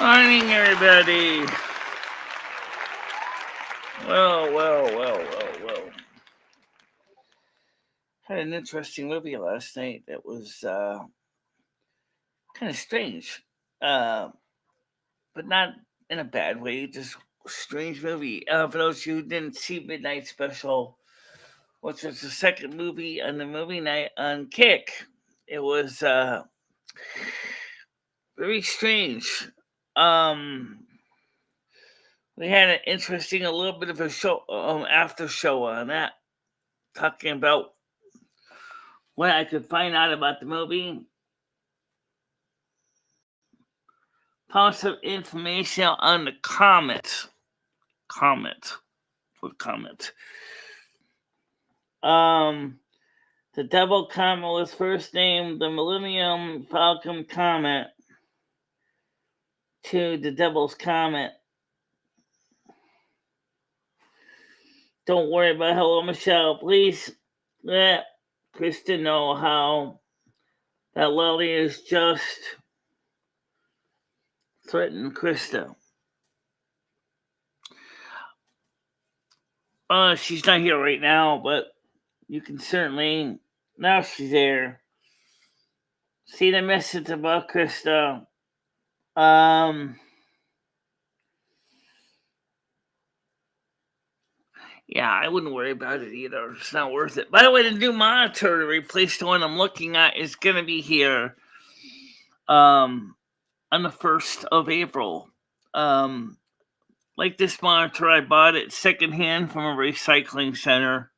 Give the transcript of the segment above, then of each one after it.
Morning, everybody. Well. Had an interesting movie last night that was kind of strange, uh, but not in a bad way. Just strange movie. For those of you who didn't see Midnight Special, which was the second movie on the movie night on Kick, it was very strange. We had an interesting, a little bit of a show, after show on that, talking about what I could find out about the movie. Found some information on the comet. The Double Comet was first named the Millennium Falcon Comet to the Devil's Comet. Don't worry about Hello Michelle. Please let Krista know how that Lily is just threatened Krista. She's not here right now, but you can certainly, now she's there, see the message about Krista. Yeah, I wouldn't worry about it either. It's not worth it. By the way, the new monitor to replace the one I'm looking at is going to be here on the 1st of April. Like this monitor, I bought it secondhand from a recycling center.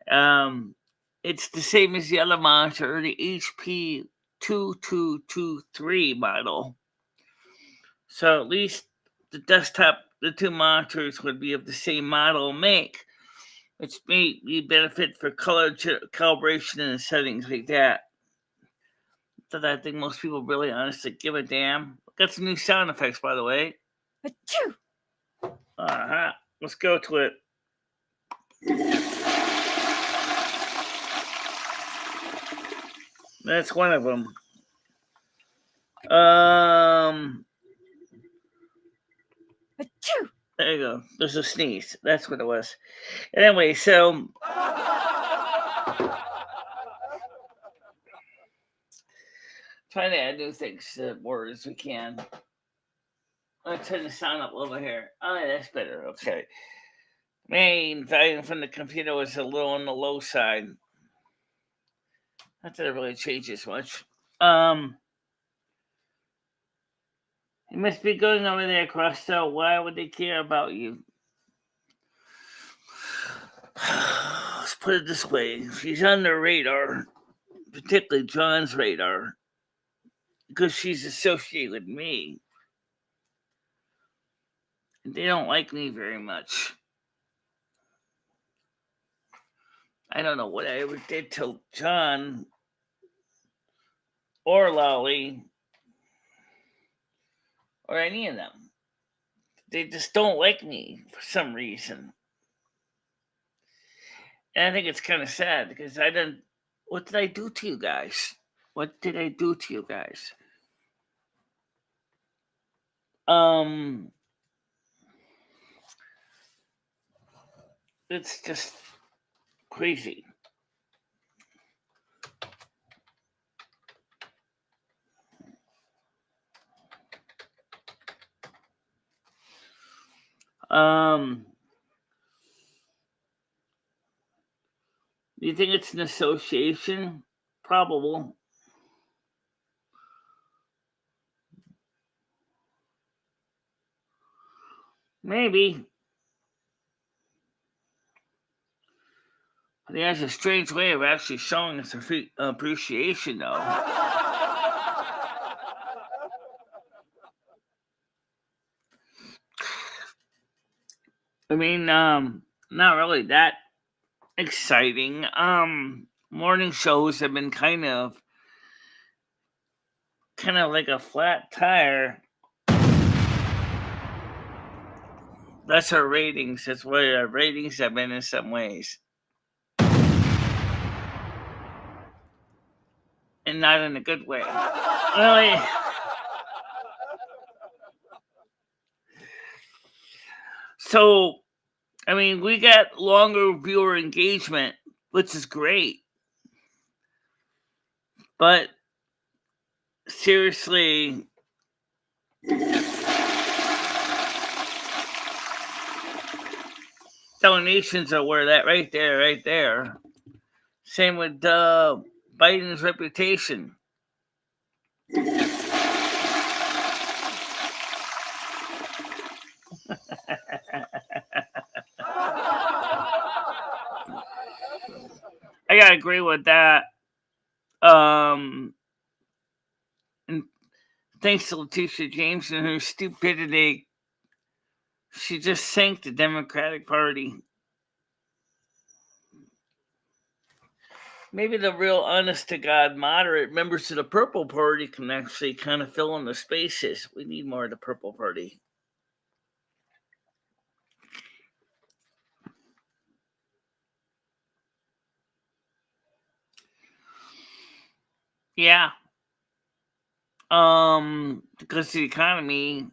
It's the same as the other monitor, the HP 2223 model. So at least the two monitors would be of the same model and make, which may be benefit for color calibration and settings like that. So I think most people really honestly give a damn. Got some new sound effects, by the way. Let's go to it. That's one of them. There you go. There's a sneeze. That's what it was. Anyway, so trying to add new things to more as we can. I'm gonna turn the sound up a little bit here. Oh, yeah, that's better. Okay. Main volume from the computer was a little on the low side. Not that it really changes much. You must be going over there, Crosstel. Why would they care about you? Let's put it this way. She's on their radar, particularly John's radar, because she's associated with me. And they don't like me very much. I don't know what I ever did to John or Lolly or any of them. They just don't like me for some reason. And I think it's kind of sad because what did I do to you guys? What did I do to you guys? It's just crazy. Do you think it's an association? Probable. Maybe. But he has a strange way of actually showing us appreciation, though. I mean, not really that exciting. Morning shows have been kind of like a flat tire. That's our ratings. That's what our ratings have been in some ways, and not in a good way. Really. So, I mean, we got longer viewer engagement, which is great. But seriously, donations are where that right there. Same with Biden's reputation. I gotta agree with that. Um, and thanks to Letitia James and her stupidity, she just sank the Democratic Party. Maybe the real honest to God moderate members of the Purple Party can actually kind of fill in the spaces. We need more of the Purple Party. Yeah. Because the economy,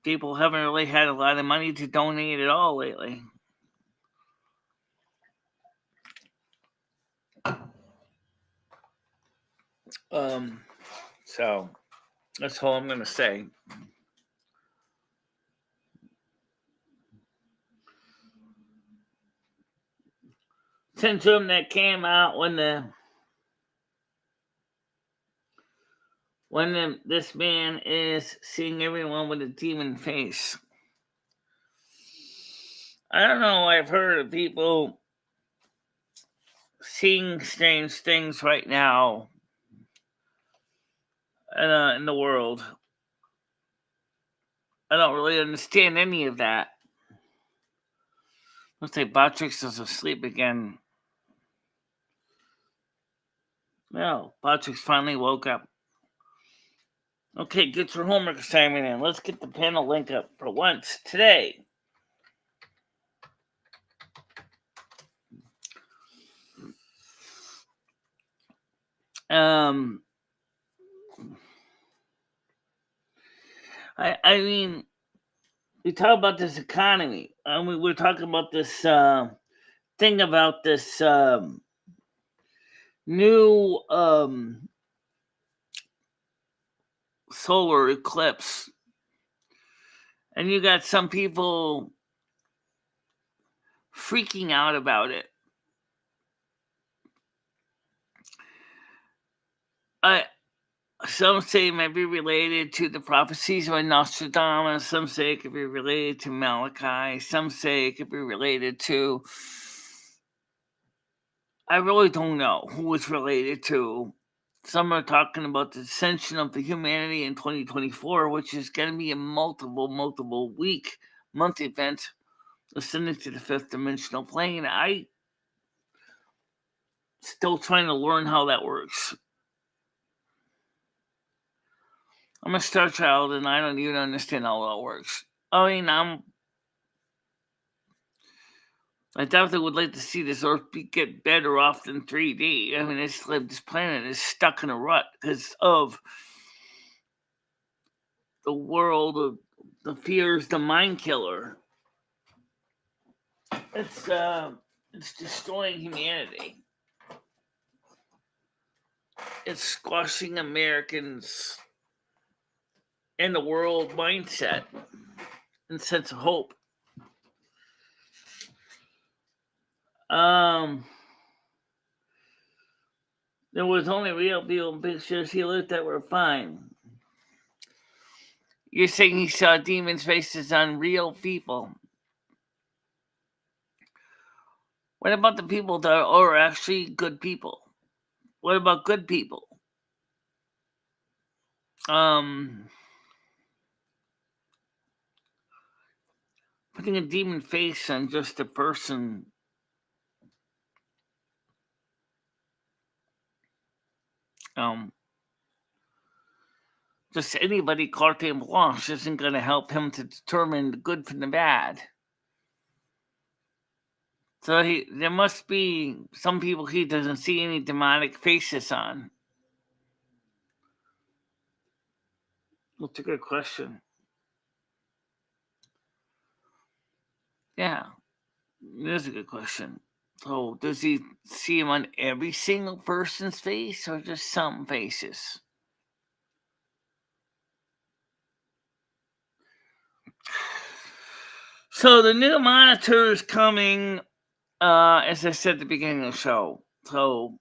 people haven't really had a lot of money to donate at all lately. Um, so that's all I'm gonna say. Syndrome that came out this man is seeing everyone with a demon face. I don't know. I've heard of people seeing strange things right now in the world. I don't really understand any of that. Looks like Botrix is asleep again. Well, Botrix finally woke up. Okay, get your homework assignment in. Let's get the panel link up for once today. Um, I mean, we talk about this economy. We're talking about this thing about this new solar eclipse, and you got some people freaking out about it. I Some say it might be related to the prophecies of Nostradamus. Some say it could be related to Malachi. Some say it could be related to. I really don't know who it's related to. Some are talking about the ascension of the humanity in 2024, which is going to be a multiple month event, ascending to the fifth dimensional plane. I still trying to learn how that works. I'm a star child and I don't even understand how that works. I mean, I definitely would like to see this Earth get better off than 3D. I mean, this planet is stuck in a rut because of the world of the fears, the mind killer. It's destroying humanity. It's squashing Americans and the world mindset and sense of hope. Um, there was only real people in pictures he looked at were fine. You're saying he saw demons' faces on real people. What about the people that are actually good people? What about good people? Um, putting a demon face on just a person. Just anybody carte blanche isn't going to help him to determine the good from the bad. So there must be some people he doesn't see any demonic faces on. That's a good question. Yeah, it is a good question. So does he see him on every single person's face or just some faces? So the new monitor is coming, as I said at the beginning of the show. So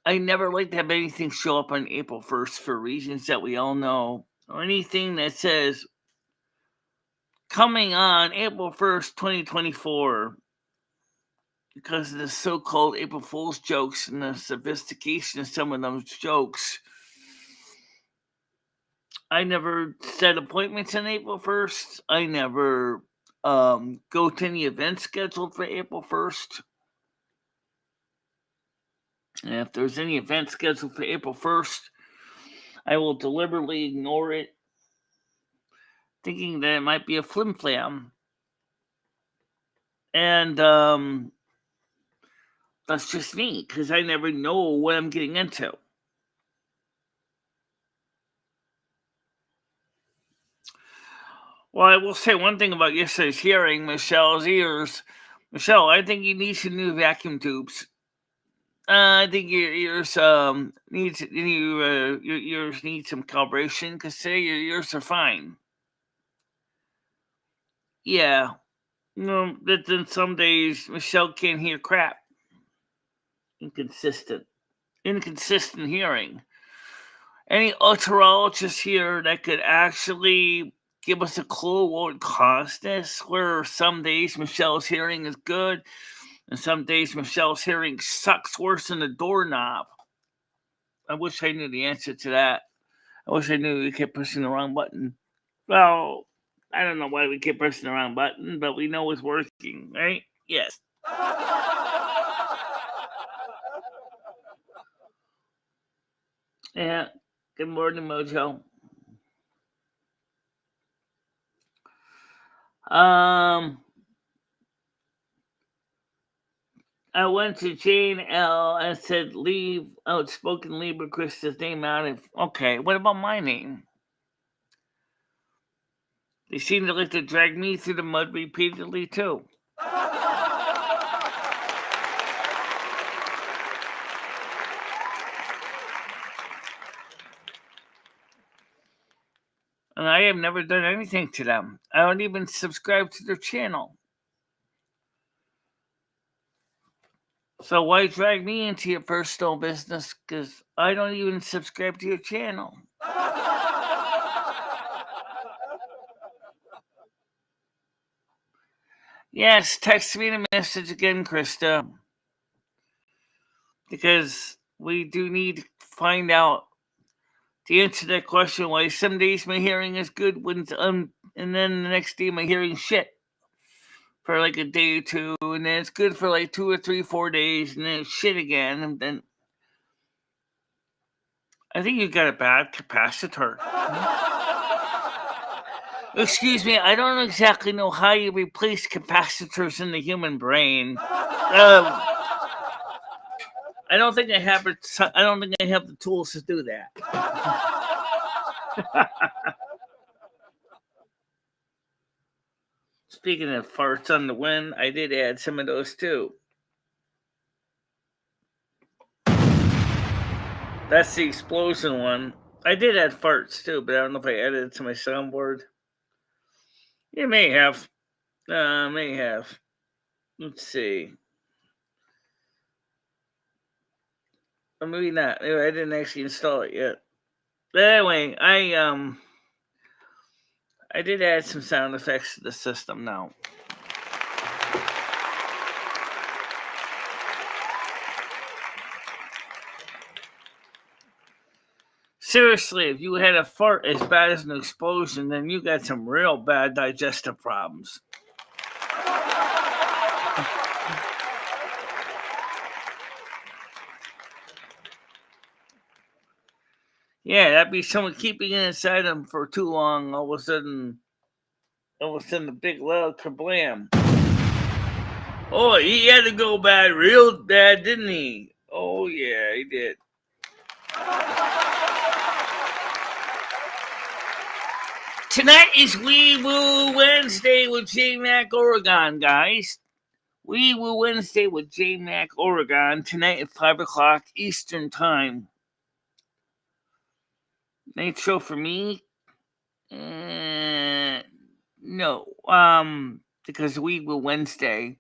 I never like to have anything show up on April 1st for reasons that we all know, or anything that says coming on April 1st, 2024, because of the so-called April Fool's jokes and the sophistication of some of those jokes. I never set appointments on April 1st. I never go to any events scheduled for April 1st. And if there's any event scheduled for April 1st, I will deliberately ignore it, thinking that it might be a flim-flam. And that's just me, because I never know what I'm getting into. Well, I will say one thing about yesterday's hearing, Michelle's ears. Michelle, I think you need some new vacuum tubes. I think your ears your ears need some calibration, because today your ears are fine. Yeah. No, but then some days Michelle can't hear crap. Inconsistent hearing. Any otologist here that could actually give us a clue what would cause this? Where some days Michelle's hearing is good, and some days Michelle's hearing sucks worse than a doorknob. I wish I knew the answer to that. I wish I knew we kept pushing the wrong button. Well, I don't know why we kept pressing the wrong button, but we know it's working, right? Yes. Yeah. Good morning, Mojo. I went to Jane L and said, leave outspoken Libra Krista's name out of. Okay, what about my name? They seem to like to drag me through the mud repeatedly, too. And I have never done anything to them. I don't even subscribe to their channel. So why drag me into your personal business? Because I don't even subscribe to your channel. Yes, text me the message again, Krista. Because we do need to find out the answer to that question why some days my hearing is good when and then the next day my hearing shit for like a day or two, and then it's good for like 2 or 3, 4 days, and then it's shit again, and then I think you got a bad capacitor. Excuse me, I don't exactly know how you replace capacitors in the human brain. I don't think I have it. I don't think I have the tools to do that. Speaking of farts on the wind, I did add some of those too. That's the explosion one. I did add farts too, but I don't know if I added it to my soundboard. You may have. May have. Let's see. Or maybe not. Maybe I didn't actually install it yet. But anyway, I did add some sound effects to the system now. Seriously, if you had a fart as bad as an explosion, then you got some real bad digestive problems. Yeah, that'd be someone keeping it inside them for too long. All of a sudden, a big loud kablam. Oh, he had to go bad, real bad, didn't he? Oh yeah, he did. Tonight is Wee Woo Wednesday with J Mac Oregon, guys. Wee Woo Wednesday with J Mac Oregon tonight at 5 o'clock Eastern Time. Night show for me? No. Because Wee Woo Wednesday.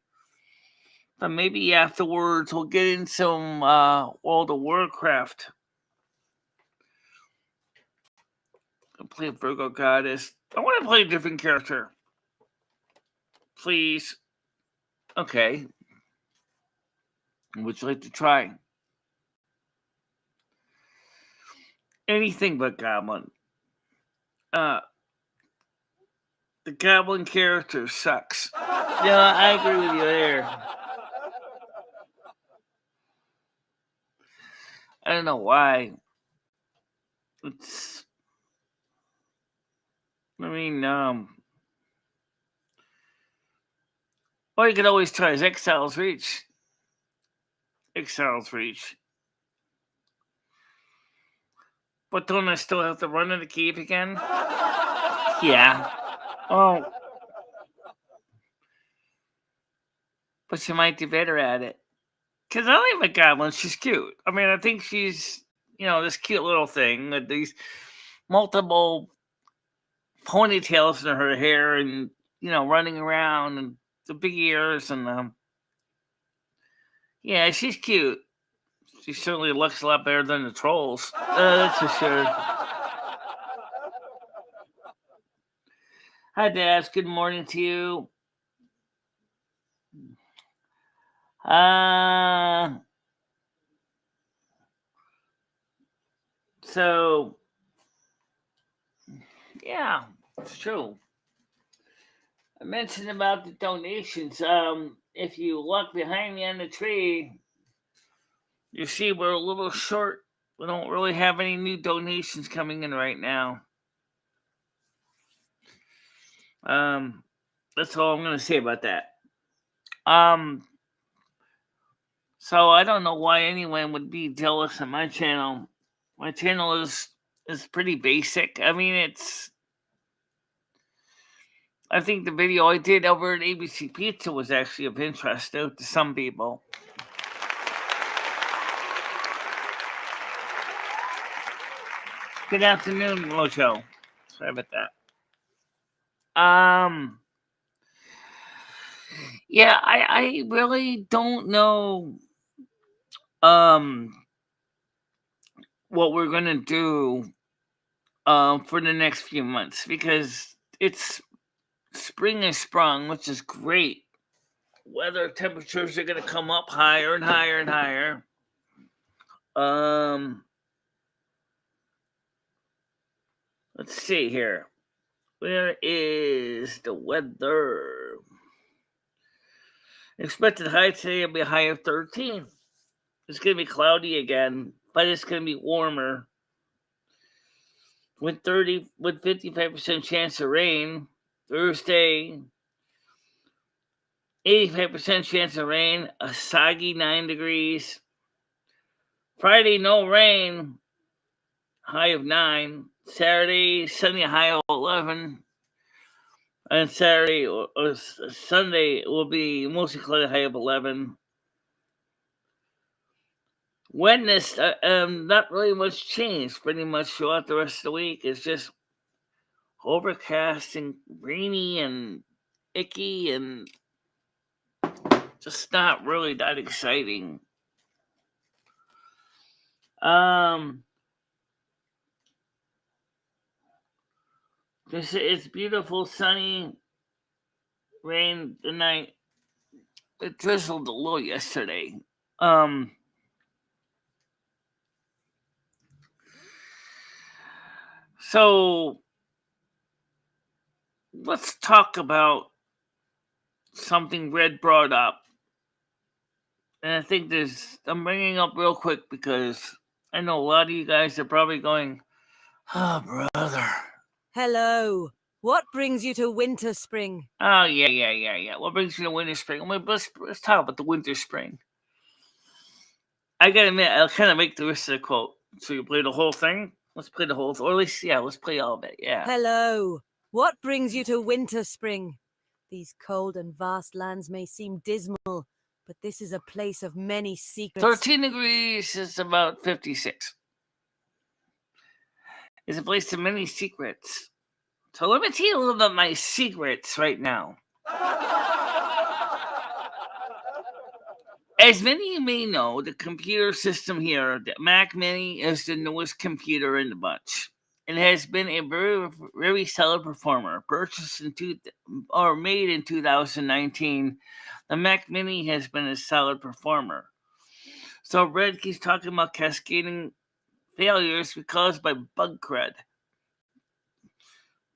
But maybe afterwards we'll get in some World of Warcraft. I'll play Virgo Goddess. I want to play a different character. Please. Okay. Would you like to try? Anything but Goblin. The Goblin character sucks. Yeah, I agree with you there. I don't know why. It's. I mean, or you could always try his Exile's Reach. Exile's Reach. But don't I still have to run in the cave again? Yeah. Oh. But she might be better at it. Because I like my Goblin. She's cute. I mean, I think she's, this cute little thing with these multiple ponytails in her hair and, running around and the big ears and, yeah, she's cute. She certainly looks a lot better than the trolls. That's for sure. Hi, Dad. Good morning to you. So, yeah, it's true. I mentioned about the donations. If you look behind me on the tree, you see we're a little short. We don't really have any new donations coming in right now. That's all I'm going to say about that. So I don't know why anyone would be jealous of my channel. My channel is pretty basic. I mean, I think the video I did over at ABC Pizza was actually of interest to some people. Good afternoon, Mojo. Sorry about that. Yeah, I really don't know what we're gonna do for the next few months because it's spring is sprung, which is great. Weather temperatures are gonna come up higher and higher and higher. Let's see here. Where is the weather? Expected high today will be a high of 13. It's going to be cloudy again, but it's going to be warmer. With 55% chance of rain. Thursday, 85% chance of rain. A soggy 9 degrees. Friday, no rain. High of 9. Saturday, sunny, high of 11. And Saturday or Sunday will be mostly cloudy, high of 11. Wednesday, not really much change. Pretty much throughout the rest of the week. It's just overcast and rainy and icky and just not really that exciting. It's beautiful, sunny, rain tonight. It drizzled a little yesterday. So let's talk about something Red brought up. And I think I'm bringing up real quick because I know a lot of you guys are probably going, Oh, brother. Hello. What brings you to Winter Spring? Oh, yeah. What brings you to winter spring? Let's talk about the winter spring. I gotta admit, I'll kind of make the rest of the quote. So you play the whole thing? Let's play the whole, or at least, yeah, let's play all of it. Yeah. Hello. What brings you to Winter Spring? These cold and vast lands may seem dismal, but this is a place of many secrets. 13 degrees is about 56. It's a place of many secrets. So let me tell you a little about my secrets right now. As many of you may know, the computer system here, the Mac Mini, is the newest computer in the bunch. It has been a very solid performer. Purchased or made in 2019, the Mac Mini has been a solid performer. So Red keeps talking about cascading failures caused by bug crud.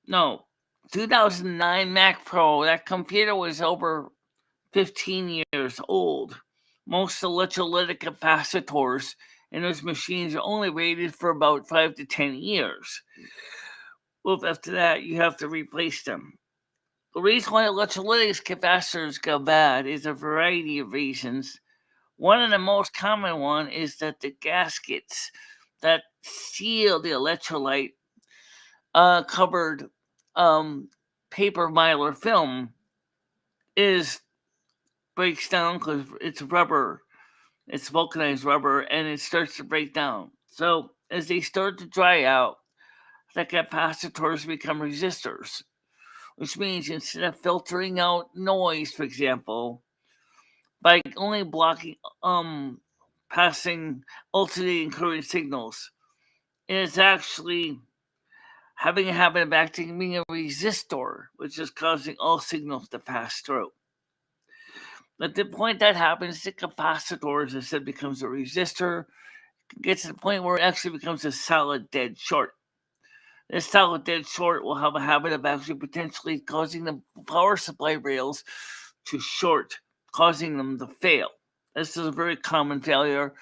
No, 2009 Mac Pro, that computer was over 15 years old. Most electrolytic capacitors in those machines are only rated for about 5 to 10 years. Well, after that, you have to replace them. The reason why electrolytic capacitors go bad is a variety of reasons. One of the most common one is that the gaskets that seal the electrolyte covered paper mylar film breaks down because it's rubber. It's vulcanized rubber, and it starts to break down. So as they start to dry out, the capacitors become resistors, which means instead of filtering out noise, for example, by only blocking passing alternating current signals, it's actually having a habit of acting being a resistor, which is causing all signals to pass through. At the point that happens, the capacitor, as I said, becomes a resistor, gets to the point where it actually becomes a solid dead short. This solid dead short will have a habit of actually potentially causing the power supply rails to short, causing them to fail. This is a very common failure.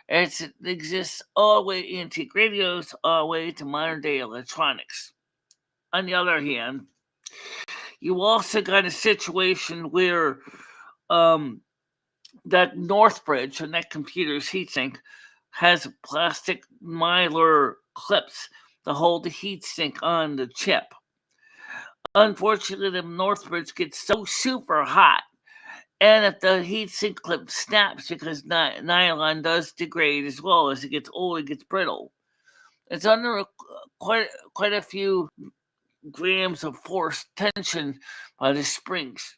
It exists all the way in antique radios, all the way to modern day electronics. On the other hand, you also got a situation where that North Bridge and that computer's heatsink has plastic mylar clips to hold the heatsink on the chip. Unfortunately, the North Bridge gets so super hot, and if the heatsink clip snaps, because nylon does degrade as well as it gets old, it gets brittle. It's under quite a few grams of force tension by the springs.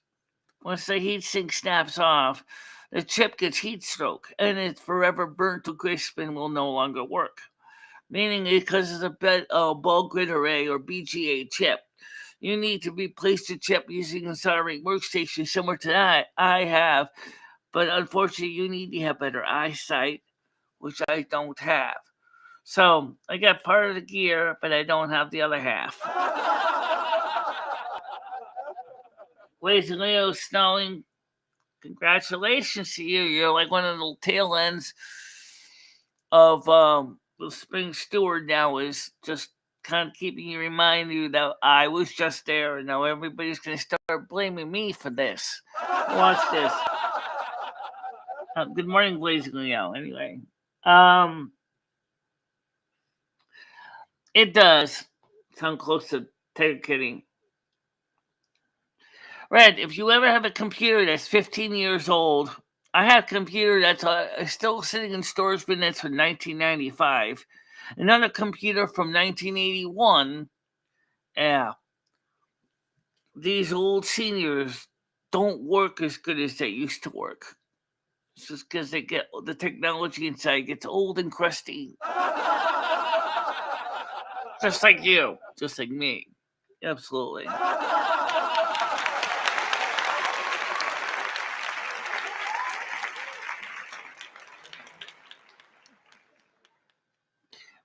Once the heatsink snaps off, the chip gets heat stroke and it's forever burnt to crisp and will no longer work. Meaning, because it's a ball grid array or BGA chip, you need to replace the chip using a soldering workstation similar to that I have, but unfortunately, you need to have better eyesight, which I don't have. So I got part of the gear, but I don't have the other half. Ladies and Leo snowing. Congratulations to you. You're like one of the tail ends of the spring steward now, is just kind of keeping you, remind you that I was just there, and now everybody's going to start blaming me for this. Watch this. Good morning, Blazing Leo. Anyway, it does sound close to Tiger Kitty. Red, if you ever have a computer that's 15 years old, I have a computer that's still sitting in storage bin that's from 1995. Another computer from 1981. Yeah. These old seniors don't work as good as they used to work. It's just because the technology inside gets old and crusty. Just like you. Just like me. Absolutely.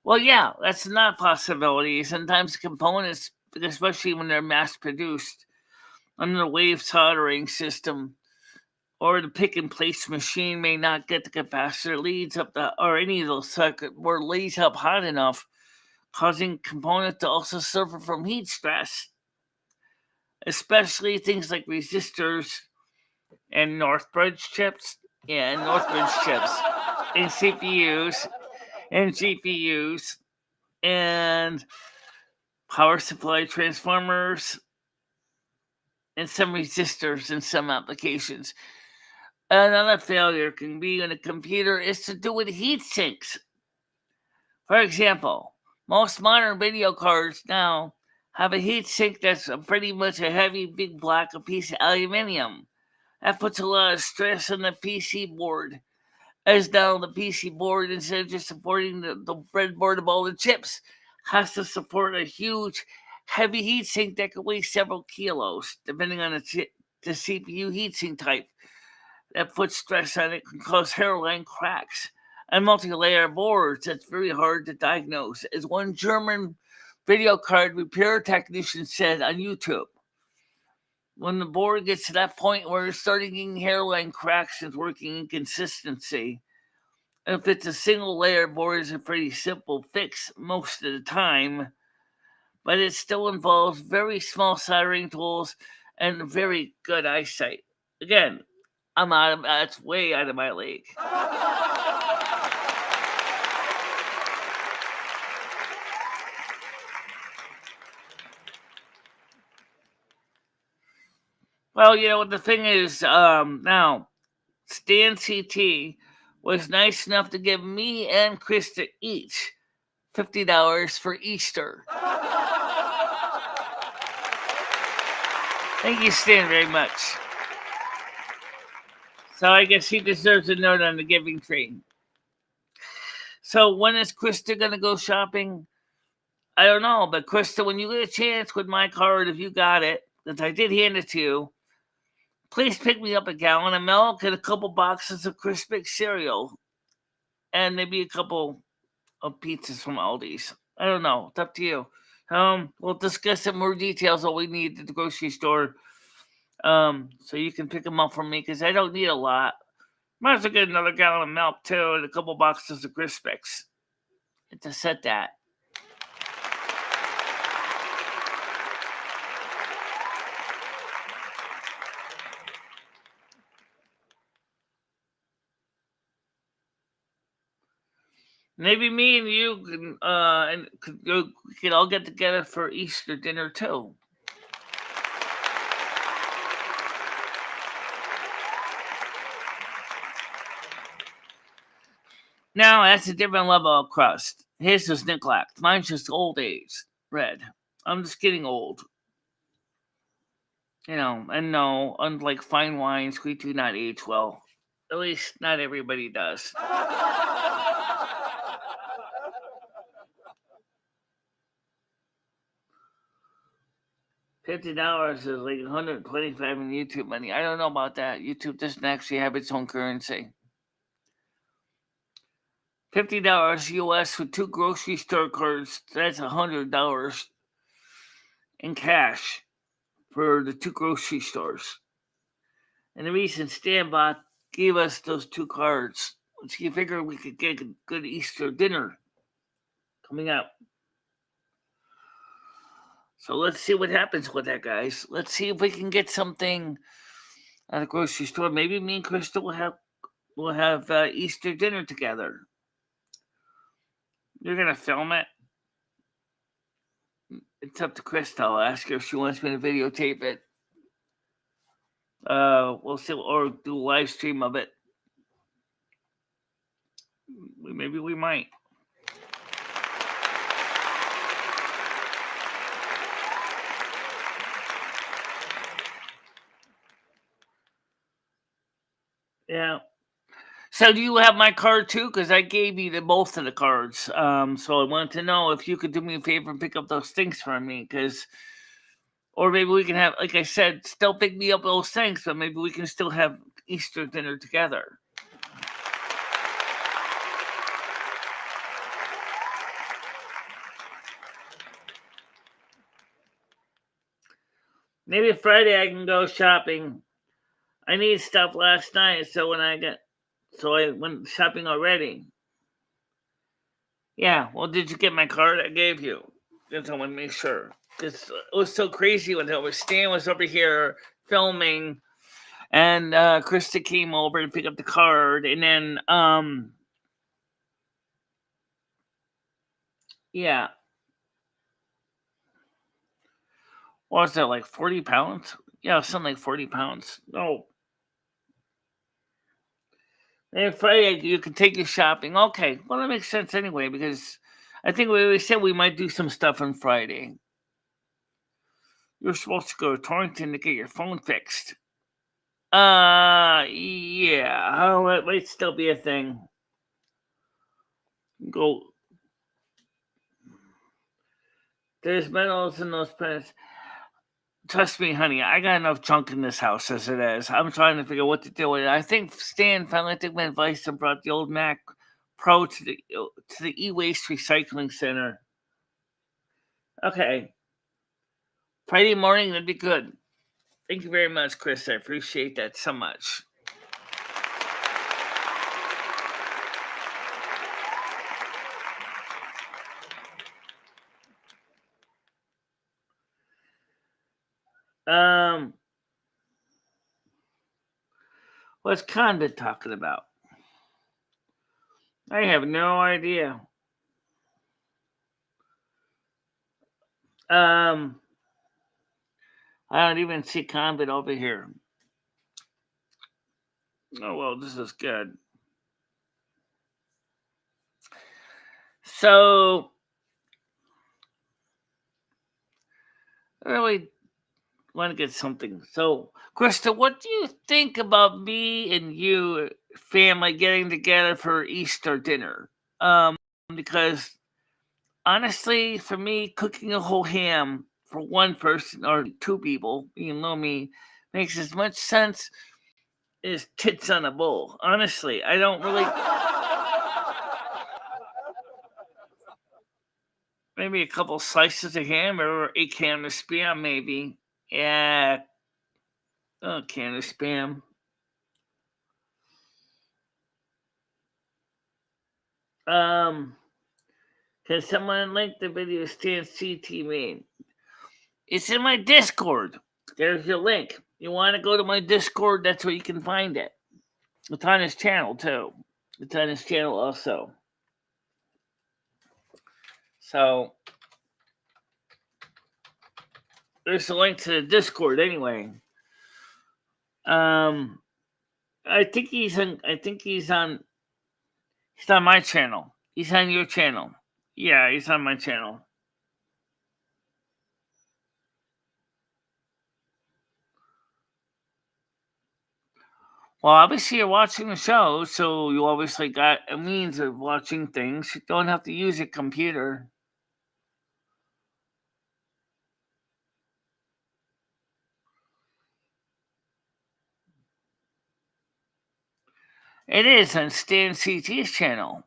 Well, yeah, that's not a possibility. Sometimes components, especially when they're mass produced under the wave soldering system or the pick and place machine, may not get the capacitor leads up or any of those circuit or leads up hot enough, causing components to also suffer from heat stress, especially things like resistors and Northbridge chips. Yeah, Northbridge chips and CPUs and GPUs and power supply transformers and some resistors in some applications. Another failure can be in a computer is to do with heat sinks. For example, most modern video cards now have a heat sink that's pretty much a heavy big block of piece of aluminium. That puts a lot of stress on the PC board, as now the PC board, instead of just supporting the breadboard of all the chips, has to support a huge heavy heat sink that can weigh several kilos, depending on the CPU heatsink type. That puts stress on it, can cause hairline cracks. And multi-layer boards, that's very hard to diagnose, as one German video card repair technician said on YouTube. When the board gets to that point where it's starting getting hairline cracks and working inconsistency, if it's a single layer board, it's a pretty simple fix most of the time, but it still involves very small soldering tools and very good eyesight. Again, that's way out of my league. Well, the thing is, now, Stan CT was nice enough to give me and Krista each $50 for Easter. Thank you, Stan, very much. So I guess he deserves a note on the giving tree. So when is Krista going to go shopping? I don't know, but Krista, when you get a chance with my card, if you got it, because I did hand it to you, please pick me up a gallon of milk and a couple boxes of Crispix cereal. And maybe a couple of pizzas from Aldi's. I don't know. It's up to you. We'll discuss some more details what we need at the grocery store. So you can pick them up from me because I don't need a lot. Might as well get another gallon of milk too and a couple boxes of Crispix. To set that. Maybe me and you we can all get together for Easter dinner too. Now that's a different level of crust. His is neglect. Mine's just old age. Red. I'm just getting old. And no, unlike fine wines, we do not age well. At least not everybody does. $50 is like $125 in YouTube money. I don't know about that. YouTube doesn't actually have its own currency. $50 US with 2 grocery store cards. That's $100 in cash for the 2 grocery stores. And the reason Stanbot gave us those 2 cards was he figured we could get a good Easter dinner coming up. So let's see what happens with that, guys. Let's see if we can get something at a grocery store. Maybe me and Crystal will have Easter dinner together. You're gonna film it. It's up to Crystal. I'll ask her if she wants me to videotape it. We'll see, or do a live stream of it. Maybe we might. Yeah. So do you have my card too? Because I gave you both of the cards. So I wanted to know if you could do me a favor and pick up those things for me. Or maybe we can have, like I said, still pick me up those things, but maybe we can still have Easter dinner together. Maybe Friday I can go shopping. I need stuff last night, so I went shopping already. Yeah. Well, did you get my card I gave you? Just I want to make sure. Because it was so crazy when Stan was over here filming, and Krista came over to pick up the card, and then yeah, what was that, like 40 pounds? Yeah, something like 40 pounds. No, and Friday you can take you shopping. Okay, well that makes sense anyway because I think we said we might do some stuff on Friday. You're supposed to go to Torrington to get your phone fixed. Yeah. Oh, it might still be a thing. Go. There's metals in those pens. Trust me, honey, I got enough junk in this house as it is. I'm trying to figure out what to do with it. I think Stan finally took my advice and brought the old Mac Pro to the e-waste recycling center. Okay, Friday morning that'd be good. Thank you very much, Chris. I appreciate that so much. Um, what's Condit talking about? I have no idea. Um, I don't even see Condit over here. Oh well, this is good. So, I really want to get something. So, Krista, what do you think about me and you family getting together for Easter dinner? Because honestly, for me, cooking a whole ham for one person or two people, being Lumi, makes as much sense as tits on a bowl. Honestly, I don't really. Maybe a couple slices of ham or a can of spam, maybe. Yeah, a can of spam. Um, can someone link the video Stan CT made? It's in my Discord. There's your link. You want to go to my Discord? That's where you can find it. It's on his channel too. It's on his channel also. So there's a link to the Discord anyway. Um, I think he's on. I think he's on. He's on my channel. He's on your channel. Yeah, he's on my channel. Well, obviously you're watching the show, so you obviously got a means of watching things. You don't have to use a computer. It is on Stan CT's channel.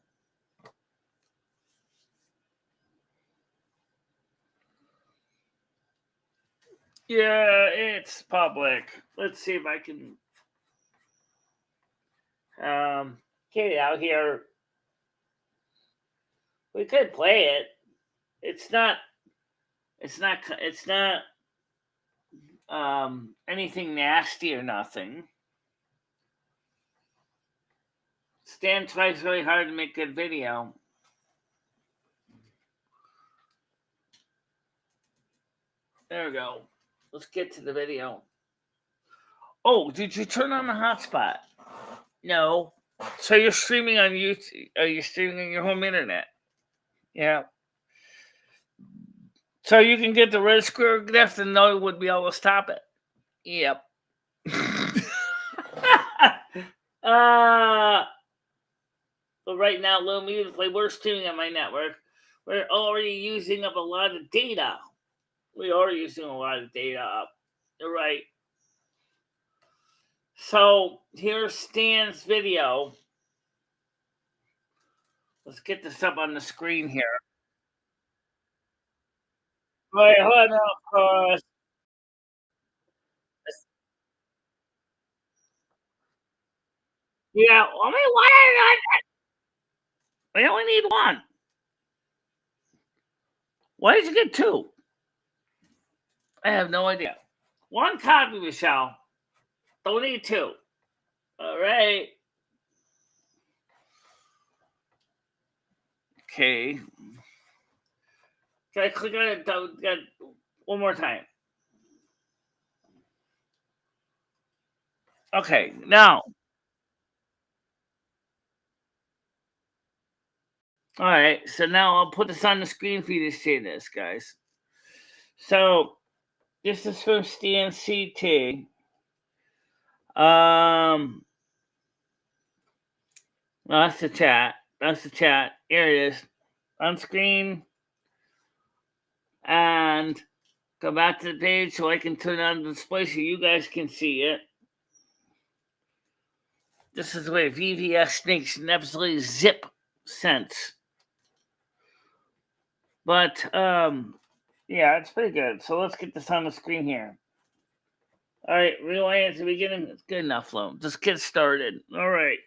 Yeah, it's public. Let's see if I can get it out here. We could play it. It's not. It's not. It's not anything nasty or nothing. Stan tries really hard to make good video. There we go. Let's get to the video. Oh, did you turn on the hotspot? No. So you're streaming on YouTube? Are you streaming on your home internet? Yeah. So you can get the red square left and no one would be able to stop it. Yep. uh, but right now, Lumi, we're streaming on my network. We're already using up a lot of data. We are using a lot of data up. You're right. So here's Stan's video. Let's get this up on the screen here. Wait, hold on, course. Yeah, only one. We only need one. Why did you get two? I have no idea. One copy, Michelle. Don't need two. All right. Okay. Can I click on it one more time? Okay, now. All right, so now I'll put this on the screen for you to see this, guys. So this is from Stan CT. No, that's the chat. That's the chat. Here it is. On screen. And go back to the page so I can turn on the display so you guys can see it. This is the way VVS makes an absolutely zip sense. But yeah, it's pretty good. So let's get this on the screen here. All right, rewind at the beginning. It's good enough, Flo. Just get started. All right.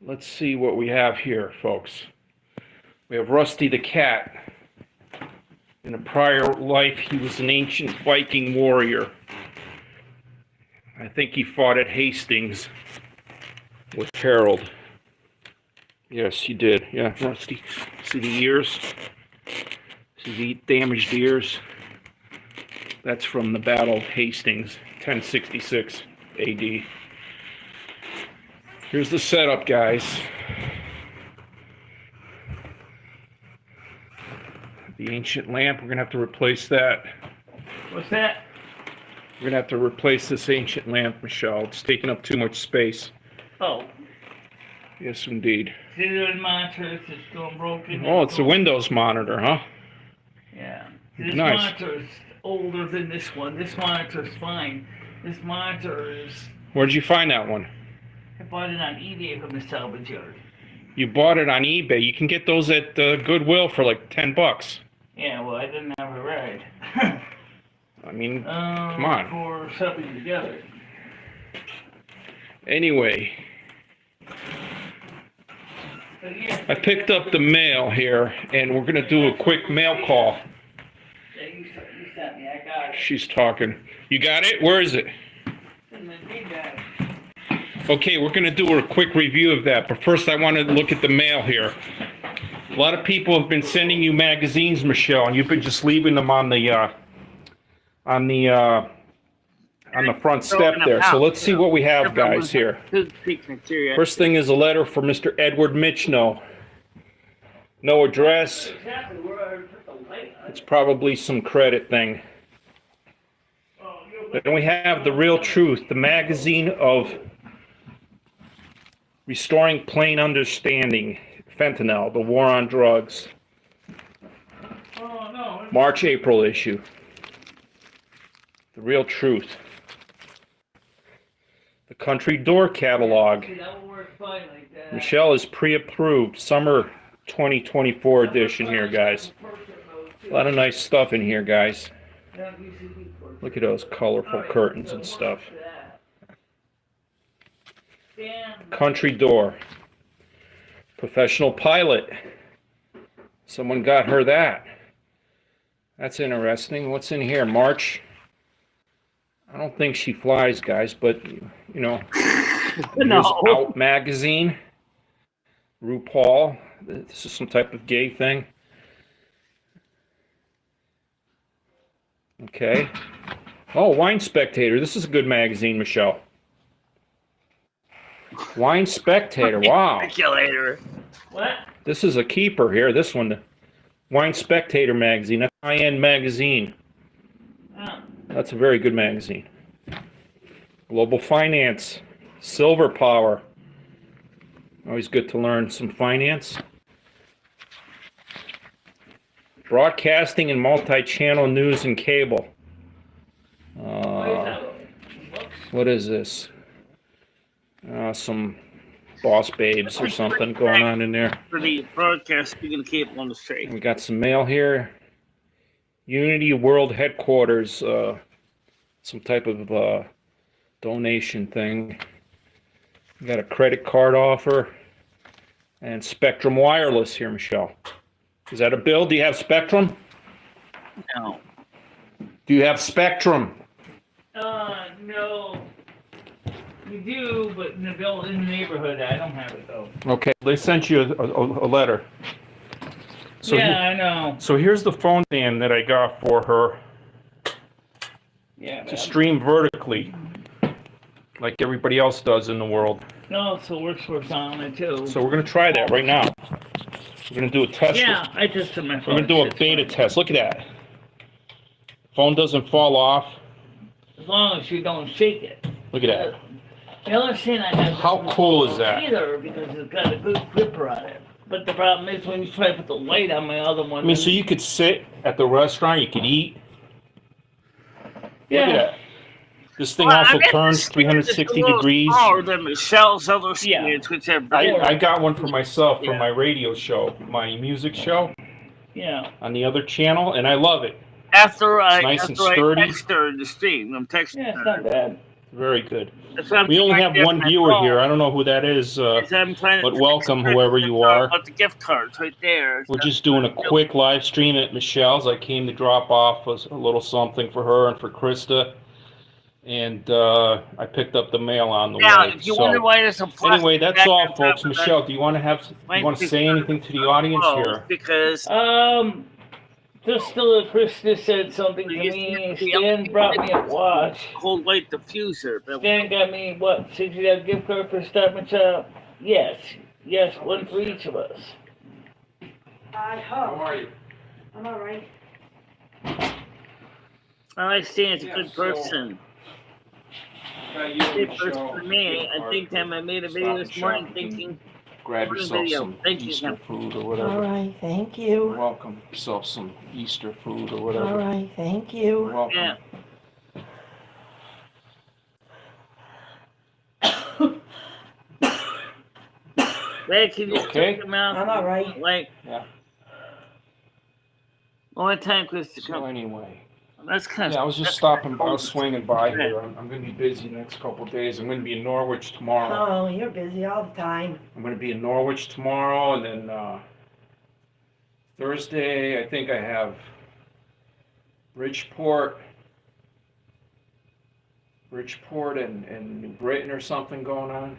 Let's see what we have here, folks. We have Rusty the cat. In a prior life, he was an ancient Viking warrior. I think he fought at Hastings with Harold. Yes, he did. Yeah, Rusty. See the ears? See the damaged ears? That's from the Battle of Hastings, 1066 AD. Here's the setup, guys. The ancient lamp, we're going to have to replace that. What's that? We're going to have to replace this ancient lamp, Michelle. It's taking up too much space. Oh. Yes, indeed. See the monitor that's going broken? Oh, it's a Windows monitor, huh? Yeah. This Nice. monitor is older than this one. This monitor is fine. This monitor is... Where'd you find that one? I bought it on eBay from the salvage yard. You bought it on eBay. You can get those at Goodwill for like $10. Yeah, well, I didn't have a ride. I mean, come on. For something together. Anyway, I picked up the mail here, and we're going to do a quick mail call. Yeah, you sent me. I got it. She's talking. You got it? Where is it? In the big bag. Okay, we're going to do a quick review of that, but first I want to look at the mail here. A lot of people have been sending you magazines, Michelle, and you've been just leaving them on the front step there. So let's see what we have, guys, here. First thing is a letter for Mr. Edward Michno. No address. It's probably some credit thing. Then we have The Real Truth, the magazine of Restoring Plain Understanding, Fentanyl, the War on Drugs. March-April issue. The Real Truth. The Country Door Catalog. Michelle is pre-approved. Summer 2024 edition here, guys. A lot of nice stuff in here, guys. Look at those colorful curtains and stuff. Country Door. Professional Pilot. Someone got her that. That's interesting. What's in here? March. I don't think she flies, guys, but, you know. Here's Out Magazine. RuPaul. This is some type of gay thing. Okay. Oh, Wine Spectator. This is a good magazine, Michelle. Wine Spectator. Wow. Speculator. What? This is a keeper here. This one. Wine Spectator magazine. That's a high-end magazine. Oh. That's a very good magazine. Global Finance. Silver Power. Always good to learn some finance. Broadcasting and multi-channel news and cable. What is this? Some boss babes or something going on in there. For the broadcasting and cable industry. We got some mail here. Unity World Headquarters. Some type of donation thing. We got a credit card offer. And Spectrum Wireless here, Michelle. Is that a bill? Do you have Spectrum? No. Do you have Spectrum? No. You do, but in the neighborhood, I don't have it though. Okay, they sent you a letter. So Yeah, I know. So here's the phone stand that I got for her Yeah. to stream vertically, like everybody else does in the world. No, so works on it too. So we're gonna try that right now. We're gonna do a test. Yeah, I tested my phone. We're gonna do a beta test. Look at that. Phone doesn't fall off. As long as you don't shake it. Look at that. The only thing I have. How cool is that? Either because it's got a good gripper on it. But the problem is when you try to put the light on my other one. I mean, so you could sit at the restaurant, you could eat. Yeah. Look at that. This thing also turns 360 degrees. Smaller than Michelle's other stands, which are I got one for myself for my radio show, my music show. Yeah. On the other channel, and I love it. After I nice and sturdy. text her in the stream, I'm texting. Yeah, it's not bad. Very good. We only have one viewer here. I don't know who that is, but welcome whoever you are. About the gift cards right there. We're just doing a quick live stream at Michelle's. I came to drop off a little something for her and for Krista, and I picked up the mail on the way. Yeah, if you wonder why there's a plastic anyway, that's bag all, on folks. top of Michelle, that, do you want to say anything to the audience here? Because just till Krista said something to me. Stan brought me a watch. Cold light diffuser. Stan got me what? $60 gift card for Stop and Shop. Yes, one for each of us. I hope. How are you? I'm all right. I like Stan's a good person. Good person for me. I think I made a video this morning thinking. Grab yourself some Easter food or whatever. All right, thank You're you. welcome. Yourself some Easter food or whatever. All right, thank You're you. welcome. Yeah. Hey, can you Okay? check them out? I'm all right. Like, Yeah. one time, Krista, So come. anyway, That's kind of. yeah, I was just stopping by, swinging by here. I'm going to be busy the next couple of days. I'm going to be in Norwich tomorrow. Oh, you're busy all the time. I'm going to be in Norwich tomorrow, and then Thursday, I think I have Bridgeport and New Britain or something going on.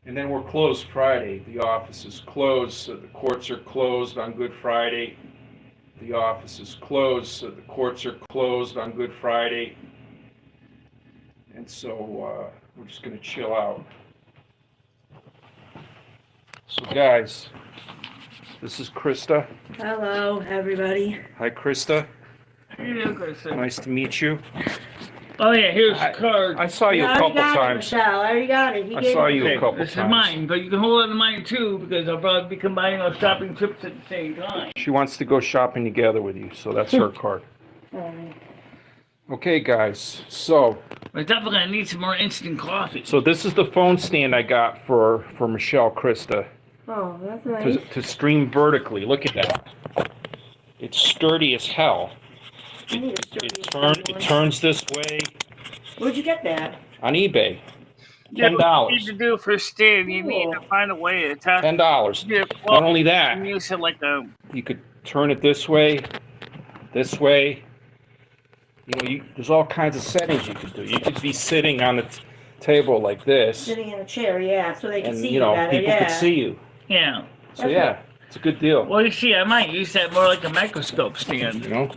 And then we're closed Friday. The office is closed, so the courts are closed on Good Friday. The office is closed, so the courts are closed on Good Friday. And so we're just going to chill out. So guys, this is Krista. Hello, everybody. Hi, Krista. How you doing, Krista? Nice to meet you. Oh yeah, here's the card. I saw you a already couple got it, times. Michelle. I already got it. He I gave saw it to you me. a couple This is times. mine, but you can hold on to mine too because I'll probably be combining our shopping trips at the same time. She wants to go shopping together with you, so that's her card. All right. Okay, guys. So We're definitely gonna need some more instant coffee. this is the phone stand I got for Michelle, Krista, Oh, that's nice. to stream vertically. Look at that. It's sturdy as hell. I need a It turns this way Where'd you get that? on eBay. Yeah, what $10. you need to do for Stan, you need to find a way to attach $10. Yeah, Not only that, and use it like a. you could turn it this way. You know, there's all kinds of settings you could do. You could be sitting on the table like this, Sitting in a chair, yeah, so they can and see you know, better, people yeah. could see you. Yeah. So That's yeah, it's a good deal. Well, you see, I might use that more like a microscope stand. You know,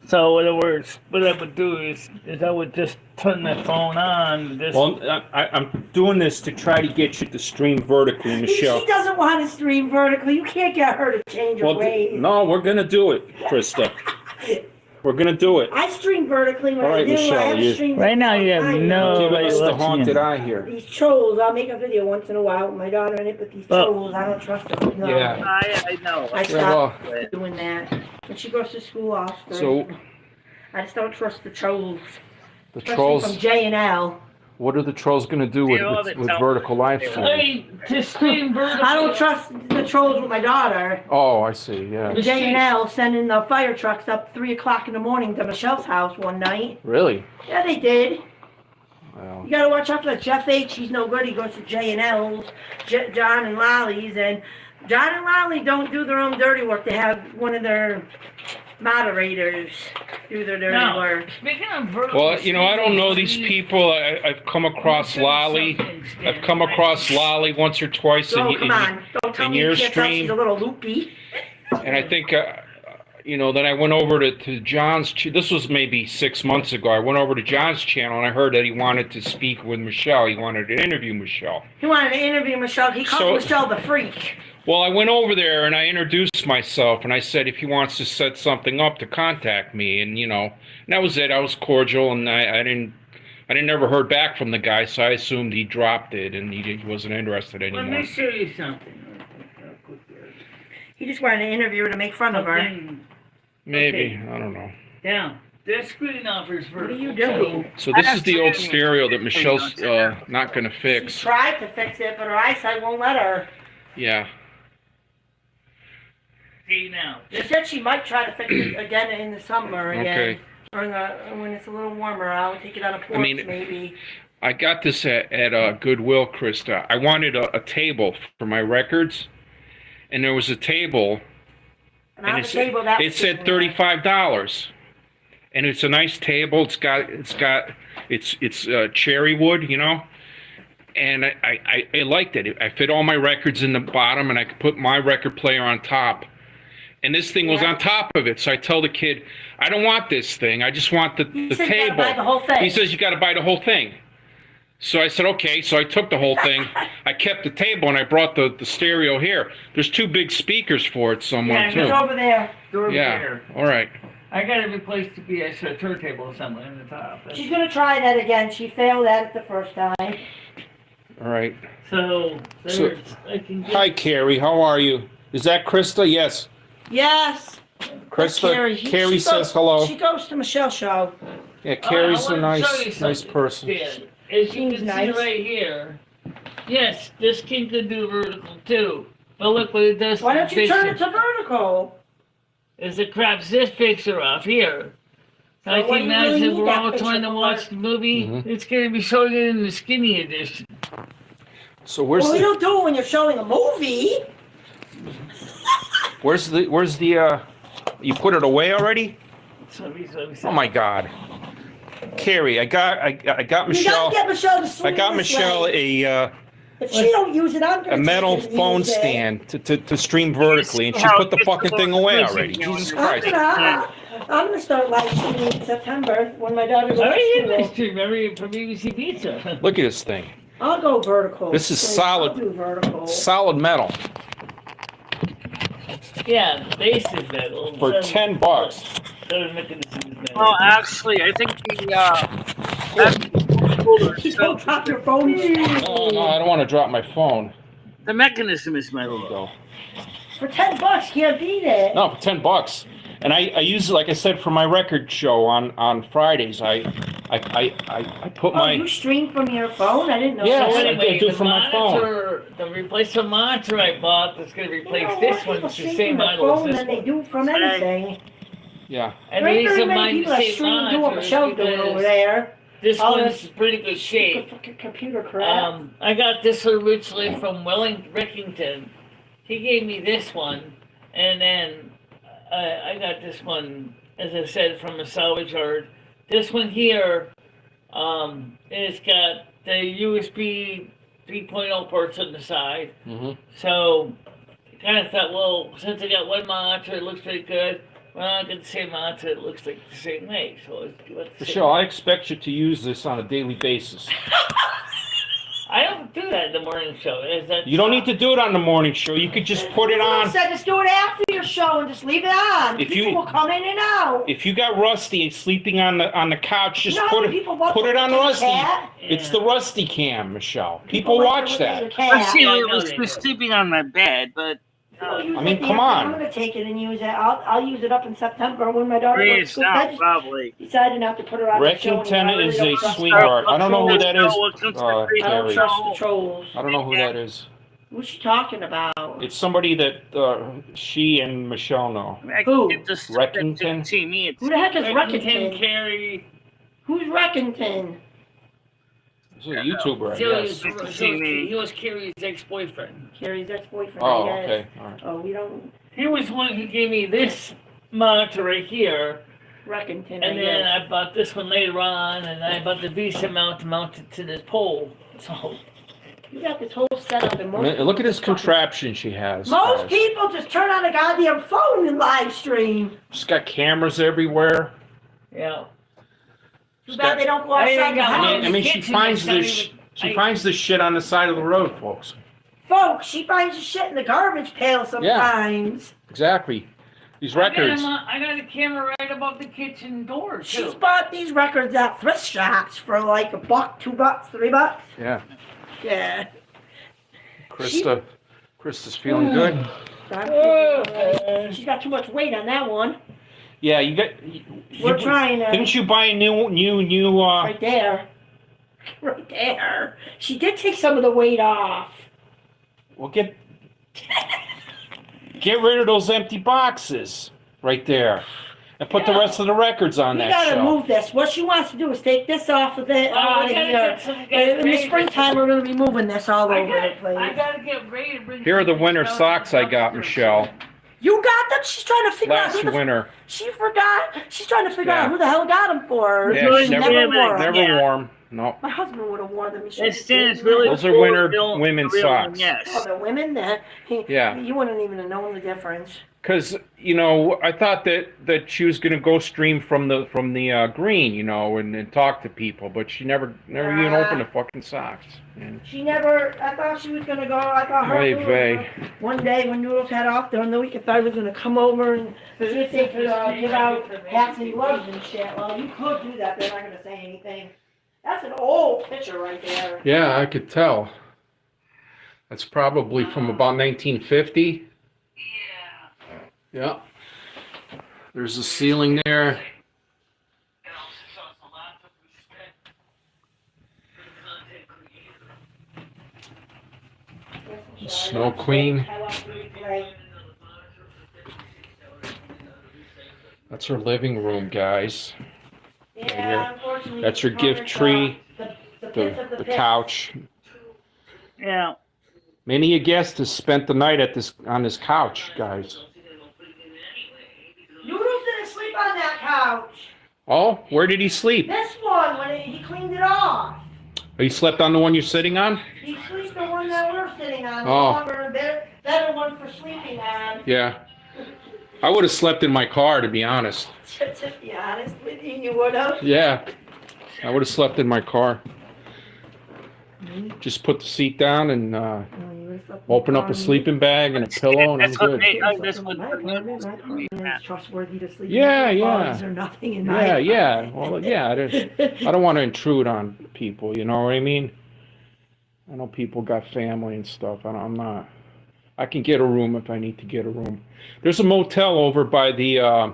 So in other words, what I would do is I would just turn the phone on. Just well, I'm doing this to try to get you to stream vertically, Michelle. She doesn't want to stream vertically. You can't get her to change her Well, ways. no, we're gonna do it, Krista. We're gonna do it. I stream vertically when All right, I do. Michelle, I have you- streamed right now you have I no. Giving us the watching haunted it. eye here. These trolls, I'll make a video once in a while with my daughter in it, but these Well- trolls, I don't trust them. No. Yeah. I know. I Yeah, stopped well, doing that. When she goes to school, I'll start. so I just don't trust the trolls. the Especially trolls. from J and L. What are the trolls gonna do with vertical live streaming? Hey, to stream vertical. I don't trust the trolls with my daughter. Oh, I see. Yeah. J and L sending the fire trucks up 3 o'clock in the morning to Michelle's house one night. Really? Yeah, they did. Well, You gotta watch out for that. Jeff H. He's no good. He goes to J&L's, John and Lolly's, and John and Lolly don't do their own dirty work. They have one of their moderators do their dirty work. Speaking of vertical, Well, you know, I don't know these people. I've come across Lolly. I've come across Lolly once or twice Oh, come on. Don't tell in me your you can't tell stream. she's a little loopy. And I think, you know, then I went over to John's. This was maybe 6 months ago. I went over to John's channel and I heard that he wanted to speak with Michele. He wanted to interview Michele. He wanted to interview Michele. He calls Michele the freak. Well, I went over there and I introduced myself and I said if he wants to set something up to contact me, and you know, and that was it. I was cordial, and I didn't never heard back from the guy, so I assumed he dropped it and he wasn't interested anymore. Let me show you something. He just wanted to interview her to make fun of her. Maybe, Okay. I don't know. Now, this screen offers vertical. What are you doing? So this is the old stereo that Michelle's not going to She fix. tried to fix it, but her eyesight won't let her. Yeah. See now. She said she might try to fix it again in the summer again. Okay. Or when it's a little warmer out, take it on a porch maybe. I got this at Goodwill, Krista. I wanted a table for my records, and there was a table, And on and the table that it said $35, and it's a nice table. It's cherry wood, you know, and I liked it. I fit all my records in the bottom, and I could put my record player on top. And this thing was on top of it. So I tell the kid, I don't want this thing. I just want the You table. said you gotta buy the whole thing. He says, you got to buy the whole thing. So I said, okay. So I took the whole thing. I kept the table, and I brought the stereo here. There's 2 big speakers for it somewhere, Yeah, too. it's over there. Yeah, all right. I got to replace the PS turntable somewhere in the top. She's gonna try that again. She failed at it the first time. All right. So, I can get... Hi, Carrie. How are you? Is that Krista? Yes. Yes. Krista, Carrie She says goes- hello. She goes to Michelle's show. Yeah, Carrie's I a wanna show you nice something, person. Dan. As you Seems can nice. see right here, yes, this king could do vertical too. But look what it does. Why to don't the you turn fixture. it to vertical? Is it craps this fixture off here? So I what can do you really imagine need we're that all picture trying to for? watch the movie. Mhm. It's going to be showing it in the skinny edition. So where's Well, we the don't do it when you're showing a movie. you put it away already? So, Oh my God. Carrie, I got You Michelle. gotta get Michelle to swing I got this Michelle way. If she don't use it, I'm gonna a metal take it and phone use it. stand to stream vertically, and she put the fucking thing away already. Jesus Christ. I'm gonna start live streaming in September when my daughter goes I already to did my school. stream from BBC Pizza. Look at this thing. I'll go vertical. This is So solid. I'll do vertical. Solid metal Yeah, the base is metal. for $10. The mechanism is metal. Well, actually, I think Just don't drop your phone. No, I don't want to drop my phone. the mechanism is metal, though. For $10, can't beat it. No, for $10. And I use it, like I said, for my record show on Fridays. I put Oh, my you stream from your phone? I didn't know Yes, that. I Anyway, do the from my phone. monitor, the replacement monitor I bought that's going to replace More this one, people it's the stream same from their model as phone this than they one. do from anything. yeah. And There the ain't very reason many mine people the that same stream do what monitor is Michelle's doing over because there. this All one's this in pretty good shape. Fucking computer crap. I got this originally from Rickington. He gave me this one, and then I got this one, as I said, from a salvage yard. This one here, it's got the USB 3.0 ports on the side. Mm-hmm. So I kind of thought, well, since I got one monitor, it looks pretty good. Well, I got the same monitor, it looks like the same way. So let's see. Michelle, I expect you to use this on a daily basis. I don't do that in the morning show. Is that You don't need to do it on the morning show. You could just put it I on. said just do it after your show and just leave it on. If People you- will come in and out. If you got Rusty sleeping on the couch, just You know how put many it people watch put it on the Rusty. cat? It's the Rusty cam, Michelle. People like watch to look at that. your cat. See, I I know was they do. sleeping on my bed, but I'll use I mean, it come the- on. I'm gonna take it and use it. I'll use it up in September when my daughter goes to raised school. I out, just probably. decided not to put her on the show. Reckington anymore. I is really a don't trust her. sweetheart. I don't know who that is. I don't Carrie. trust the trolls. I don't know who that is. What's she talking about? It's somebody that she and Michelle know. Who? Just Reckington? See me. Who the heck is Reckington Reckington? Carey. Who's Reckington? He's a YouTuber, I guess. He was Carrie's ex-boyfriend. Carrie's ex-boyfriend, Oh, I guess. okay. All right. Oh, we don't He was the one who gave me this monitor right here, reckon him, and then I bought this one later on, and I bought the VESA mount to mount it to this pole. So you got this whole setup, and Look at this contraption she has. Most guys. people just turn on a goddamn phone and live stream. She's got cameras everywhere. yeah. Too bad they don't go outside the house. I mean, she finds this. She finds this shit on the side of the road, folks. Folks, she finds the shit in the garbage pail sometimes. Exactly. These records. I got a camera right above the kitchen door. She's bought these records at thrift shops for like $1, $2, $3. Yeah. Yeah. Krista's feeling good. She's got too much weight on that one. Yeah, you got. We're trying to. Didn't you buy a new? Right there. Right there. She did take some of the weight off. Well, get rid of those empty boxes right there, and put the rest of the records on that gotta shelf. move this. What she wants to do is take this off of it. In the springtime, we're gonna be moving this all over the place. I gotta get ready to bring. Here are the winter socks I got, Michelle. You got them? She's trying to figure out Last who the winter. She forgot. She's trying to figure out who the hell got them for. Yeah, She never wore 'em. never wore them. No. My husband would have worn them. It stands really. Those are winter women's socks. Yes. Oh, the women? Yeah. You wouldn't even have known the difference. Because I thought that she was gonna go stream from the green, and talk to people, but she never even opened the fucking socks. And She never. I thought she was gonna go. I thought her. Oy Noodles vey. were- One day when Noodles had off during the week, I thought he was gonna come over and see if they could give out hats and gloves and shit. Well, you could do that. They're not gonna say anything. That's an old picture right there. yeah, I could tell. That's probably from about 1950. Yeah. There's a ceiling there. Snow Queen. I watched the replay. That's her living room, guys. Yeah, unfortunately. That's her gift tree. The pits of the pits. couch. Yeah. Many a guest has spent the night on this couch, guys. Noodles didn't sleep on that couch. Oh, where did he sleep? This one, when he cleaned it off. Oh, you slept on the one you're sitting on? He sleeps the one that we're sitting on. The Oh. longer, better one for sleeping on. Yeah. I would have slept in my car, to be honest. To be honest with you, you would have. Yeah. I would have slept in my car. Just put the seat down and open up a sleeping bag and a pillow, and I'm good. It's trustworthy to sleep. Yeah, in. yeah. Bugs or nothing in my Yeah. Well, yeah. I don't want to intrude on people. You know what I mean? I know people got family and stuff. I'm not. I can get a room if I need to get a room. There's a motel over by the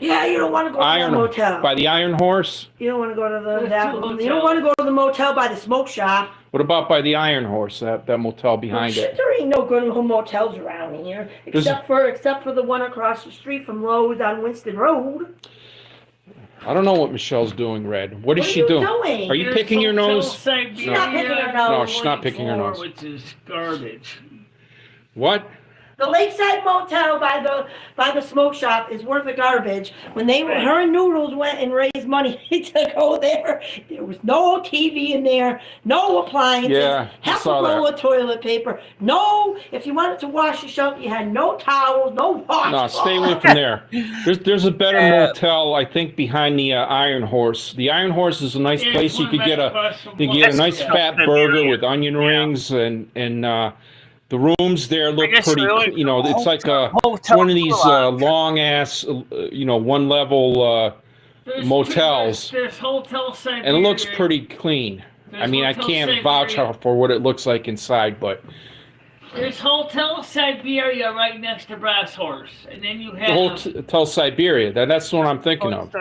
Yeah, you don't want to go to the motel. by the Iron Horse. You don't want to go to There's two hotels. You don't want to go to the motel by the smoke shop. What about by the Iron Horse? That motel behind Shit, it. there ain't no good motels around here, except for the one across the street from Lowe's on Winston Road. I don't know what Michelle's doing, Red. What is What she are you doing? doing? Are you picking your nose? She's not picking her nose. No, she's not picking her nose. Which is garbage. What? The Lakeside Motel by the smoke shop is worth of garbage. When her and Noodles went and raised money to go there was no TV in there, no appliances, Yeah, I half a saw roll that. of toilet paper, no. If you wanted to wash yourself, you had no towels, no washcloth. No, stay away from there. There's a better motel, I think, behind the Iron Horse. The Iron Horse is a nice place. You could get a nice fat burger with onion rings and the rooms there look pretty. It's like one of these long ass, one level motels, There's Hotel Siberia. and it looks pretty clean. I mean, I can't vouch for what it looks like inside, but There's Hotel Siberia right next to Brass Horse, and then you have Hotel Siberia. That's what I'm thinking of.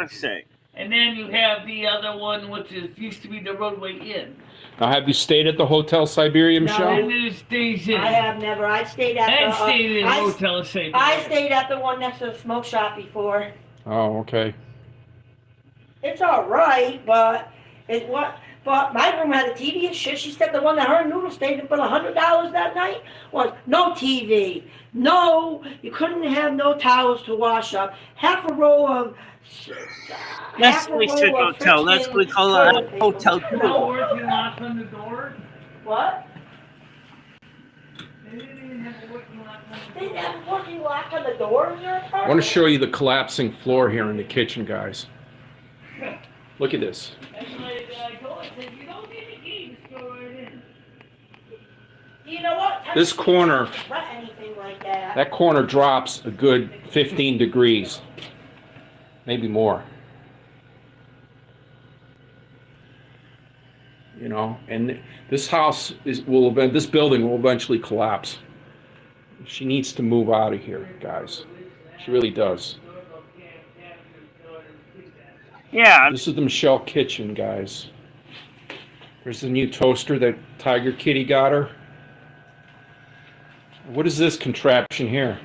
And then you have the other one, which used to be the Roadway Inn. Now, have you stayed at the Hotel Siberia, Michelle? And there's Days Inn. I have never. I stayed at And the. stayed in I- Hotel Siberia. I stayed at the one next to the smoke shop before. Oh, okay. It's all right, but But my room had a TV and shit. She said the one that her and Noodle stayed in for $100 that night was no TV. No, you couldn't have no towels to wash up. Half a roll of... That's what we should hotel. That's what we call a hotel. No working lock on the door? What? They didn't even have a working lock on the They didn't have a working lock on the door in your apartment? I want to show you the collapsing floor here in the kitchen, guys. Look at this. That's why I told her, I said, you don't need a key, just go right in. You know what? This corner, Not anything like that. that corner drops a good 15 degrees. Maybe more. You know, and this house this building will eventually collapse. She needs to move out of here, guys. She really does. Yeah. This is the Michele kitchen, guys. There's the new toaster that Tiger Kitty got her. What is this contraption here?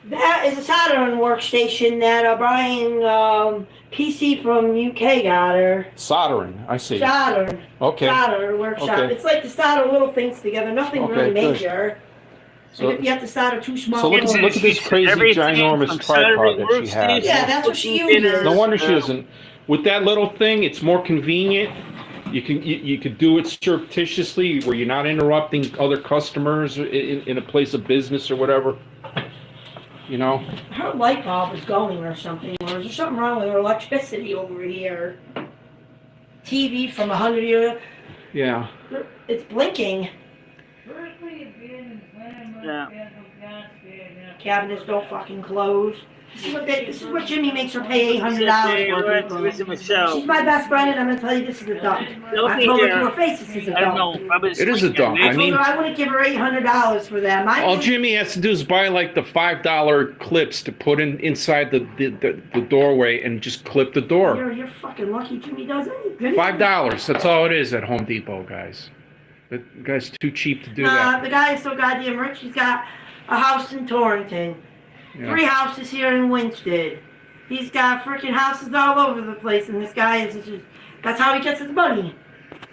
That is a soldering workstation that Brian PC from UK got her. Soldering, I see. Solder. Okay. Solder workshop. Okay. It's like to solder little things together. Nothing Okay, really good. major. So, Like if you have to solder two small so look ones. at this crazy Everything ginormous from tripod that she soldering has. Yeah, that's what she uses. No wonder she doesn't. With that little thing, it's more convenient. You could do it surreptitiously where you're not interrupting other customers in a place of business or whatever. You know? Her light bulb is going or something. Or is there something wrong with her electricity over here? TV from 100 years. Yeah. It's blinking. Yeah. Cabinets don't fucking close. This is what Jimmy makes her pay $800 for. Michele. She's my best friend, and I'm gonna tell you this is a dump. I told her to her face this is a I don't dump. know. It is a dump. I I told mean, her I wouldn't give her $800 for them. all Jimmy has to do is buy like the $5 clips to put inside the doorway and just clip the door. You're fucking lucky Jimmy does anything. $5. That's all it is at Home Depot, guys. That guy's too cheap to do Nah, that. the guy is so goddamn rich. He's got a house in Torrington, Yeah. 3 houses here in Winsted. He's got freaking houses all over the place, and this guy is just—that's how he gets his money.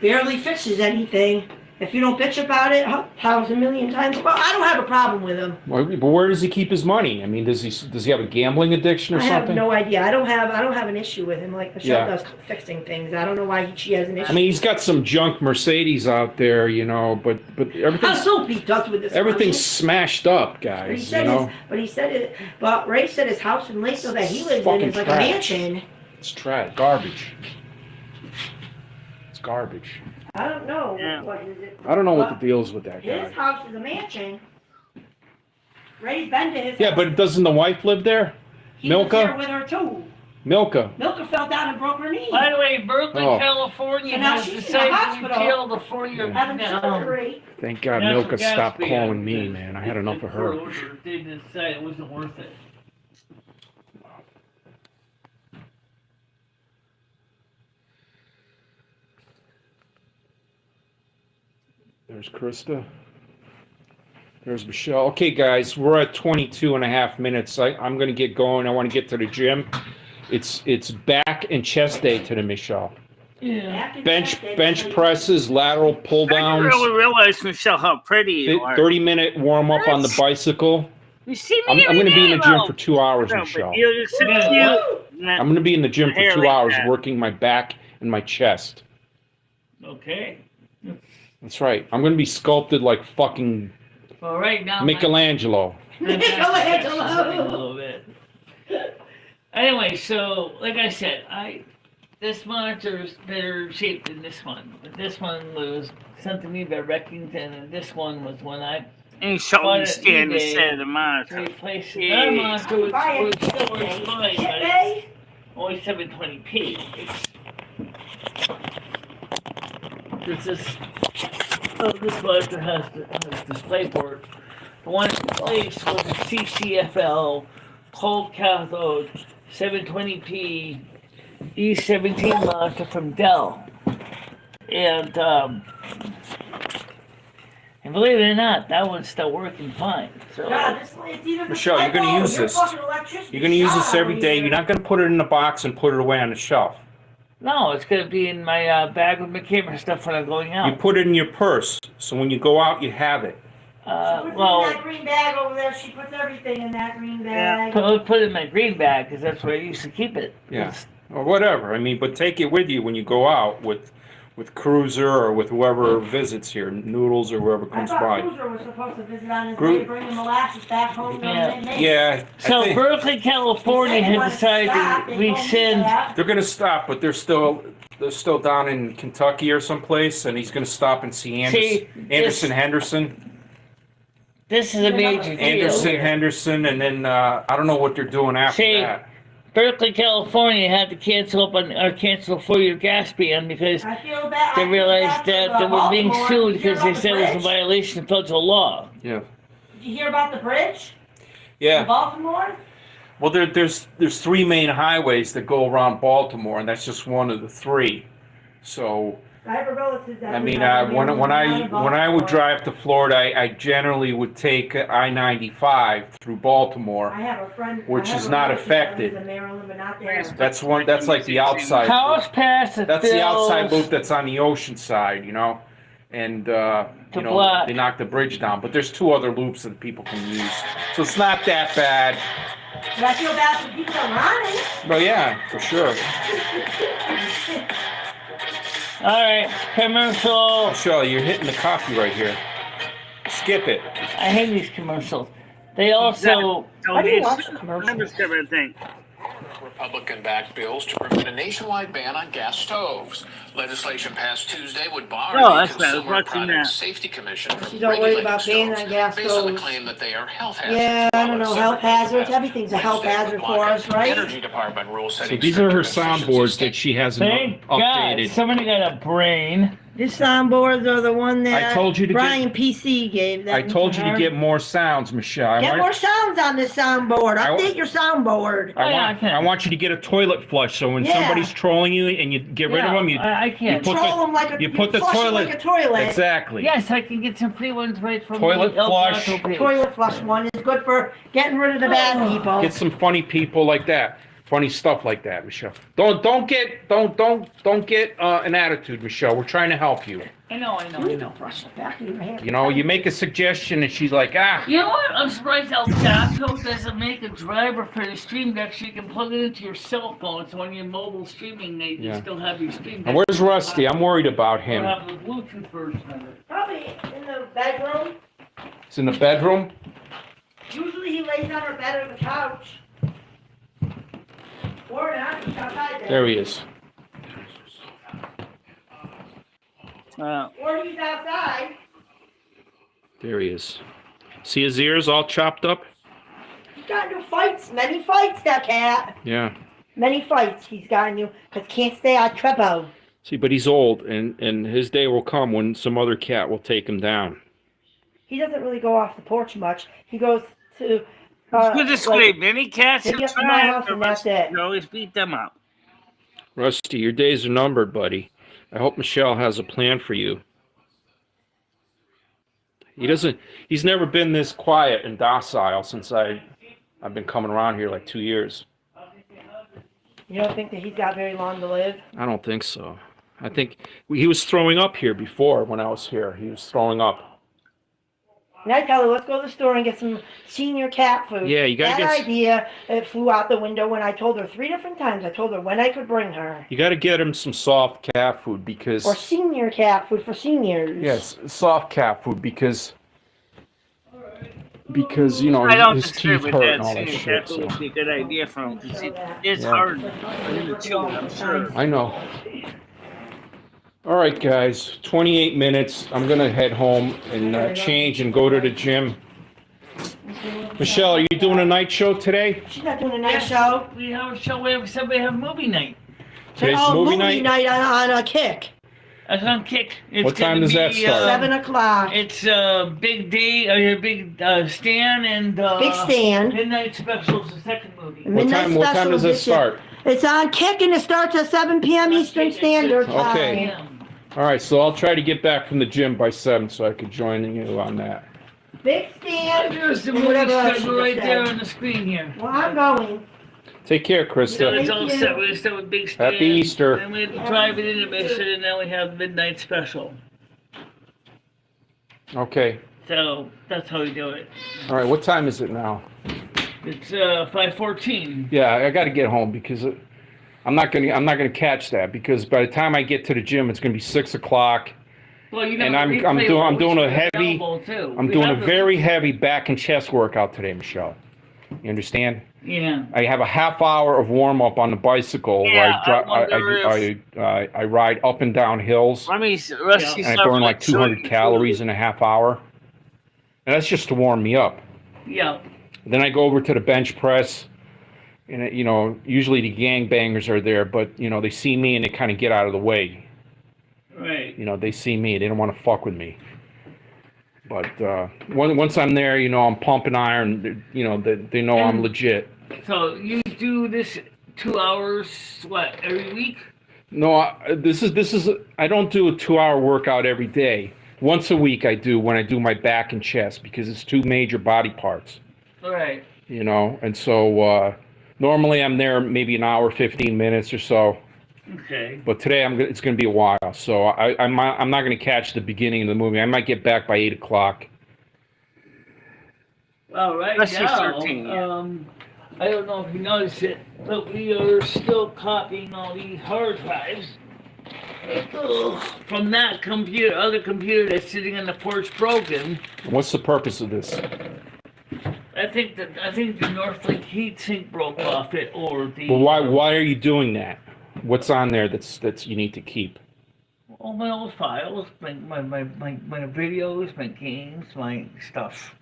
Barely fixes anything. If you don't bitch about it, 1,000,000,000 times. Well, I don't have a problem with him. Well, but where does he keep his money? I mean, does he have a gambling addiction or I have something? no idea. I don't have an issue with him like Michele Yeah. does fixing things. I don't know why she has an issue. I mean, he's got some junk Mercedes out there, you know, but How everything's soap he does with this. everything's money. smashed up, But he guys. You said know, but Ray said his house in Lakeville that he lives in fucking is like a trash. mansion. it's trash, garbage. It's garbage. I don't know. Yeah. What is it? I don't know what But the deal is with that his guy. house is a mansion. Ray's been to his Yeah, house. but doesn't the wife live there? He lives Milka? here with her too. Milka. Milka fell down and broke her knee. By the way, Berkeley, Oh. California So now has she's in the decided to hospital. repeal the 4-year Having down. surgery. Thank God Natural Milka gas stopped ban. calling me, man. I had enough of her. They decided it wasn't worth it. There's Krista. There's Michele. Okay, guys, we're at 22 and a half minutes. I'm going to get going. I want to get to the gym. It's back and chest day today, Michele. Yeah. Back in Bench Tuesday, bench presses, lateral pull I didn't downs, really realize, Michele, how pretty you are. 30-minute warm up on the bicycle. You see I'm me going to be in the gym for for 2 hours, no, Michele. but you're so cute. I'm going to be in the gym for Hair 2 like hours that. working my back and my chest. Okay. That's right. I'm going to be sculpted like fucking Well, right now. Michelangelo. Michelangelo. A little bit. Anyway, so like I said, this monitor is better shaped than this one. But this one was sent to me by Reckington, and this one was when I And shoulder stand eBay instead of the to monitor. replace it. That monitor was still works fine, but it's Hey, only 720p. It's this. Oh, this monitor has DisplayPort. The one in place was a CCFL cold cathode 720p E17 monitor from Dell, and believe it or not, that one's still working fine. So God, it's either the Michele, you're gonna cycle or use your this. fucking electricity You're going to use this shot every over day. here. You're not going to put it in a box and put it away on the shelf. No, it's gonna be in my bag with my camera stuff when I'm going You out. put it in your purse, so when you go out, you have it. She puts it in that green bag over there. She puts everything in that green bag. Put it in my green bag because that's where I used to keep it. Yeah, or whatever. I mean, but take it with you when you go out with Cruiser or with whoever visits here, Noodles or whoever I comes thought by. Cruiser was supposed to visit on his Gru- way, bringing molasses back home. Yeah. Yeah, I So think Berkeley, California had decided to rescind. they're gonna stop, but they're still down in Kentucky or someplace, and he's gonna stop and see Anderson Henderson. This is a major deal. Anderson Henderson, and then I don't know what they're doing after See, that. Berkeley, California had to cancel a 4-year gas ban because I feel bad. they realized that they were being Baltimore. sued Did you hear because they about said the it was a bridge? violation of federal law. Yeah, Did you hear about the bridge in yeah. Baltimore? Well, there's 3 main highways that go around Baltimore, and that's just one of the 3. So I have a relative that I mean, lives out when I in would Baltimore. drive to Florida, I generally would take I-95 through Baltimore. I have a friend, which I have is a not relative that lives affected. in Maryland, but not there. That's like the outside. House passed the That's the outside bills loop that's on the ocean side, you know, and you know block. they knocked the bridge down. But there's 2 other loops that people can use, so it's not that bad. But I feel bad for people around it. But yeah, for sure. All right, commercial. Michelle, you're hitting the coffee right here. Skip it. I hate these commercials. They also. I didn't watch the commercial. Republican-backed bills to permit a nationwide ban on gas stoves. Legislation passed Tuesday would bar No, the that's not- I was Consumer watching Product that. Safety Commission from She's all worried regulating about banning stoves on gas based on the stoves. claim that they are health hazards. Yeah, I while don't a know, separate health hazards, Wednesday everything's a health would hazard block for an us, right? Energy Department rule So setting these are her stricter efficiency soundboards that she hasn't Thank God, updated. somebody got a brain. These soundboards are the one that I told you to Brian PC gave them. I told you to her. get more sounds, Michelle. Get more sounds on this soundboard. I- Update your soundboard. I want you to get a toilet flush, so when Yeah. somebody's trolling you and you get rid of them, I You can't. put troll the- them like a, you put the flush 'em toilet- like a toilet. exactly. Yes, I can get some free ones right from Toilet the El flush. Gato page. Toilet flush one is good for getting rid of the bad people. Get some funny people like that, funny stuff like that, Michelle. Don't get an attitude, Michelle. We're trying to help you. I know. Brush the back of your hair. You know, you make a suggestion and she's like, You know what? I'm surprised El Gato doesn't make a driver for the Stream Deck so you can plug it into your cell phone. So when you're mobile streaming, you Yeah. still have your Stream Deck. And where's Rusty? I'm worried about Or him. have the Bluetooth version of it. Probably in the bedroom. He's in the bedroom. Usually he lays on her bed or the couch. Or not, he's outside There he is. Or he's outside. There he is. See his ears all chopped up? He's got into fights, many fights, that cat. Yeah. Many fights he's gotten into, because can't stay on trepo. See, but he's old, and his day will come when some other cat will take him down. He doesn't really go off the porch much. He goes to... Good display. Many cats maybe have up to my house tried, and that's it. you always beat them up. Rusty, your days are numbered, buddy. I hope Michelle has a plan for you. He's never been this quiet and docile since I've been coming around here like 2 years. You don't think that he's got very long to live? I don't think so. I think he was throwing up here before when I was here. He was throwing up. And I tell her, let's go to the store and get some senior cat food. Yeah, you gotta that get idea, it flew out the window when I told her 3 different times. I told her when I could bring her. You got to get him some soft cat food because Or senior cat food for seniors. yes, soft cat food because you know I don't his disagree teeth with hurt that. and all that Seeing shit. cat So. would be a good idea for him because it's Yeah. hard for him to chew, I'm sure. I know. All right, guys, 28 minutes. I'm gonna head home and change and go to the gym. Michelle, are you doing a night show today? She's not doing a night show. We have a show where somebody have movie night. Today's Oh, movie night. on a kick. That's on Kick. It's What time gonna does that be, start? 7 o'clock. It's Big D, Big Stan and Big Stan. Midnight Special is the second movie. What Midnight time? What time Special does it edition. start? It's on Kick and it starts at 7 p.m. Eastern Standard Time. Okay. All right, so I'll try to get back from the gym by 7 so I could join you on that. Big Stan. There's the and movie whatever else schedule you right just there said. on the screen here. Well, I'm going. Take care, So Krista. it's all set. We're still with big stand. Happy Easter. And we drive it into Mission, and now we have midnight special. Okay. So that's how we do it. All right. What time is it now? It's 5:14. Yeah, I got to get home because I'm not gonna catch that because by the time I get to the gym, it's gonna be 6 o'clock. Well, you know, And I'm doing a heavy, I'm doing a very heavy back and chest workout today, Michelle. You understand? Yeah. I have a half hour of warm up on the bicycle Yeah, where I ride up and down hills Rusty, and I burn like 200 calories in a half hour. And that's just to warm me up. Yeah. Then I go over to the bench press, and you know, usually the gangbangers are there, but you know, they see me and they kind of get out of the way. Right. You know, they see me, they don't want to fuck with me. But once I'm there, you know, I'm pumping iron. You know, they know I'm legit. So you do this 2 hours, what, every week? No, this is. I don't do a 2-hour workout every day. Once a week I do when I do my back and chest because it's two major body parts. All right. You know, and so normally I'm there maybe an hour, 15 minutes or so. Okay. But today it's going to be a while, so I'm not going to catch the beginning of the movie. I might get back by 8 o'clock. Well, right That's now, 13, I don't know if you noticed it, but we are still copying all these hard drives from that computer, other computer that's sitting on the porch broken. What's the purpose of this? I think the Northlink heatsink broke off it, or the. Well, why are you doing that? What's on there that's you need to keep? All my old files, my videos, my games, my stuff.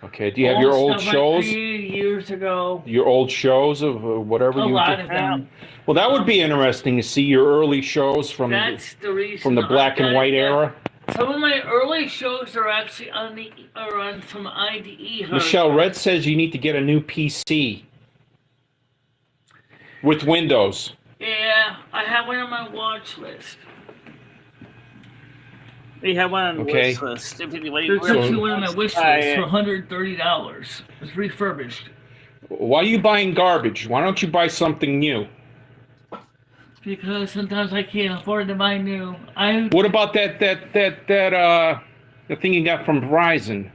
Okay. Do you have your old stuff shows? I created years ago. Your old shows of whatever A you lot did? of them. Well, that would be interesting to see your early shows from That's the reason. from the black and white era. Some of my early shows are actually on some IDE hard Michelle, drive. Red says you need to get a new PC with Windows. Yeah, I have one on my watch list. We have one on the Okay. wish list. If anybody There's really actually one on my wants wish to buy list for it. $130. It's refurbished. Why are you buying garbage? Why don't you buy something new? Because sometimes I can't afford to buy new. What about that the thing you got from Verizon?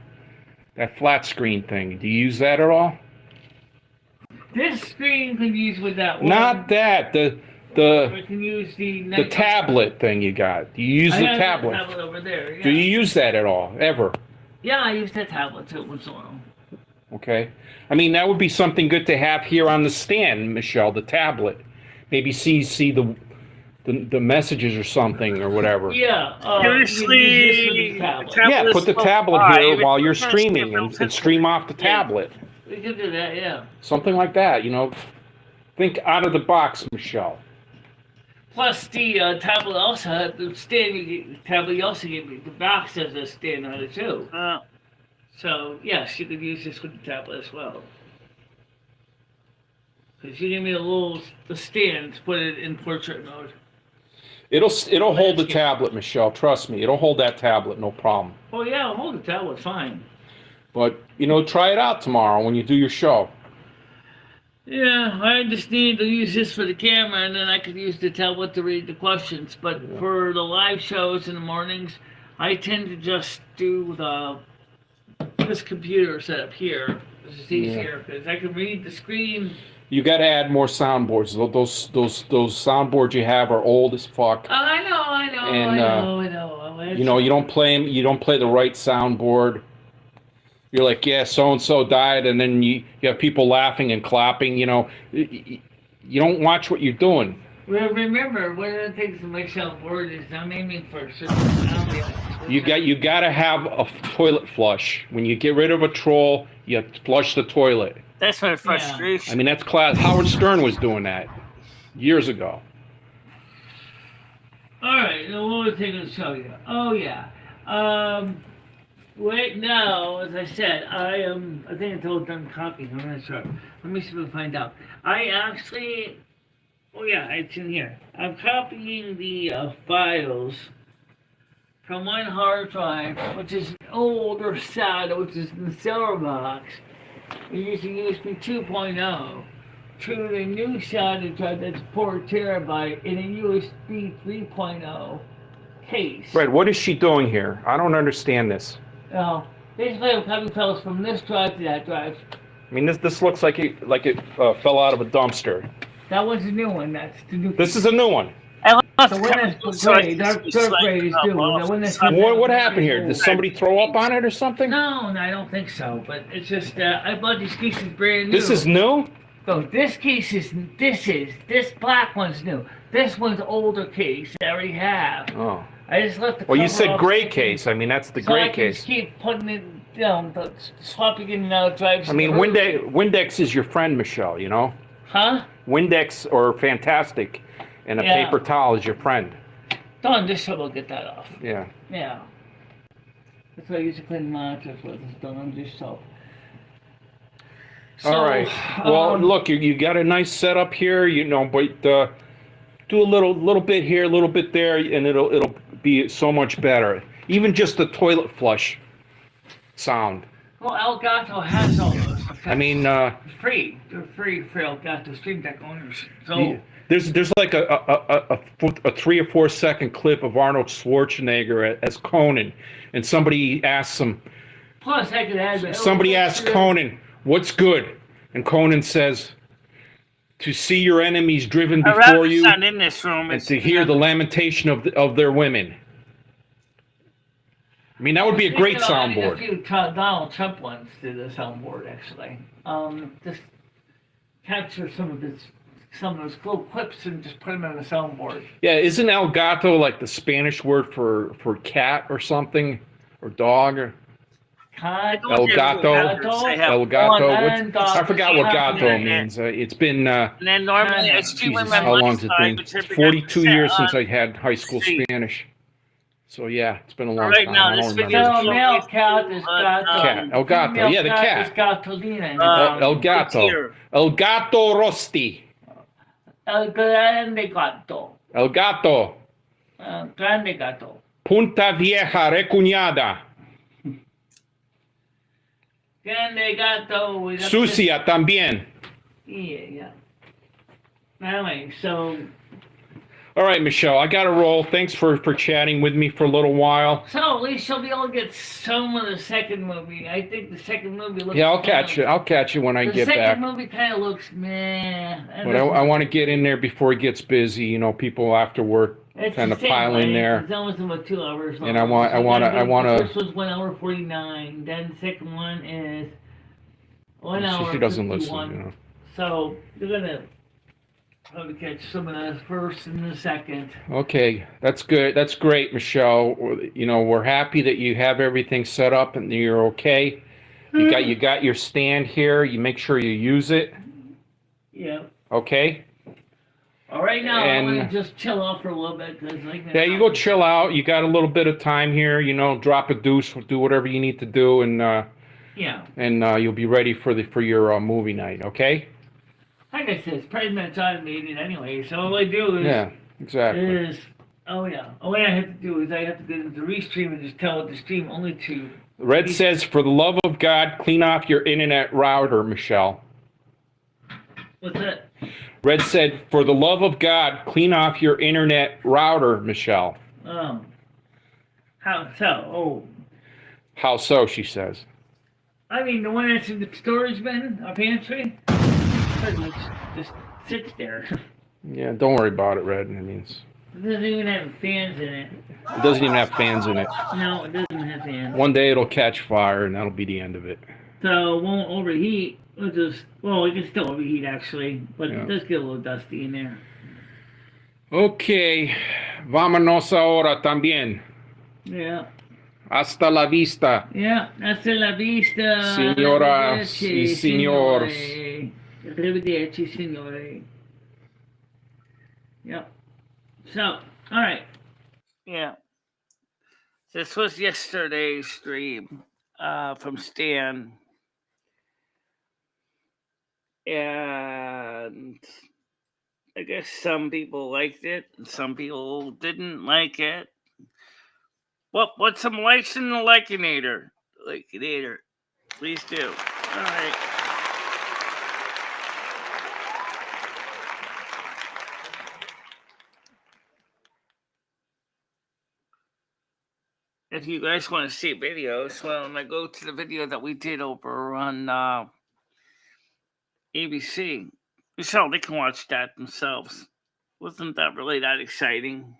That flat screen thing. Do you use that at all? This screen can use with that one. Not that. I The can use the tablet thing you got. Do you use I the have tablet? that tablet over there. Yeah. Do you use that at all? Ever? Yeah, I use that tablet too once in a while. Okay. I mean, that would be something good to have here on the stand, Michelle, the tablet. Maybe see the messages or something or whatever. Yeah. Seriously, Yeah, put the tablet here while you're streaming and stream off the Yeah. tablet. We can do that, yeah. Something like that, you know. Think out of the box, Michelle. Plus, the tablet also had the stand. Tablet you also gave me the box has a stand on it too. So yes, you could use this with the tablet as well. Because you gave me the stand to put it in portrait mode. It'll hold the tablet, Michelle. Trust me, it'll hold that tablet, no problem. Oh yeah, I'll hold the tablet fine. But you know, try it out tomorrow when you do your show. Yeah, I just need to use this for the camera, and then I could use the tablet to read the questions. But for the live shows in the mornings, I tend to just do this computer setup here. This is easier because I can read the screen. You got to add more soundboards. Those soundboards you have are old as fuck. I know. And, you know, you don't play them. You don't play the right soundboard. You're like, yeah, so and so died, and then you have people laughing and clapping. You know, you don't watch what you're doing. Well, remember, one of the things in my self-word is I'm aiming for a certain personality. You got to have a toilet flush. When you get rid of a troll, you flush the toilet. That's my frustration. I mean, that's class. Howard Stern was doing that years ago. All right, now what was I going to show you? Oh yeah. Right now, as I said, I think it's all done copying. I'm not sure. Let me see if we can find out. I actually. Oh yeah, it's in here. I'm copying the files from one hard drive, which is older SATA, which is in the silver box. We're using USB 2.0 to the new solid drive that's 4 terabyte in a USB 3.0 case. Red, what is she doing here? I don't understand this. Basically, I'm copying files from this drive to that drive. I mean, this looks like it fell out of a dumpster. That one's a new one. That's the new. This is a new one. I left The one that's gray, dark gray is new. The one that's What happened here? Did somebody throw up on it or something? No, I don't think so. But it's just I bought these cases brand new. This is new? So this black one's new. This one's older case I already have. Oh. I just left the. Well, you cover said off gray the- case. I mean, that's the so gray I can case. just keep putting it down, swapping in and out drives. I mean, Windex is your friend, Michelle, you know? Huh? Windex or Fantastic and a Yeah. paper towel is your friend. Don't just so we'll get that off. Yeah. Yeah. That's what I use to clean monitors with. It's done on dish soap. All right. Well, look, you got a nice setup here, you know, but do a little bit here, a little bit there, and it'll be so much better. Even just the toilet flush sound. Well, Elgato has all those effects. I mean, free. They're free for Elgato Stream Deck owners. So there's like a 3 or 4 second clip of Arnold Schwarzenegger as Conan, and somebody asks him. plus I could add. Somebody asks Conan, "What's good?" And Conan says, "To see your enemies driven I'd before rather you, stand in this room and to hear the lamentation of their women." I mean, that would be a great soundboard. A few Donald Trump ones to the soundboard, actually. Just capture some of those cool clips and just put them on the soundboard. Yeah, isn't Elgato like the Spanish word for cat or something, or dog? Or Elgato. Elgato. I forgot what gato means. It's been And then normally I still Jesus, remember how long has it been? lunchtime, it's 42 years on since I had high school C. Spanish. So yeah, it's been a long Right time. now, I this don't video remember. So, male cat is gato. Cat. Elgato. Yeah, the cat. Is gatolina. El gato. El gato rosti. El grande gato. El gato. Grande gato. Punta vieja recuñada. Grande gato. is up Sucia también. to- Yeah. Anyway, so All right, Michelle, I got to roll. Thanks for chatting with me for a little while. at least you'll be able to get some of the second movie. I think the second movie looks. Yeah, I'll catch you. I'll catch you when I The get second back. movie kind of looks meh. But I want to get in there before it gets busy. You know, people after work It's kind the of same pile in length. there. It's almost about 2 hours long. And I wanna- The first one's 1 hour 49. Then the second one is 1 hour. She doesn't listen, 51. you know. So you're gonna probably catch some of the first and the second. Okay, that's good. That's great, Michelle. You know, we're happy that you have everything set up and you're okay. You got your stand here. You make sure you use it. Yeah. Okay. All right, now And- I'm gonna just chill out for a little bit because Yeah, you go chill out. You got a little bit of time here. You know, drop a deuce, do whatever you need to do, and Yeah. you'll be ready for your movie night. Okay. Like I said, it's pretty much automated anyway. So all I do is Yeah. Exactly. all I have to do is I have to go into Restream and just tell it to stream only to. Red says, "For the love of God, clean off your internet router, Michelle." What's that? Red said, "For the love of God, clean off your internet router, Michelle." Oh. How so? Oh. How so? She says. I mean, the one that's in the storage bin, our pantry, pretty much just sits there. Yeah, don't worry about it, Red. I mean, It doesn't even have fans in it. it doesn't even have fans in it. No, it doesn't have fans. One day it'll catch fire, and that'll be the end of it. So it won't overheat. It'll just, well, it can still overheat actually, but Yeah. it does get a little dusty in there. Okay, vámonos ahora también. Yeah. Hasta la vista. Yeah, hasta la vista. Señoras y señores. signore. Arrivederci, signore. Yep. So, all right. Yeah. This was yesterday's stream from Stan. And I guess some people liked it and some people didn't like it. Well, put some likes in the Likinator. Likinator. Please do. All right. if you guys want to see videos, well, I go to the video that we did over on ABC. So they can watch that themselves. Wasn't that really that exciting?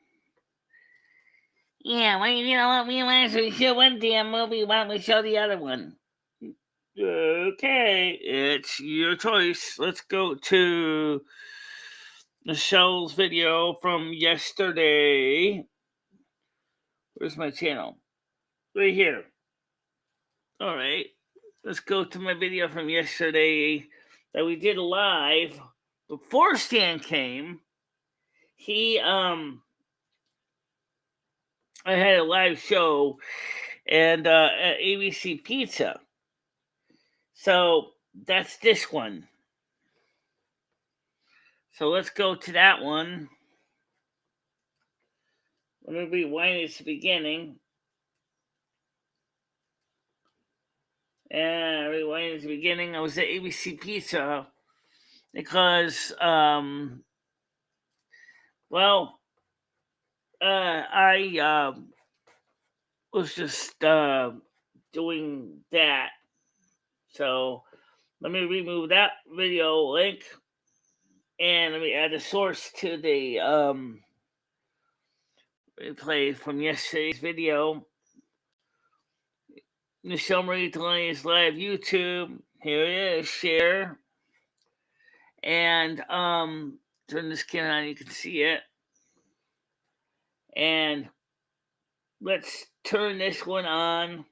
Yeah, well, you know what? We might as well show one damn movie. Why don't we show the other one? Okay, it's your choice. Let's go to Michelle's video from yesterday. Where's my channel? Right here. All right. Let's go to my video from yesterday that we did live before Stan came. I had a live show and at ABC Pizza. So that's this one. So let's go to that one. Let me rewind it to the beginning. And rewind it to the beginning. I was at ABC Pizza because, I was just doing that. So let me remove that video link and let me add a source to the replay from yesterday's video. Michelle Marie Delaney's live YouTube. Here it is, share. And turn this camera on, you can see it. And let's turn this one on.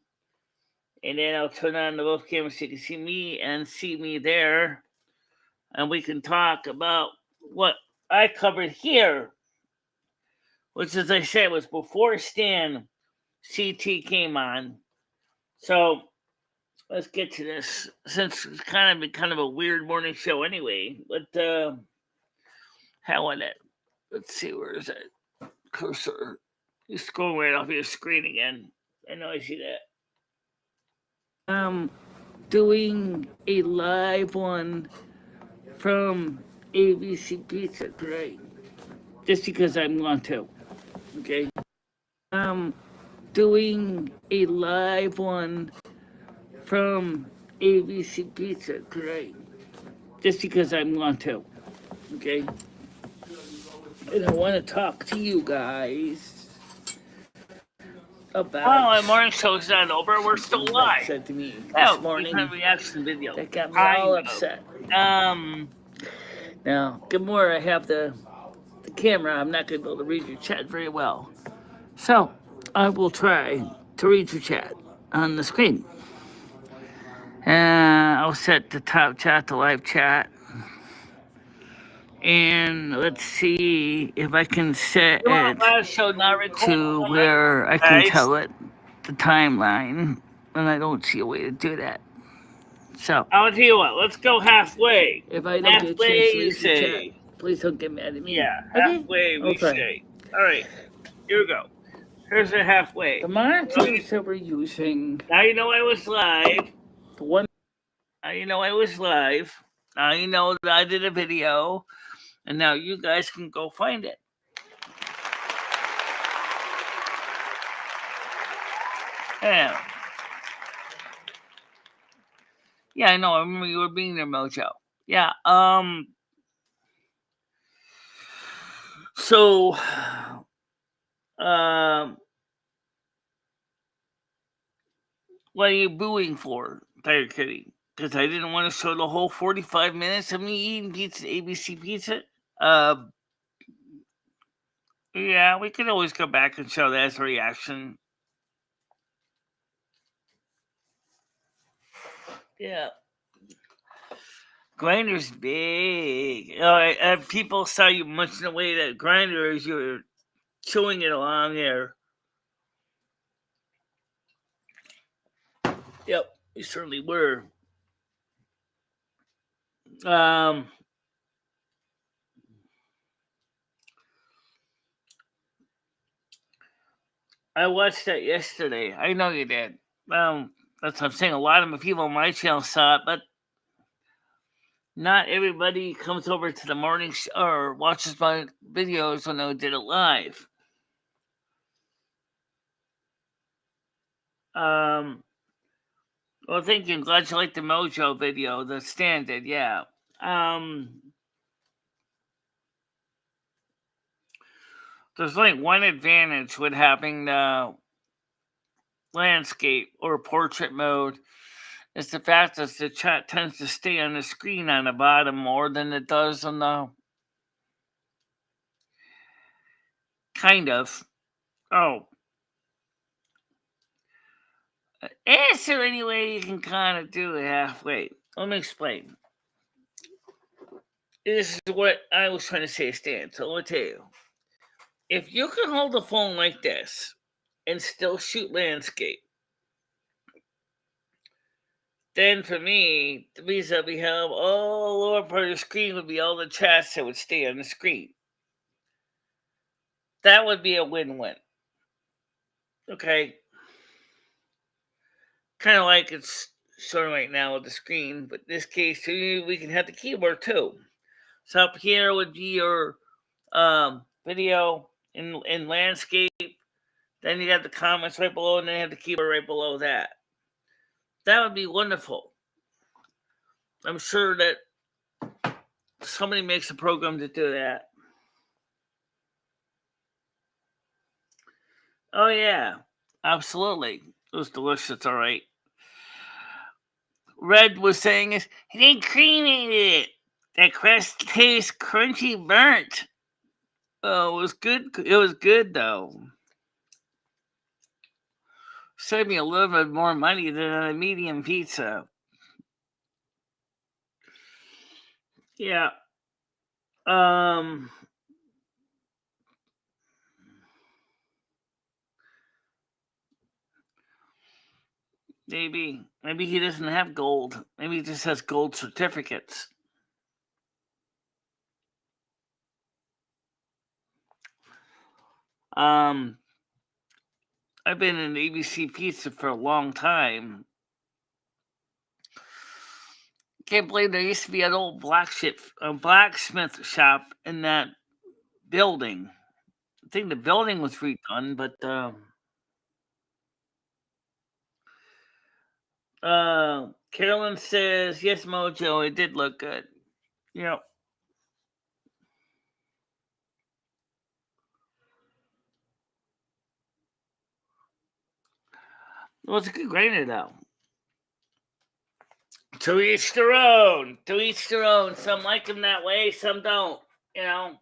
And then I'll turn on the both cameras so you can see me and see me there. And we can talk about what I covered here, which, as I said, was before Stan CT came on. So let's get to this, since it's kind of a weird morning show anyway. But how on it? Let's see, where is that cursor? It's going right off your screen again. I know I see that. Doing a live one from ABC Pizza today, just because I want to. Okay. Doing a live one from ABC Pizza today, just because I want to. Okay. And I want to talk to you guys about. Oh, my morning show's not over. We're still live. Said to me this morning. A reaction video. That got me all upset. Now, good morning. I have the camera. I'm not going to be able to read your chat very well, so I will try to read your chat on the screen. I'll set the top chat to live chat. And let's see if I can set it to where I can tell it the timeline, and I don't see a way to do that. So I'll tell you what. Let's go halfway. If I don't get a chance to read the chat, please don't get mad at me. Yeah, halfway we say. All right, here we go. Here's the halfway. The monitors that we're using. Now you know I was live. The one. Now you know I was live. Now you know that I did a video. And now you guys can go find it. Yeah, I know. I remember you were being there, Mojo. Yeah. So, what are you booing for, Tiger Kitty? Because I didn't want to show the whole 45 minutes of me eating pizza, ABC Pizza. Yeah, we could always go back and show that as a reaction. Yeah. Grinder's big. People saw you munching away that grinder as you were chewing it along there. Yep, you certainly were. I watched that yesterday. I know you did. That's what I'm saying. A lot of the people on my channel saw it, but not everybody comes over to the morning or watches my videos when I did it live. Well, thank you. I'm glad you liked the Mojo video, the standard, yeah. There's only one advantage with having the landscape or portrait mode. It's the fact that the chat tends to stay on the screen on the bottom more than it does on the kind of. Oh. Is there any way you can kind of do it halfway? Let me explain. This is what I was trying to say, Stan. So let me tell you. If you can hold the phone like this and still shoot landscape, then for me, the reason we have all the lower part of the screen would be all the chats that would stay on the screen. That would be a win-win. Okay. Kind of like it's showing right now with the screen, but in this case, we can have the keyboard too. So up here would be your video in landscape. Then you got the comments right below, and then you have the keyboard right below that. That would be wonderful. I'm sure that somebody makes a program to do that. Oh yeah, absolutely. It was delicious. All right. Red was saying is they cremated it. That crust tastes crunchy burnt. Oh, it was good. It was good though. Saved me a little bit more money than a medium pizza. Yeah. Maybe he doesn't have gold. Maybe he just has gold certificates. I've been in ABC Pizza for a long time. Can't believe there used to be an old blacksmith shop in that building. I think the building was redone, but Carolyn says yes, Mojo. It did look good. Yep. It was a good grainer though. To each their own. To each their own. Some like them that way, some don't. You know.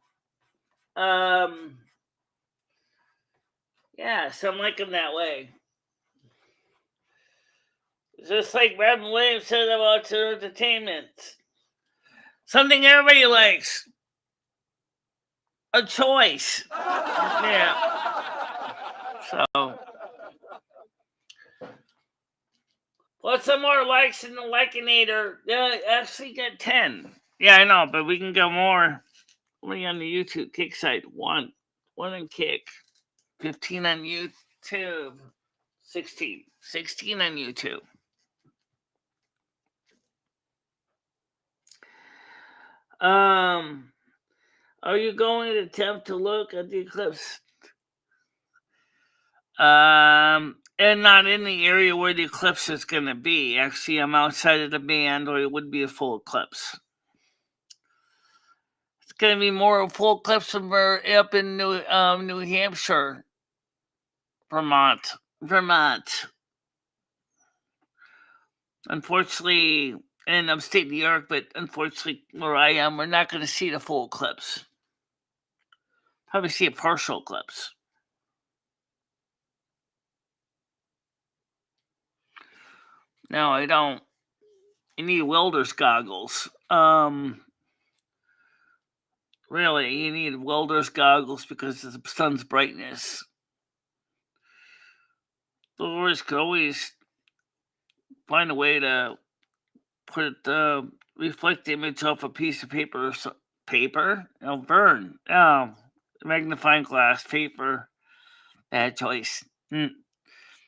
Yeah, some like them that way. Just like Robin Williams said about their entertainment. Something everybody likes. A choice. Yeah. So. What's some more likes in the Likinator? Yeah, actually got 10. Yeah, I know, but we can go more. Only on the YouTube Kick site. One on Kick. 15 on YouTube. 16 on YouTube. Are you going to attempt to look at the eclipse? And not in the area where the eclipse is going to be. Actually, I'm outside of the band, or it would be a full eclipse. It's going to be more a full eclipse somewhere up in New Hampshire, Vermont. Unfortunately, in upstate New York, but unfortunately, where I am, we're not going to see the full eclipse. Probably see a partial eclipse. No, I don't. You need welder's goggles. Really, you need welder's goggles because of the sun's brightness. Or could always find a way to put the reflect the image off a piece of paper or paper. Burn. Magnifying glass, paper. Bad choice.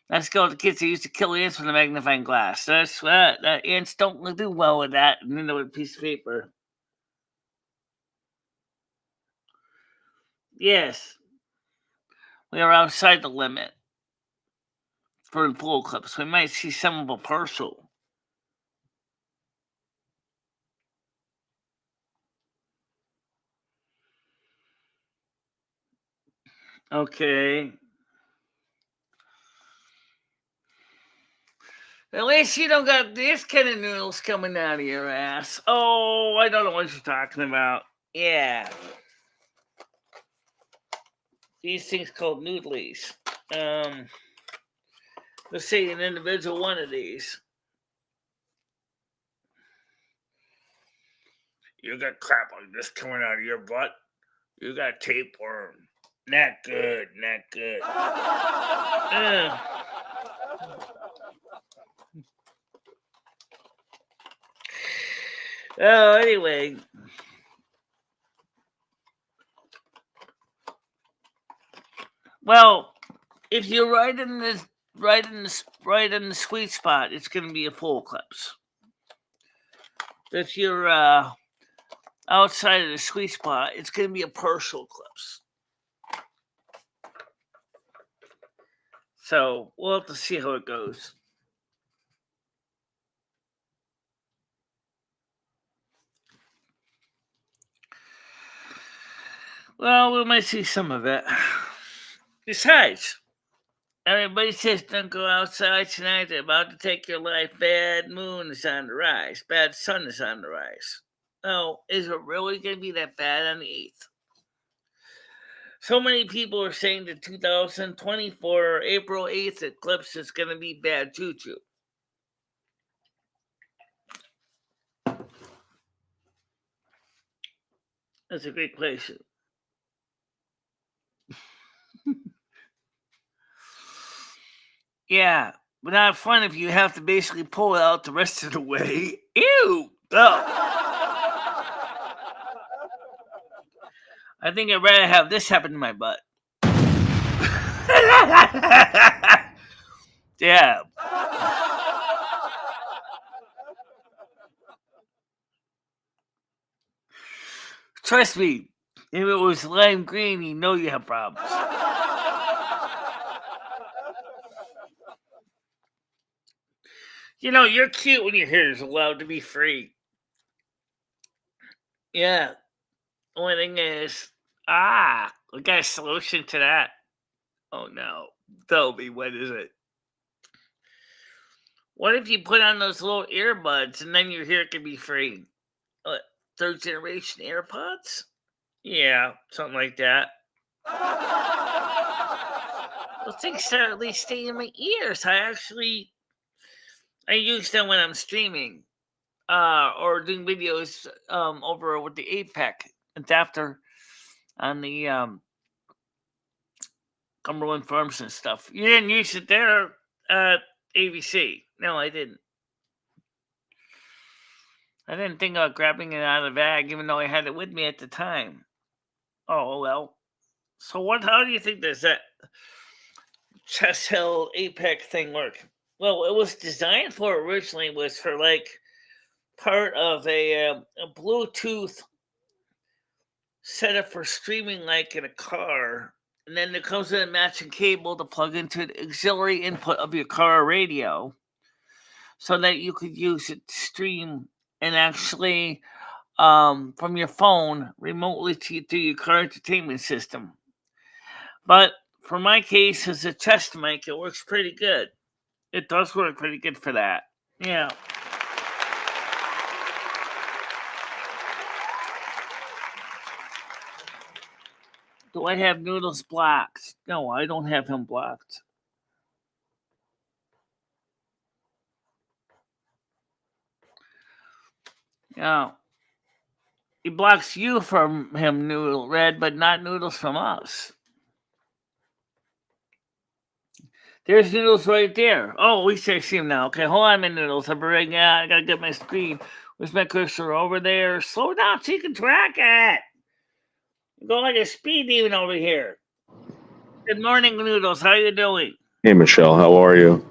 Let's go. The kids that used to kill ants with a magnifying glass. That's what ants don't do well with that. And then with a piece of paper. Yes, we are outside the limit. for the full eclipse. We might see some of a partial. Okay. At least you don't got this kind of noodles coming out of your ass. Oh, I don't know what you're talking about. Yeah. These things called noodlies. Let's say an individual one of these. You got crap like this coming out of your butt. You got tapeworm. Not good, not good. Oh, anyway. Well, if you're right in the sweet spot, it's going to be a full eclipse. If you're outside of the sweet spot, it's going to be a partial eclipse. So we'll have to see how it goes. Well, we might see some of it. Besides, everybody says don't go outside tonight. They're about to take your life. Bad moon is on the rise. Bad sun is on the rise. Oh, is it really going to be that bad on the 8th? So many people are saying the 2024 April 8th eclipse is going to be bad juju. That's a great question. Yeah, but not fun if you have to basically pull it out the rest of the way. Ew! Oh. I think I'd rather have this happen to my butt. Yeah. Trust me, if it was lime green, you know you have problems. You know, you're cute when your hair is allowed to be free. Yeah. Only thing is, we got a solution to that. Oh no. Tell me, what is it? What if you put on those little earbuds and then your hair can be free? Third generation AirPods? Yeah, something like that. Those things at least stay in my ears. I use them when I'm streaming, or doing videos over with the APEC adapter on the Cumberland Farms and stuff. You didn't use it there at ABC. No, I didn't. I didn't think about grabbing it out of the bag, even though I had it with me at the time. Oh well. So how do you think does that chest held APEC thing work? Well, it was designed for originally was for like part of a Bluetooth setup for streaming, like in a car, and then there comes with a matching cable to plug into the auxiliary input of your car radio, so that you could use it to stream and actually from your phone remotely to your car entertainment system. But for my case, as a chest mic, it works pretty good. It does work pretty good for that. Yeah. Do I have Noodles blocked? No, I don't have him blocked. Yeah. He blocks you from him, Noodle Red, but not Noodles from us. There's Noodles right there. Oh, we see him now. Okay, hold on a minute, Noodles. I gotta get my screen. Where's my cursor? Over there. Slow down so you can track it. You go like a speed demon over here. Good morning, Noodles. How you doing? Hey, Michelle, how are you?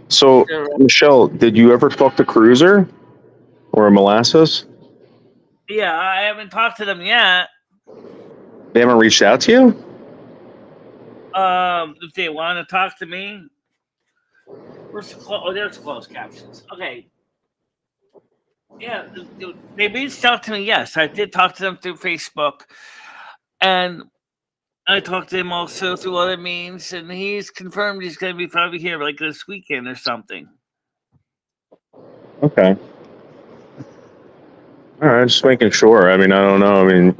So, Michelle, did you ever talk to Cruiser or Molasses? Yeah, I haven't talked to them yet. They haven't reached out to you? If they want to talk to me. Where's the oh, there's closed captions. Okay. Yeah, they reached out to me. Yes, I did talk to them through Facebook, and I talked to him also through other means, and he's confirmed he's going to be probably here like this weekend or something. Okay. All right, just making sure. I mean, I don't know. I mean,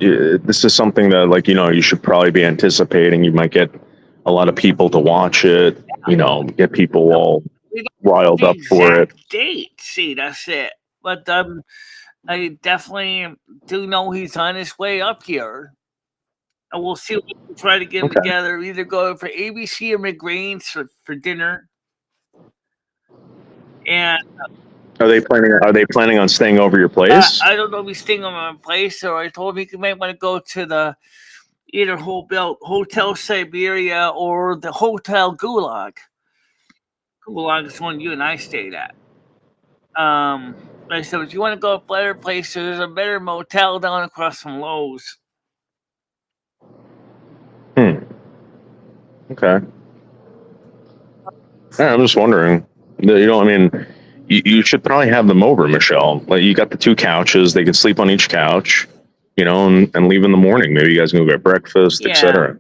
this is something that, like, you should probably be anticipating. You might get a lot of people to watch it. Get people all We don't riled know the up for it. exact date. See, that's it. But I definitely do know he's on his way up here. And we'll see what we can try to get him Okay. together. Either go for ABC or McGrain's for dinner. And Are they planning on staying over your place? I don't know if he's staying on my place, or I told him he might want to go to the either Hotel Siberia or the Hotel Gulag. Gulag is one you and I stayed at. I said, if you want to go to a better place, there's a better motel down across from Lowe's. Okay. Yeah, I'm just wondering. I mean, you should probably have them over, Michelle. Like, you got the 2 couches; they can sleep on each couch, and leave in the morning. Maybe you guys can go get breakfast, Yeah. etc.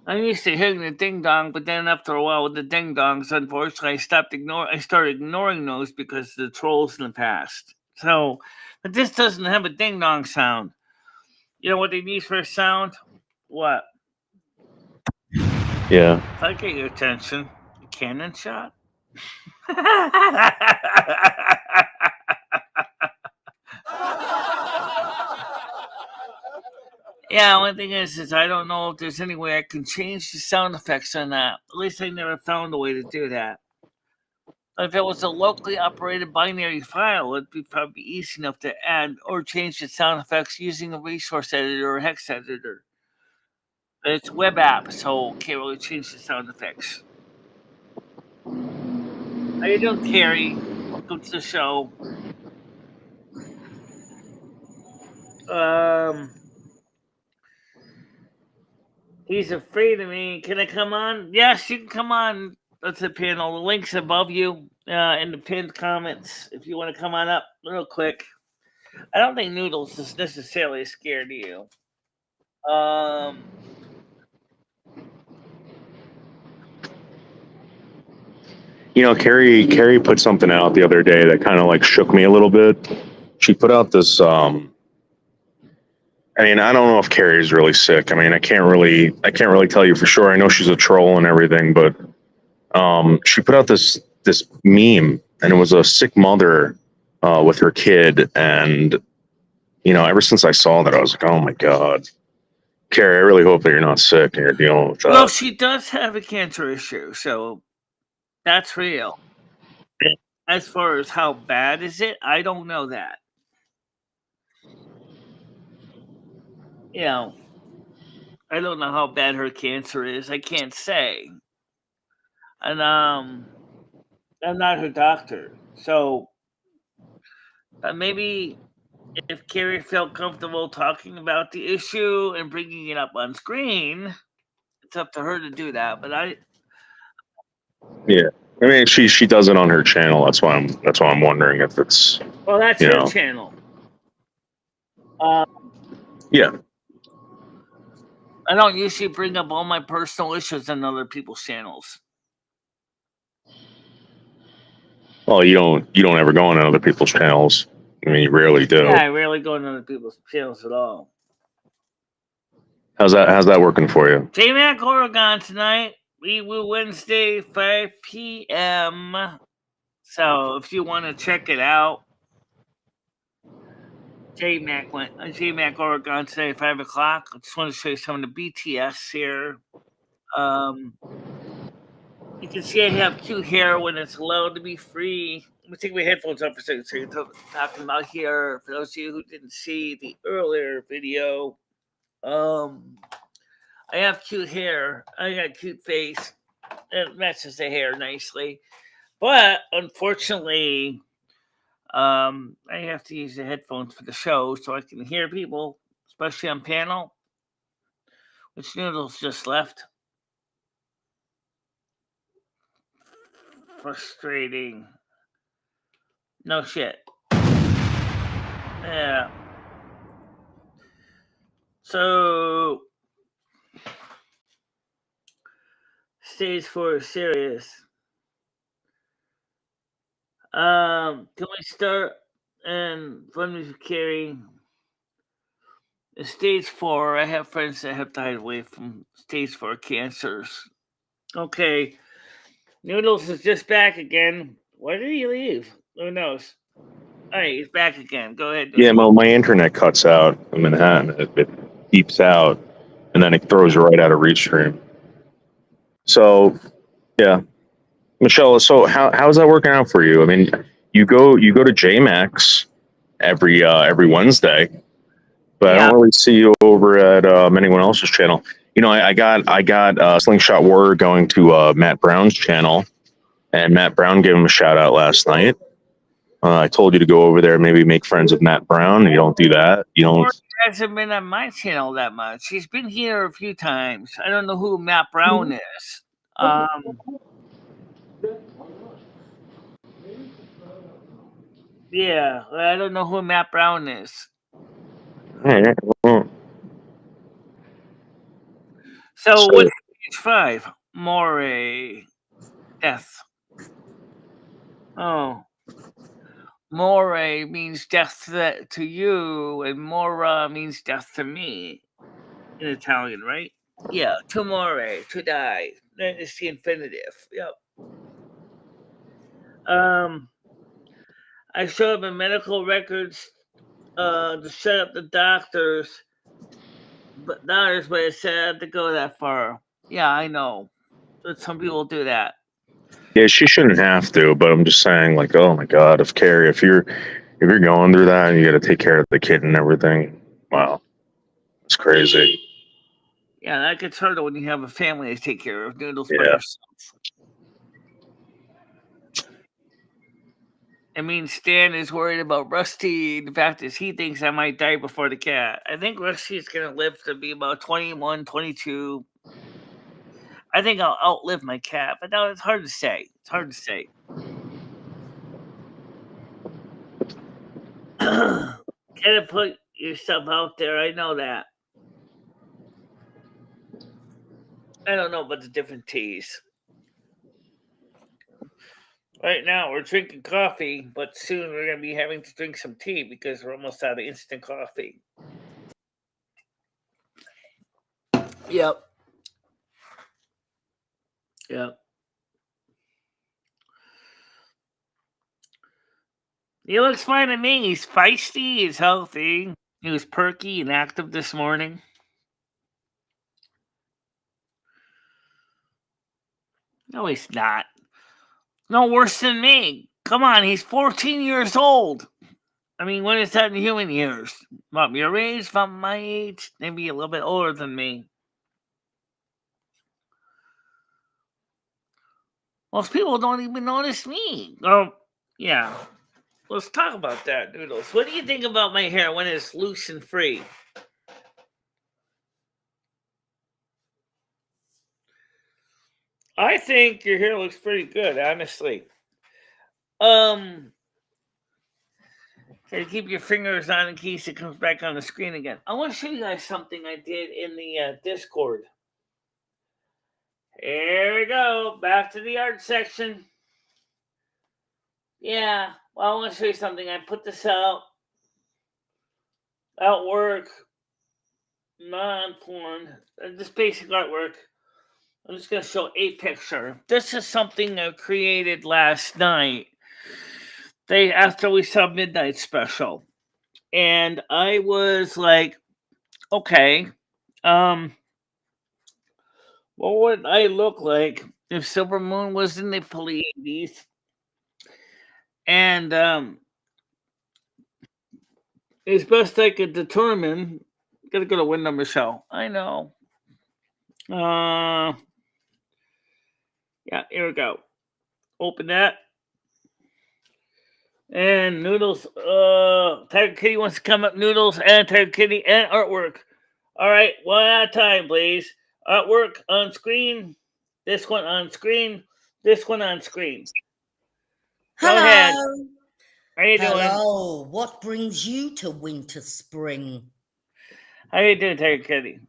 I'm used to hearing the ding dong, but then after a while with the ding dongs, unfortunately, I started ignoring those because of the trolls in the past. So, but this doesn't have a ding dong sound. You know what they need for a sound? What? Yeah. If I get your attention, a cannon shot. Yeah, one thing is I don't know if there's any way I can change the sound effects on that. At least I never found a way to do that. If it was a locally operated binary file, it'd be probably easy enough to add or change the sound effects using a resource editor or hex editor. But it's a web app, so can't really change the sound effects. How you doing, Carrie? Welcome to the show. He's afraid of me. Can I come on? Yes, you can come on. That's the panel. The link's above you in the pinned comments if you want to come on up real quick. I don't think Noodles is necessarily scared of you. Carrie put something out the other day that kind of like shook me a little bit. She put out this. I mean, I don't know if Carrie's really sick. I mean, I can't really tell you for sure. I know she's a troll and everything, but she put out this meme, and it was a sick mother with her kid, and ever since I saw that, I was like, oh my god, Carrie, I really hope that you're not sick and you're dealing with that. Well, she does have a cancer issue, so that's real. As far as how bad is it, I don't know that. I don't know how bad her cancer is. I can't say. And I'm not her doctor. So maybe if Carrie felt comfortable talking about the issue and bringing it up on screen, it's up to her to do that. But yeah, I mean, she does it on her channel. That's why I'm wondering if it's. Well, that's her channel. Yeah. I don't usually bring up all my personal issues on other people's channels. Well, you don't ever go on other people's channels. I mean, you rarely do. Yeah, I rarely go on other people's channels at all. How's that working for you? J-Mac Oregon tonight. We will Wednesday, 5 p.m. So if you want to check it out, J-Mac Oregon today, 5 o'clock. I just want to show you some of the BTS here. You can see I have cute hair when it's allowed to be free. Let me take my headphones off for a second so you're talking about here. For those of you who didn't see the earlier video, I have cute hair. I got a cute face. It matches the hair nicely. But unfortunately, I have to use the headphones for the show so I can hear people, especially on panel, which Noodles just left. frustrating. No shit. Yeah. So stage 4 is serious. Can we start and let me carry stage 4? I have friends that have died away from stage 4 cancers. Okay. Noodles is just back again. Why did he leave? Who knows? All right, he's back again. Go ahead. Yeah, Noodles. my internet cuts out in Manhattan. It beeps out, and then it throws you right out of Restream. So, yeah, Michelle. So how's that working out for you? I mean, you go to JMax every Wednesday, but I Yeah. don't really see you over at anyone else's channel. You know, I got Slingshot Warrior going to Matt Brown's channel, and Matt Brown gave him a shout out last night. I told you to go over there and maybe make friends with Matt Brown. You don't do that. You Or don't. he hasn't been on my channel that much. He's been here a few times. I don't know who Matt Brown is. Yeah, I don't know who Matt Brown is. Well, So so what's stage 5? Moray. Death. Oh. Moray means death to you, and mora means death to me in Italian, right? Yeah, to more, to die. That is the infinitive. Yep. I showed up in medical records to shut up the doctors, but it said I had to go that far. Yeah, I know. But some people do that. yeah, she shouldn't have to, but I'm just saying, like, oh my God, if you're going through that and you got to take care of the kid and everything, wow, it's crazy. Yeah, that gets harder when you have a family to take care of. Noodles by Yeah. yourself. I mean, Stan is worried about Rusty. The fact is, he thinks I might die before the cat. I think Rusty is going to live to be about 21, 22. I think I'll outlive my cat, but now it's hard to say. It's hard to say. Gotta put yourself out there. I know that. I don't know about the different teas. Right now, we're drinking coffee, but soon we're going to be having to drink some tea because we're almost out of instant coffee. Yep. Yep. He looks fine to me. He's feisty. He's healthy. He was perky and active this morning. No, he's not. No worse than me. Come on, he's 14 years old. I mean, what is that in human years? About your age, about my age, maybe a little bit older than me. Most people don't even notice me. Oh, yeah. Let's talk about that, Noodles. What do you think about my hair when it's loose and free? I think your hair looks pretty good, honestly. So keep your fingers on in case it comes back on the screen again. I want to show you guys something I did in the Discord. Here we go. Back to the art section. Yeah, well, I want to show you something. I put this out. Outwork. Non-porn. Just basic artwork. I'm just going to show a picture. This is something I created last night. After we saw Midnight Special. And I was like, okay, what would I look like if Silver Moon was in the Pleiades? And as best I could determine, gotta go to window, Michelle. I know. Yeah, here we go. Open that. And Noodles, Tiger Kitty wants to come up. Noodles and Tiger Kitty and artwork. All right, one at a time, please. Artwork on screen. This one on screen. This one on screen. Go ahead. Hello. How you doing? Hello. What brings you to winter spring? How you doing, Tiger Kitty?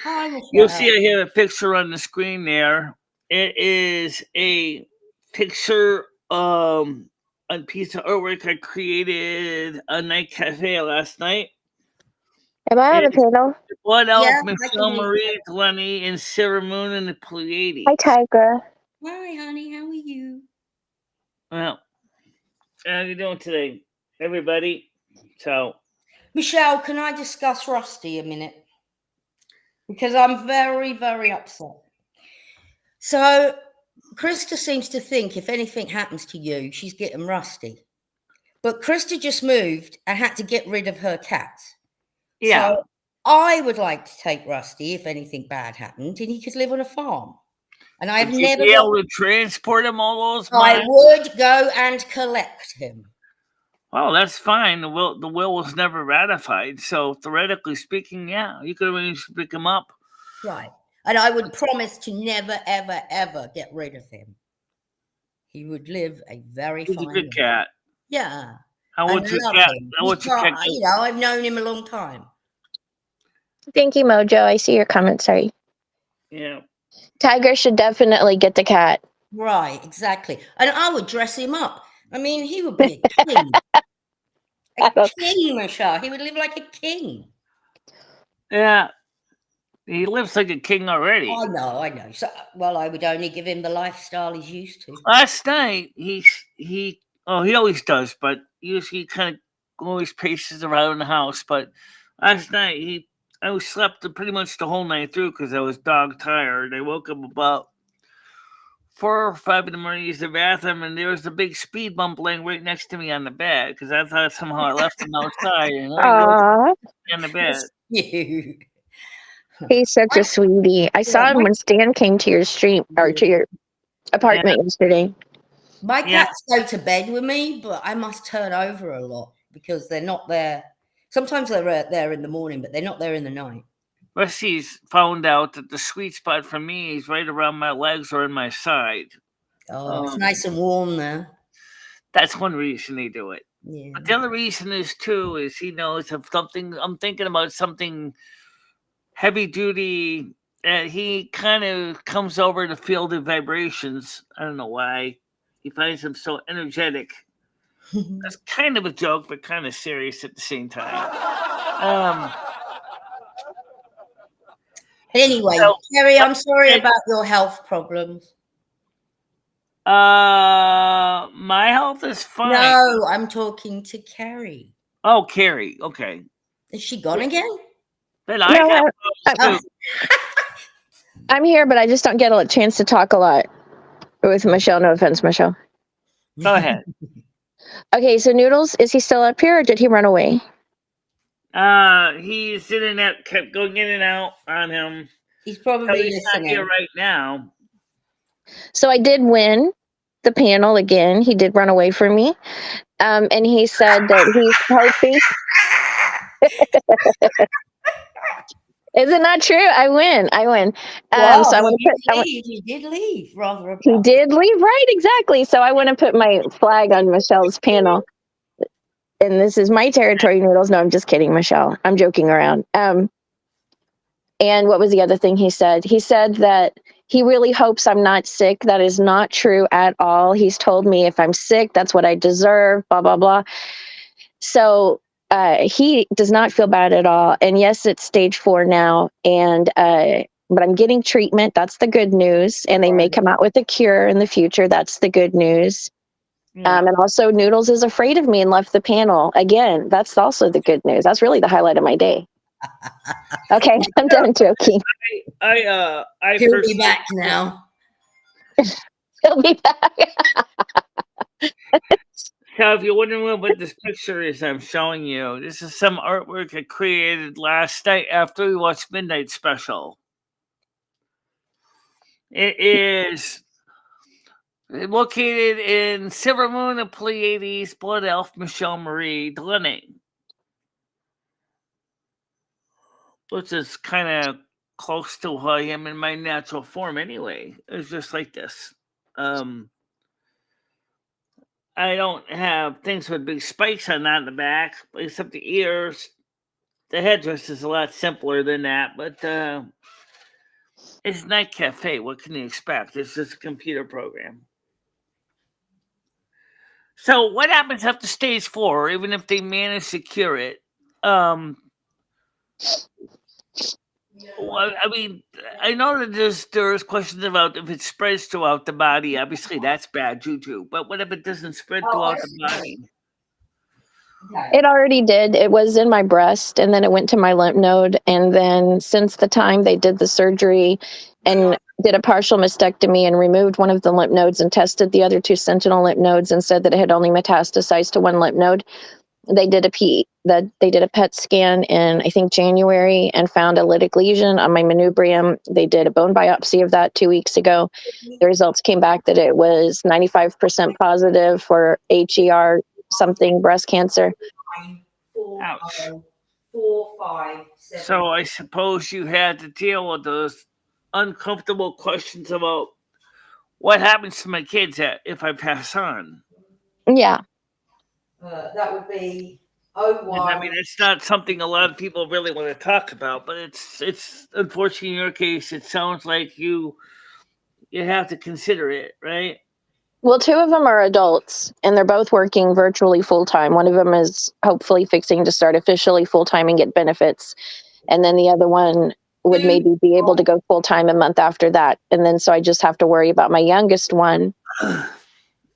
Hi, You'll Michelle. see I have a picture on the screen there. It is a picture, a piece of artwork I created a night cafe last night. Am I on the panel? Blood Elf, Yeah, I can Michelle hear you. Marie, Lenny, and Sarah Moon and the Pleiades. Hi, Tiger. Hi, honey. How are you? Well, how you doing today, everybody? So, Michelle, can I discuss Rusty a minute? Because I'm very, very upset. So, Krista seems to think if anything happens to you, she's getting Rusty. But Krista just moved and had to get rid of her cats. yeah. So, I would like to take Rusty if anything bad happened and he could live on a farm. And I've Would you never be got. able to transport him all those I miles? would go and collect him. Well, that's fine. The will was never ratified, so theoretically speaking, yeah, you could arrange to pick him up. Right. And I would promise to never, ever, ever get rid of him. He would live a very He's a fine good life. cat. Yeah. How I would your love cat? him. How would He's your cat? got, you know, I've known him a long time. Thank you, Mojo. I see your comment. Sorry. Yeah. Tiger should definitely get the cat. Right, exactly. And I would dress him up. I mean, he would be a king. A king, Michelle. He would live like a king. Yeah. He lives like a king already. I know. So, well, I would only give him the lifestyle he's used to. Last night, he always does, but usually kind of always paces around the house. But last night I slept pretty much the whole night through because I was dog tired. I woke up about 4 or 5 in the morning, used the bathroom, and there was a big speed bump laying right next to me on the bed because I thought somehow I left him outside and I Aw, on the bed. You. he's such a sweetie. I saw him when Stan came to your stream or to your apartment yesterday. My Yeah. cats go to bed with me, but I must turn over a lot because they're not there. Sometimes they're there in the morning, but they're not there in the night. Rusty's found out that the sweet spot for me is right around my legs or in my side. Oh, it's nice and warm there. That's one reason they do it. Yeah. But the other reason is too is he knows if something I'm thinking about something heavy duty. He kind of comes over to feel the vibrations. I don't know why. He finds them so energetic. That's kind of a joke, but kind of serious at the same time. Anyway, So- Terry, I'm sorry about your health problems. My health is fine. No, I'm talking to Carrie. Oh, Carrie. Okay. Is she gone again? Then I No, got problems Oh, too. I'm here, but I just don't get a chance to talk a lot with Michelle. No offense, Michelle. Go ahead. Okay, so Noodles, is he still up here or did he run away? He's in and out, kept going in and out on him. he's So probably he's not here listening. right now. So I did win the panel again. He did run away from me. And he said that he's hoping. Is it not true? I win. Wow, So I want to put. he did leave rather He abruptly. did leave, right? Exactly. So I want to put my flag on Michelle's panel. And this is my territory, Noodles. No, I'm just kidding, Michelle. I'm joking around. And what was the other thing he said? He said that he really hopes I'm not sick. That is not true at all. He's told me if I'm sick, that's what I deserve, blah, blah, blah. So he does not feel bad at all. And yes, it's stage 4 now. But I'm getting treatment. That's the good news. And they may come out with a cure in the future. That's the good news. Yeah. And also Noodles is afraid of me and left the panel. Again, that's also the good news. That's really the highlight of my day. Okay, I'm done joking. I He'll first be back now. He'll be back. So if you're wondering what this picture is I'm showing you, this is some artwork I created last night after we watched Midnight Special. It is located in Silver Moon and Pleiades, Blood Elf, Michelle Marie, Delaney. Which is kind of close to who I am in my natural form anyway. It's just like this. I don't have things with big spikes on that in the back, except the ears. The headdress is a lot simpler than that, but it's Night Cafe. What can you expect? It's just a computer program. So, what happens after stage 4, even if they manage to cure it? Um, well, I mean, I know that there's questions about if it spreads throughout the body. Obviously, that's bad juju. But what if it doesn't spread throughout the body? It already did. It was in my breast, and then it went to my lymph node. And then since the time they did the surgery and did a partial mastectomy and removed one of the lymph nodes and tested the other 2 sentinel lymph nodes and said that it had only metastasized to 1 lymph node, they did a PET scan in, I think, January, and found a lytic lesion on my manubrium. They did a bone biopsy of that 2 weeks ago. The results came back that it was 95% positive for HER something breast cancer. Ouch. So I suppose you had to deal with those uncomfortable questions about what happens to my kids if I pass on. Yeah. That would be And I mean, it's not something a lot of people really want to talk about, but it's unfortunately in your case, it sounds like you have to consider it, right? Well, 2 of them are adults, and they're both working virtually full time. One of them is hopefully fixing to start officially full time and get benefits. And then the other one would maybe be able to go full time a month after that. And then so I just have to worry about my youngest one.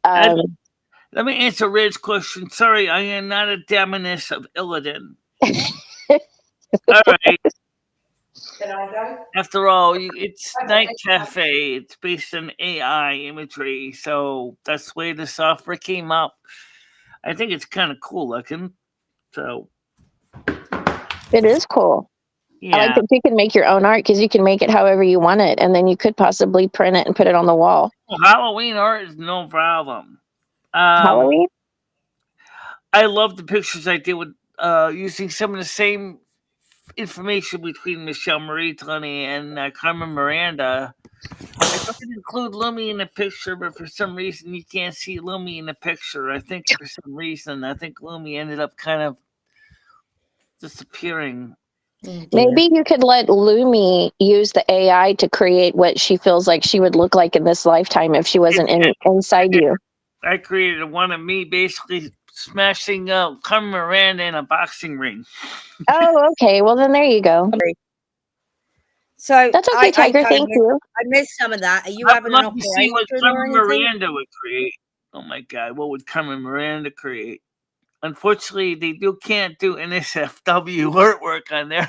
Let me answer Red's question. Sorry, I am not a demoness of Illidan. All right. Can I go? After all, it's Night Cafe. It's based on AI imagery, so that's the way the software came up. I think it's kind of cool looking. So it is cool. Yeah. I like that you can make your own art because you can make it however you want it, and then you could possibly print it and put it on the wall. Well, Halloween art is no problem. Halloween? I love the pictures I did with using some of the same information between Michelle Marie Tony and Carmen Miranda. I didn't include Lumi in the picture, but for some reason you can't see Lumi in the picture. I think for some reason, Lumi ended up kind of disappearing. Maybe you could let Lumi use the AI to create what she feels like she would look like in this lifetime if she wasn't inside you. I created one of me basically smashing Carmen Miranda in a boxing ring. Oh, okay. Well, then there you go. So that's okay, Tiger. Thank you. I missed some of that. Are you I'd having love an to see what operation or Carmen anything? Miranda would create. Oh my God, what would Carmen Miranda create? Unfortunately, they can't do NSFW artwork on there.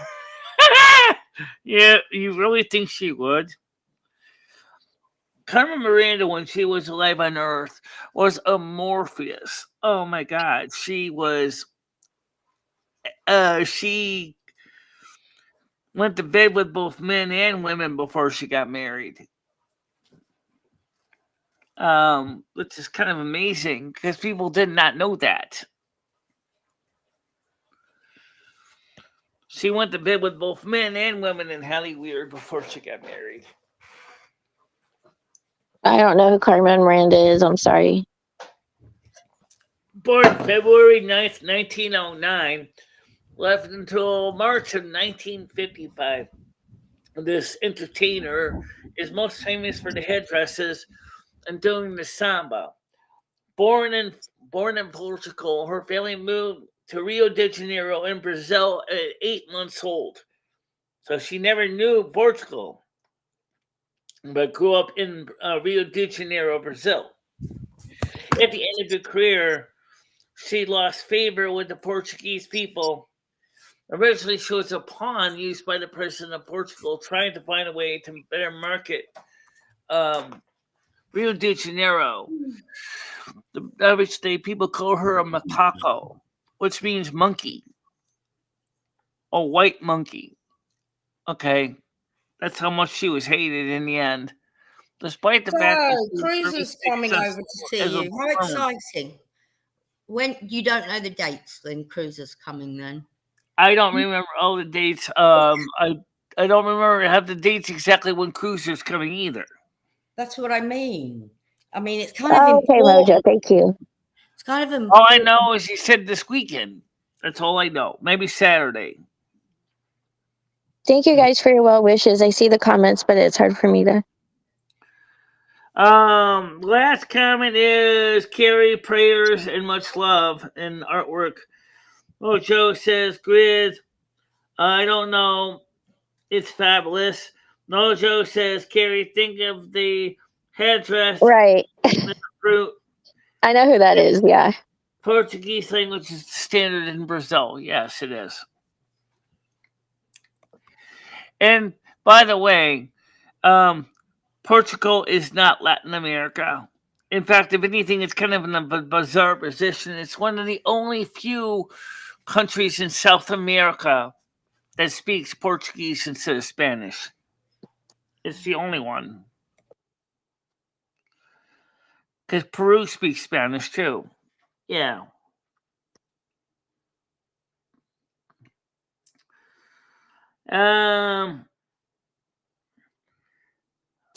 Yeah, you really think she would? Carmen Miranda, when she was alive on Earth, was amorphous. Oh my God, she was. She went to bed with both men and women before she got married. Which is kind of amazing because people did not know that. She went to bed with both men and women in Hollywood before she got married. I don't know who Carmen Miranda is. I'm sorry. Born February 9th, 1909, left until March of 1955. This entertainer is most famous for the headdresses and doing the samba. Born in Portugal, her family moved to Rio de Janeiro in Brazil at 8 months old. So she never knew Portugal, but grew up in Rio de Janeiro, Brazil. At the end of her career, she lost favor with the Portuguese people. Originally, she was a pawn used by the president of Portugal, trying to find a way to better market Rio de Janeiro. The average day, people call her a macaco, which means monkey. A white monkey. Okay, that's how much she was hated in the end. Despite the fact that Cruz is coming over to see you. How exciting. When you don't know the dates, then Cruz is coming then. I don't remember all the dates. I don't remember have the dates exactly when Cruiser's coming either. That's what I mean. I mean, it's kind of okay, important. Mojo. Thank you. kind of All I know is he said this weekend. That's all I know. Maybe Saturday. Thank you guys for your well wishes. I see the comments, but it's hard for me to. Last comment is Carrie, prayers and much love and artwork. Oh, Joe says grid. I don't know. It's fabulous. Mojo says, Carrie, think of the headdress Right. fruit. I know who that is. Yeah. Portuguese language is standard in Brazil. Yes, it is. And by the way, Portugal is not Latin America. In fact, if anything, it's kind of in a bizarre position. It's one of the only few countries in South America that speaks Portuguese instead of Spanish. It's the only one. Because Peru speaks Spanish too. Yeah.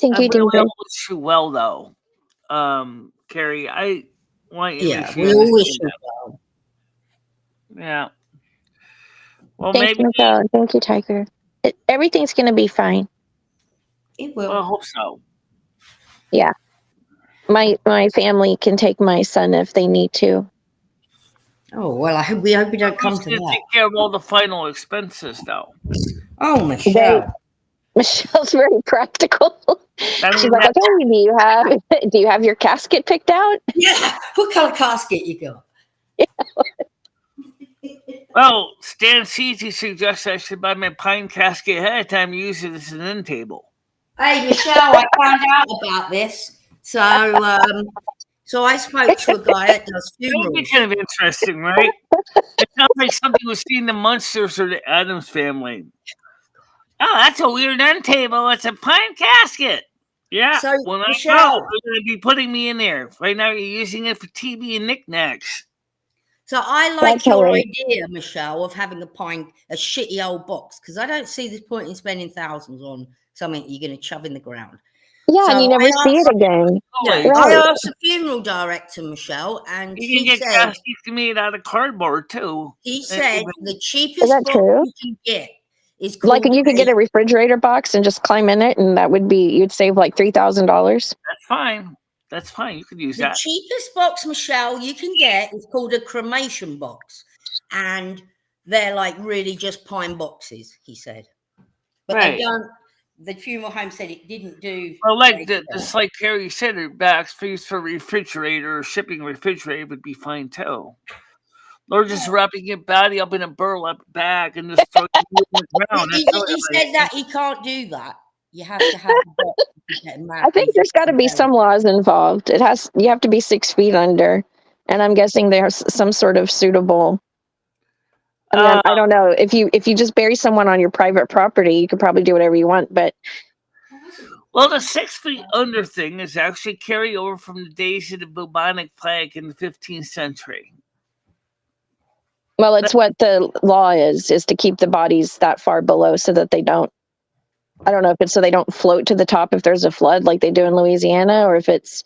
Thank I you, really David. wish you well, though. Carrie, I want you to make Yeah, sure we you all wish understand you that. Yeah. Well, Thanks, maybe. Michelle. Thank you, Tiger. Everything's going to be fine. it Well, I will. hope so. Yeah. My family can take my son if they need to. Oh well, we hope you don't come Who's to going to that. take care of all the final expenses, though? Oh, Michelle. Michelle's very practical. I She's mean, like, okay, do you have your casket picked out? Yeah, what color casket you got? well, Stan Ceci suggests I should buy my pine casket ahead of time and use it as an end table. Hey, Michelle, I found out about this. So I spoke to a guy that does That would be funerals. kind of interesting, right? It sounds like something we've seen the Munsters or the Addams Family. Oh, that's a weird end table. It's a pine casket. Yeah, So, when I go, Michelle, they're going to be putting me in there. Right now, you're using it for TV and knickknacks. so I That's like your hilarious. idea, Michelle, of having a shitty old box, because I don't see the point in spending thousands on something you're going to shove in the ground. Yeah, So and you never see it again. No, Always. I Right. asked the funeral director, Michelle, and You can get caskets made out of cardboard, too. he said the Is cheapest that box true? you can get is Like called you could get a refrigerator box and just climb in it, and that would be you'd save like $3,000. That's fine. That's fine. You could use the that. cheapest box, Michelle, you can get is called a cremation box, and they're like really just pine boxes. He said, but Right. they don't. The funeral home said it didn't do. Well, like very just well. like Carrie said, her bags used for refrigerator or shipping refrigerator would be fine too. Or just wrapping your body up in a burlap bag and just throwing it in the ground. He, That's he, really he said that he can't do that. You have to have a box to get them I out. think there's got to be some laws involved. You have to be 6 feet under, and I'm guessing there's some sort of suitable. I mean, I don't know if you just bury someone on your private property, you could probably do whatever you want. But well, the 6 feet under thing is actually carry over from the days of the bubonic plague in the 15th century. well, it's what the law is to keep the bodies that far below so that they don't. I don't know if it's so they don't float to the top if there's a flood like they do in Louisiana, or if it's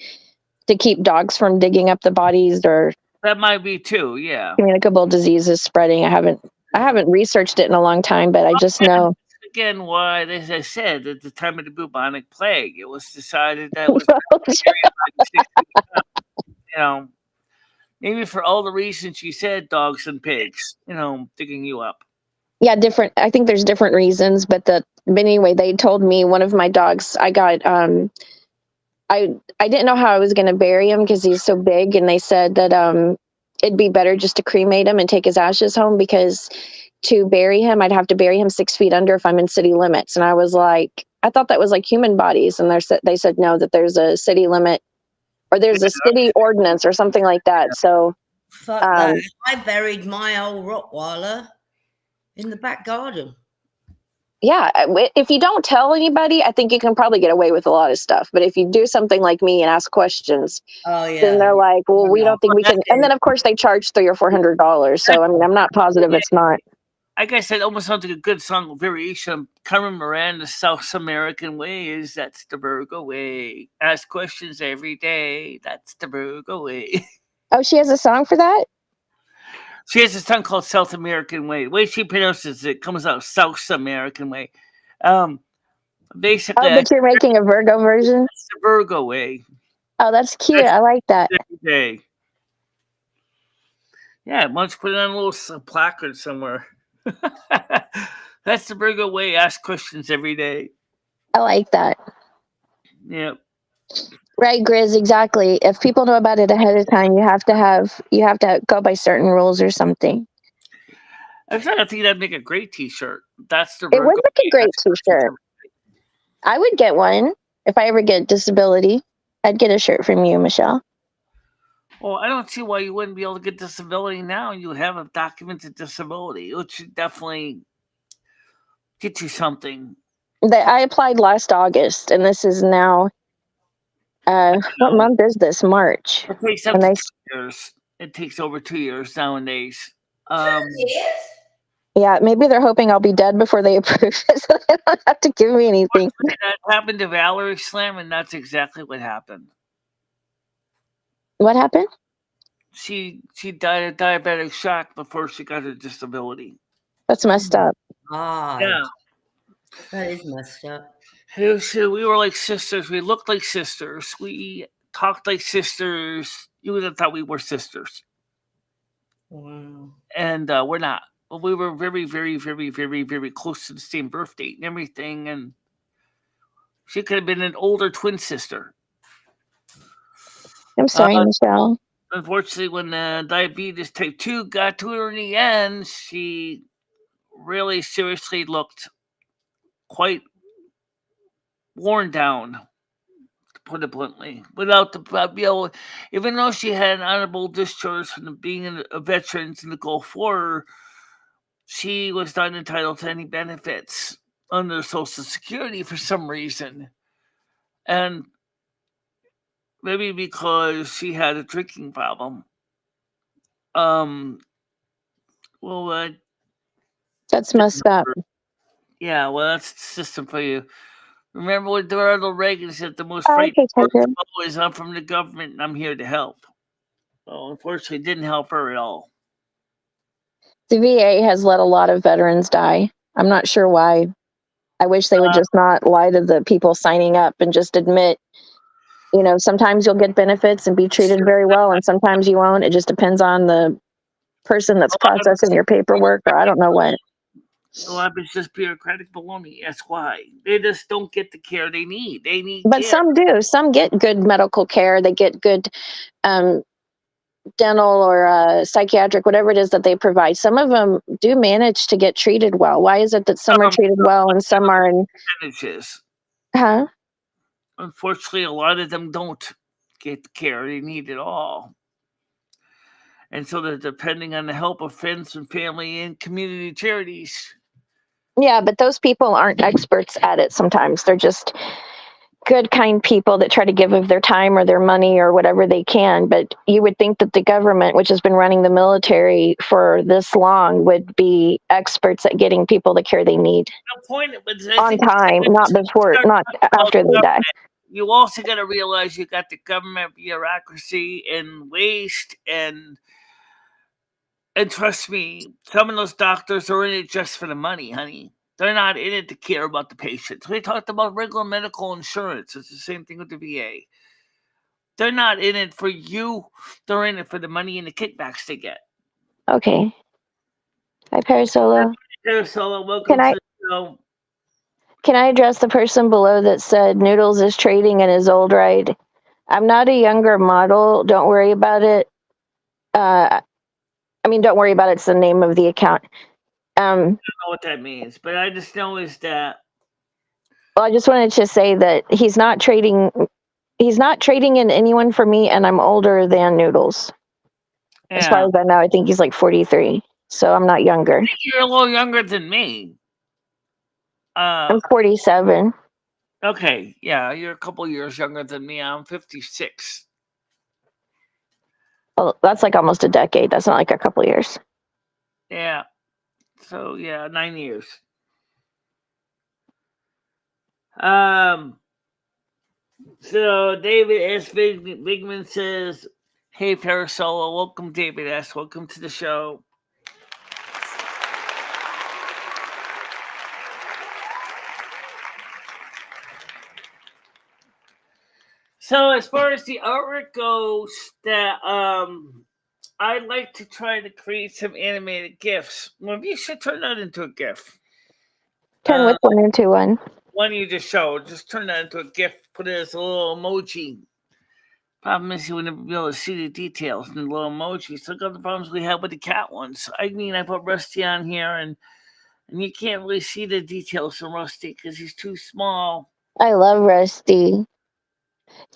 to keep dogs from digging up the bodies or That might be too, yeah. communicable diseases spreading. I haven't researched it in a long time, but I just know. Again, why, as I said, at the time of the bubonic plague, it was decided that it was you know, maybe for all the reasons you said, dogs and pigs, digging you up. Yeah, different. I think there's different reasons, but anyway, they told me one of my dogs. I got I didn't know how I was going to bury him because he's so big, and they said that it'd be better just to cremate him and take his ashes home because to bury him, I'd have to bury him 6 feet under if I'm in city limits. And I was like, I thought that was like human bodies, and they said no, that there's a city limit or there's a city ordinance or something like that. So fuck that. I buried my old Rottweiler in the back garden. Yeah, if you don't tell anybody, I think you can probably get away with a lot of stuff. But if you do something like me and ask questions, then they're like, "Well, we don't think we can." And then, of course, they charge $300 or $400. So, I mean, I'm not positive it's not. I guess that almost sounds like a good song variation of Carmen Miranda's South American Ways. That's the Virgo way. Ask questions every day. That's the Virgo way. Oh, she has a song for that? She has a song called South American Way. The way she pronounces it comes out South American Way. Basically, Oh, but you're making a Virgo version? It's the Virgo way. Oh, that's cute. I like that. Day. Yeah, why don't you put it on a little placard somewhere? That's the Virgo way. Ask questions every day. I like that. Yep. Right, Grizz, exactly. If people know about it ahead of time, you have to go by certain rules or something. I think that'd make a great T-shirt. That's the It Virgo would make a way. great Ask questions T-shirt. every day. I would get one if I ever get disability. I'd get a shirt from you, Michelle. Well, I don't see why you wouldn't be able to get disability now. You have a documented disability, which should definitely get you something. I applied last August, and this is now. What month is this? March. It takes up to 2 years. It takes over 2 years nowadays. Yeah, maybe they're hoping I'll be dead before they approve it, so they don't have to give me anything. That happened to Valerie Slam, and that's exactly what happened. What happened? She died of diabetic shock before she got her disability. That's messed up. Yeah. That is messed up. We were like sisters. We looked like sisters. We talked like sisters. You would have thought we were sisters. Wow. And we're not. But we were very, very, very, very, very close to the same birth date and everything. And she could have been an older twin sister. I'm sorry, Michelle. Unfortunately, when diabetes type 2 got to her in the end, she really seriously looked quite worn down, to put it bluntly. Without the, even though she had an honorable discharge from being a veteran in the Gulf War, she was not entitled to any benefits under Social Security for some reason. And maybe because she had a drinking problem. That's messed up. Yeah, well, that's the system for you. Remember what Ronald Reagan said, the most Oh, frightening okay, words Tiger. always, I'm from the government and I'm here to help. Well, unfortunately, it didn't help her at all. The VA has let a lot of veterans die. I'm not sure why. I wish they would just not lie to the people signing up and just admit, sometimes you'll get benefits and be treated very well, and sometimes you won't. It just depends on the person that's processing your paperwork, or I don't know what. A lot of it's just bureaucratic baloney. That's why. They just don't get the care they need. They need But care. some do. Some get good medical care. They get good dental or psychiatric, whatever it is that they provide. Some of them do manage to get treated well. Why is it that some are treated well and some are in? Percentages. Huh? Unfortunately, a lot of them don't get the care they need at all. And so they're depending on the help of friends and family and community charities. Yeah, but those people aren't experts at it sometimes. They're just good, kind people that try to give of their time or their money or whatever they can. But you would think that the government, which has been running the military for this long, would be experts at getting people the care they need on time, not after they die. You also got to realize you got the government bureaucracy and waste and trust me, some of those doctors are in it just for the money, honey. They're not in it to care about the patients. We talked about regular medical insurance. It's the same thing with the VA. They're not in it for you. They're in it for the money and the kickbacks they get. Okay. Hi, Parasolo. Parasolo, welcome to the show. Can I address the person below that said Noodles is trading in his old ride? I'm not a younger model. Don't worry about it. Don't worry about it. It's the name of the account. I don't know what that means, but I just know is that. Well, I just wanted to say that he's not trading in anyone for me, and I'm older than Noodles. Yeah. As far as I know, I think he's like 43, so I'm not younger. I think you're a little younger than me. I'm 47. Okay, yeah, you're a couple years younger than me. I'm 56. Well, that's like almost a decade. That's not like a couple years. Yeah. So, 9 years. So David S. Bigman says, Hey, Parasola. Welcome, David S. Welcome to the show. So, as far as the artwork goes, that I'd like to try to create some animated GIFs. Well, you should turn that into a GIF. Turn which one into one? One you just showed. Just turn that into a GIF. Put it as a little emoji. Problem is, you wouldn't be able to see the details in the little emojis. So look at the problems we have with the cat ones. I mean, I put Rusty on here, and you can't really see the details from Rusty because he's too small. I love Rusty.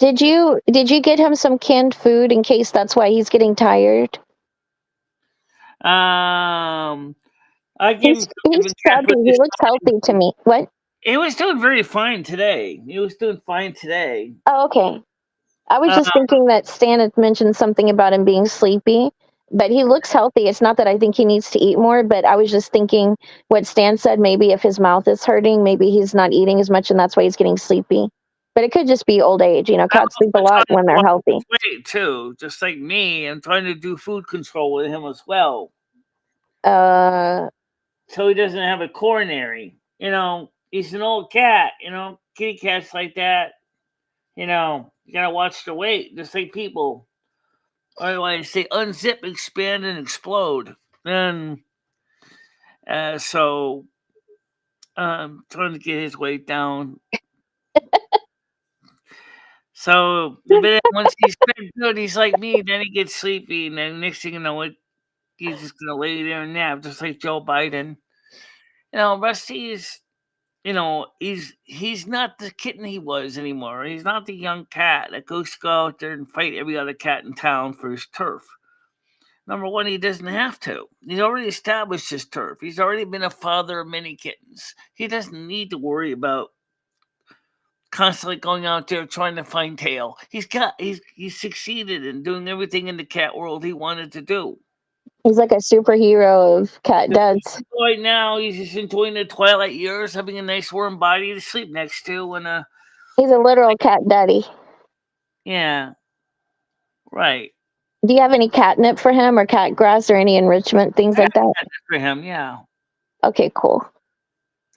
Did you get him some canned food in case that's why he's getting tired? I gave him He's chubby. He looks healthy to me. What? He was doing very fine today. Oh, okay. I was just thinking that Stan had mentioned something about him being sleepy, but he looks healthy. It's not that I think he needs to eat more, but I was just thinking what Stan said, maybe if his mouth is hurting, maybe he's not eating as much and that's why he's getting sleepy. But it could just be old age. You know, cats sleep a lot when they're healthy. Weight too, just like me. I'm trying to do food control with him as well. So he doesn't have a coronary. You know, he's an old cat. You know, kitty cats like that. You know, you gotta watch the weight, just like people. Otherwise, they unzip, expand, and explode. And so I'm trying to get his weight down. So the minute once he's fed good, he's like me. Then he gets sleepy, and then next thing you know, he's just gonna lay there and nap, just like Joe Biden. You know, Rusty's. You know, he's not the kitten he was anymore. He's not the young cat that goes to go out there and fight every other cat in town for his turf. Number one, he doesn't have to. He's already established his turf. He's already been a father of many kittens. He doesn't need to worry about constantly going out there trying to find tail. He's succeeded in doing everything in the cat world he wanted to do. He's like a superhero of cat dads. Right now, he's just enjoying the twilight years, having a nice warm body to sleep next to, and he's a literal cat daddy. Yeah, right. Do you have any catnip for him, or cat grass, or any enrichment things like that? For him, yeah. Okay, cool.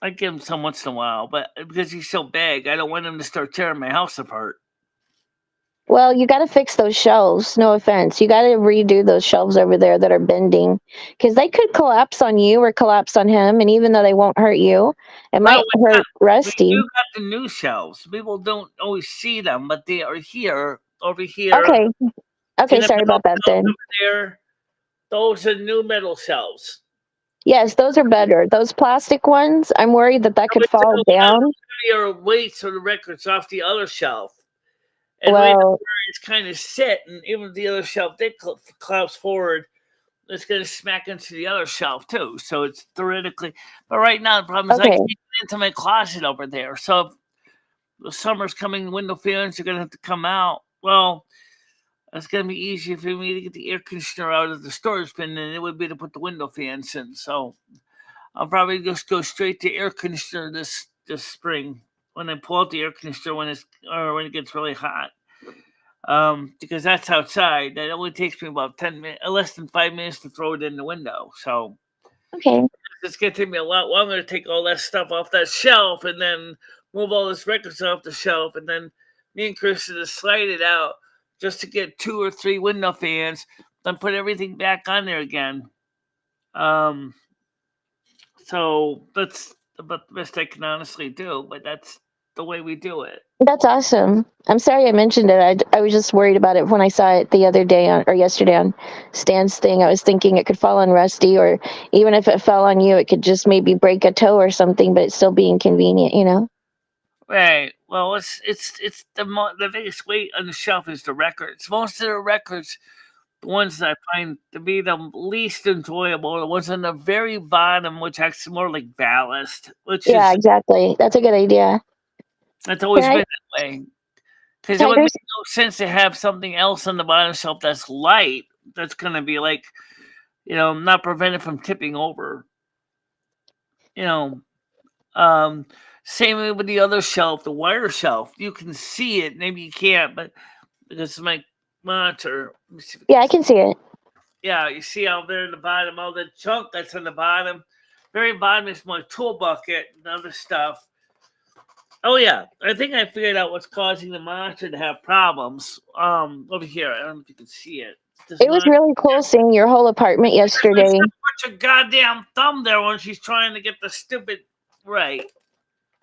I give him some once in a while, but because he's so big, I don't want him to start tearing my house apart. Well, you got to fix those shelves. No offense. You got to redo those shelves over there that are bending because they could collapse on you or collapse on him. And even though they won't hurt you, it might hurt Rusty. You got the new shelves. People don't always see them, but they are here, over here. Okay. Okay, sorry about that then. There, those are new metal shelves. Yes, those are better. Those plastic ones, I'm worried that could fall down. Your weights or the records off the other shelf. And right where it's kind of sit, and even the other shelf they collapse forward, it's going to smack into the other shelf too. So it's theoretically, but right now the problem is I can't get into my closet over there. So if the summer's coming, window fans are going to have to come out. Well, it's going to be easier for me to get the air conditioner out of the storage bin than it would be to put the window fans in. So I'll probably just go straight to air conditioner this spring when I pull out the air conditioner when it gets really hot. Because that's outside. That only takes me about 10 minutes, less than 5 minutes to throw it in the window. So okay, it's going to take me a lot longer to take all that stuff off that shelf and then move all this records off the shelf, and then me and Kristen to slide it out just to get 2 or 3 window fans, then put everything back on there again. So that's about the best I can honestly do, but that's the way we do it. That's awesome. I'm sorry I mentioned it. I was just worried about it when I saw it the other day or yesterday on Stan's thing. I was thinking it could fall on Rusty, or even if it fell on you, it could just maybe break a toe or something, but it's still be inconvenient, you know? Right. Well, it's the biggest weight on the shelf is the records. Most of the records, the ones that I find to be the least enjoyable, are the ones on the very bottom, which acts more like ballast. Exactly. That's a good idea. That's always been that way. Because it would make no sense to have something else on the bottom shelf that's light, that's going to be like, not prevented from tipping over. Same way with the other shelf, the wire shelf. You can see it, maybe you can't, but because my monitor. Let me see if Yeah, I can see it. Yeah, you see out there in the bottom, all the junk that's on the bottom. Very bottom is my tool bucket and other stuff. Oh yeah, I think I figured out what's causing the monitor to have problems. Over here, I don't know if you can see it. This It was monitor- really cool seeing your whole apartment yesterday. Put your goddamn thumb there when she's trying to get the stupid right.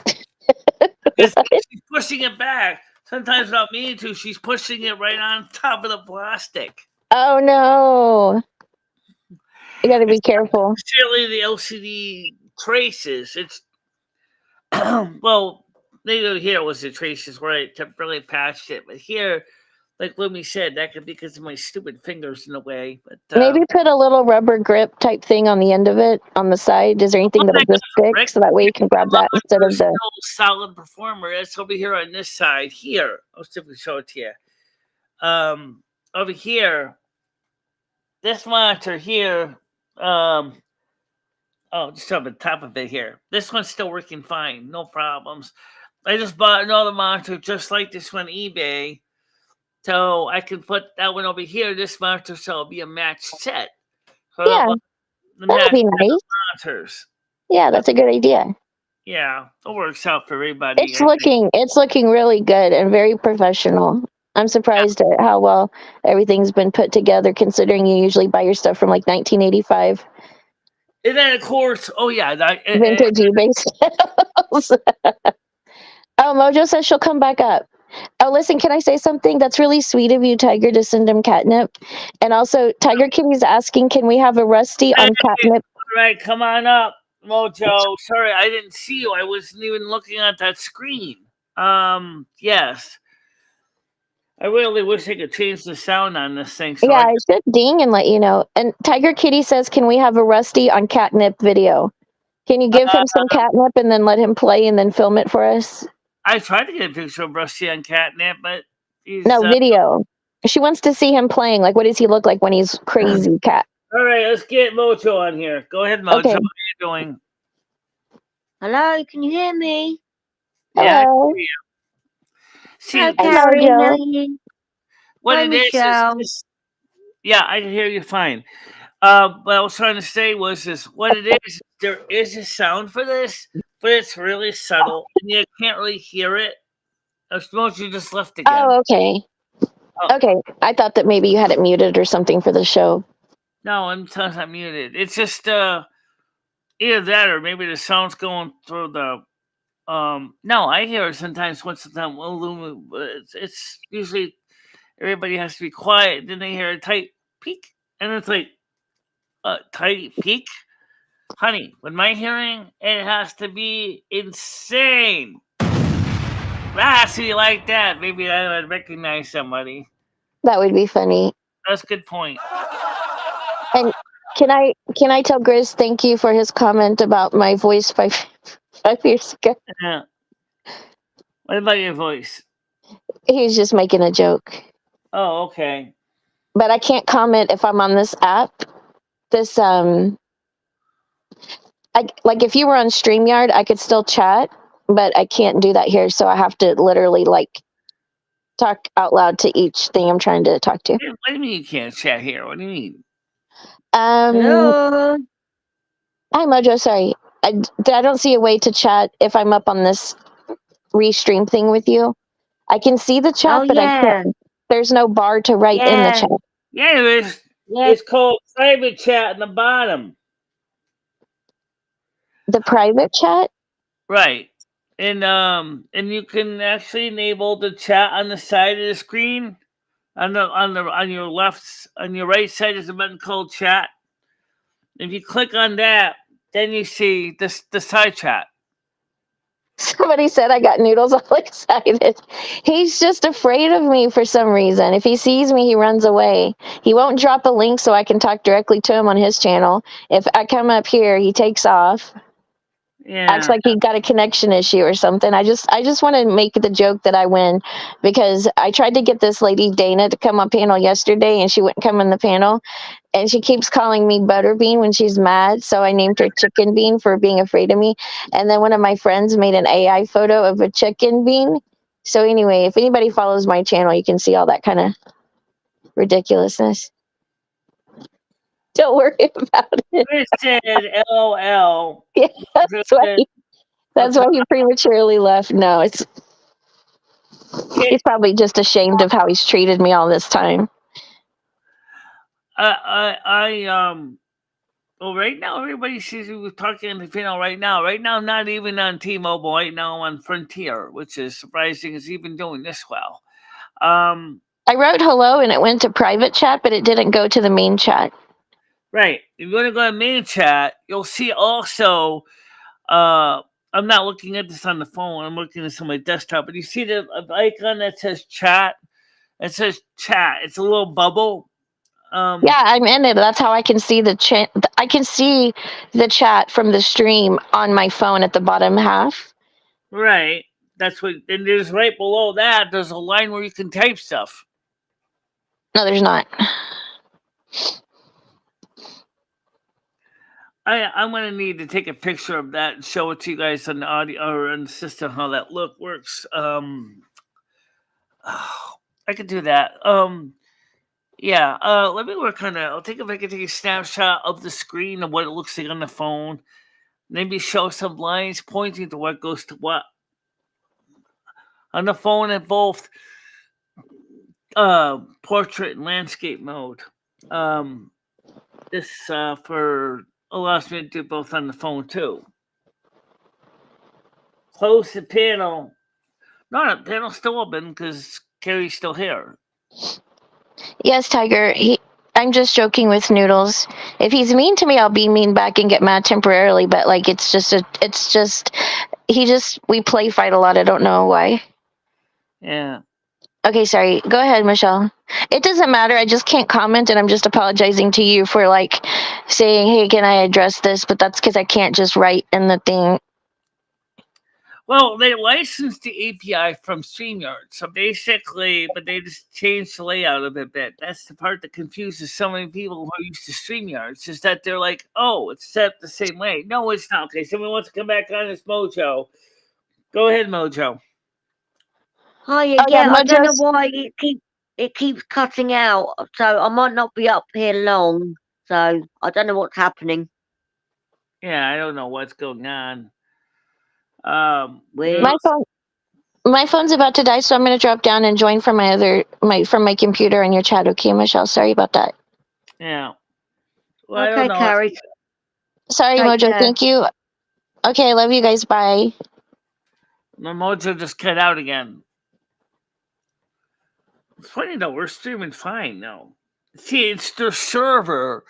Because she's pushing it back. Sometimes without meaning to, she's pushing it right on top of the plastic. Oh no. You gotta be careful. Certainly the LCD traces. It's well, maybe here was the traces where I temporarily patched it, but here, like Lumi said, that could be because of my stupid fingers in the way. But Maybe put a little rubber grip type thing on the end of it on the side. Is there anything that'll just stick so that way you can grab that instead of the solid performer? It's over here on this side. Here, I'll simply show it to you. Over here, this monitor here. Oh, just on the top of it here. This one's still working fine, no problems. I just bought another monitor just like this one on eBay. So I can put that one over here. This monitor so it'll be a matched set. So yeah, that'd be nice. Monitors. Yeah, that's a good idea. Yeah, it works out for everybody. It's looking really good and very professional. I'm surprised at how well everything's been put together, considering you usually buy your stuff from like 1985. And then of course, oh yeah, vintage eBay sales. Oh, Mojo says she'll come back up. Oh, listen, can I say something? That's really sweet of you, Tiger, to send him catnip. And also, Tiger Kitty's asking, can we have a Rusty on catnip? All right, come on up, Mojo. Sorry, I didn't see you. I wasn't even looking at that screen. Yes. I really wish I could change the sound on this thing. So yeah, I should ding and let you know. And Tiger Kitty says, can we have a Rusty on catnip video? Can you give him some catnip and then let him play and then film it for us? I tried to get a picture of Rusty on catnip, but no video. She wants to see him playing. Like, what does he look like when he's crazy cat? All right, let's get Mojo on here. Go ahead, Mojo. Okay. How are you doing? Hello, can you hear me? Yeah, Hello. See, Hi, Mojo. what Hi, it is Michelle. yeah, I can hear you fine. What I was trying to say was this: what it is, there is a sound for this, but it's really subtle, and you can't really hear it. I suppose you just left again. Oh, okay. Oh. Okay. I thought that maybe you had it muted or something for the show. No, I'm not muted. It's just either that or maybe the sound's going through the. No, I hear it sometimes once in a time. Well, it's usually everybody has to be quiet. Then they hear a tight peak, and it's like a tight peak. Honey, with my hearing, it has to be insane. That has to be like that. Maybe I would recognize somebody. That would be funny. That's a good point. And can I tell Grizz thank you for his comment about my voice 5 years ago? Yeah. What about your voice? He's just making a joke. Oh, okay. But I can't comment if I'm on this app. This like if you were on StreamYard, I could still chat, but I can't do that here. So I have to literally like talk out loud to each thing I'm trying to talk to. What do you mean you can't chat here? What do you mean? Hello. Hi, Mojo. Sorry. I don't see a way to chat if I'm up on this restream thing with you. I can see the chat, but I can't. There's no bar to write in the chat. Yeah, there is. It's called private chat in the bottom. The private chat? Right. And you can actually enable the chat on the side of the screen. On your right side is a button called chat. If you click on that, then you see the side chat. Somebody said I got Noodles all excited. He's just afraid of me for some reason. If he sees me, he runs away. He won't drop a link so I can talk directly to him on his channel. If I come up here, he takes off. Yeah. Acts like he got a connection issue or something. I just want to make the joke that I win because I tried to get this lady Dana to come on panel yesterday and she wouldn't come in the panel. And she keeps calling me Butterbean when she's mad. So I named her Chicken Bean for being afraid of me. And then one of my friends made an AI photo of a chicken bean. So anyway, if anybody follows my channel, you can see all that kind of ridiculousness. Don't worry about it. Chris said LOL. Yeah, that's why he prematurely left. No, he's probably just ashamed of how he's treated me all this time. Well, right now everybody sees we were talking on the panel right now. Right now, not even on T-Mobile. Right now on Frontier, which is surprising, is even doing this well. I wrote hello and it went to private chat, but it didn't go to the main chat. Right. If you want to go to main chat, you'll see also. I'm not looking at this on the phone. I'm looking at this on my desktop. But you see the icon that says chat? It says chat. It's a little bubble. Yeah, I'm in it. That's how I can see the chat. I can see the chat from the stream on my phone at the bottom half. Right. That's what. And there's right below that. There's a line where you can type stuff. No, there's not. I'm gonna need to take a picture of that and show it to you guys on the audio or on the system how that works. I could do that. Yeah. Let me work on that. I'll take if I can take a snapshot of the screen of what it looks like on the phone. Maybe show some lines pointing to what goes to what on the phone in both portrait and landscape mode. This allows me to do both on the phone too. Close the panel. No, the panel's still open because Carrie's still here. Yes, Tiger. I'm just joking with Noodles. If he's mean to me, I'll be mean back and get mad temporarily. But like, we play fight a lot. I don't know why. Yeah. Okay, sorry. Go ahead, Michelle. It doesn't matter. I just can't comment, and I'm just apologizing to you for like saying, "Hey, can I address this?" But that's because I can't just write in the thing. Well, they licensed the API from StreamYard, so basically, but they just changed the layout of it a bit. That's the part that confuses so many people who are used to StreamYards, is that they're like, "Oh, it's set the same way." No, it's not. Okay, someone wants to come back on this Mojo. Go ahead, Mojo. Hi, yeah, yeah, I don't know Mojo's- why it keeps cutting out, so I might not be up here long. So I don't know what's happening. Yeah, I don't know what's going on. Weird. My phone's about to die, so I'm gonna drop down and join from my computer in your chat. Okay, Michelle. Sorry about that. Yeah. Well, I Okay, don't know. Carrie. Sorry, Take Mojo. care. Thank you. Okay, I love you guys. Bye. My Mojo just cut out again. It's funny though, we're streaming fine now. See, it's the server.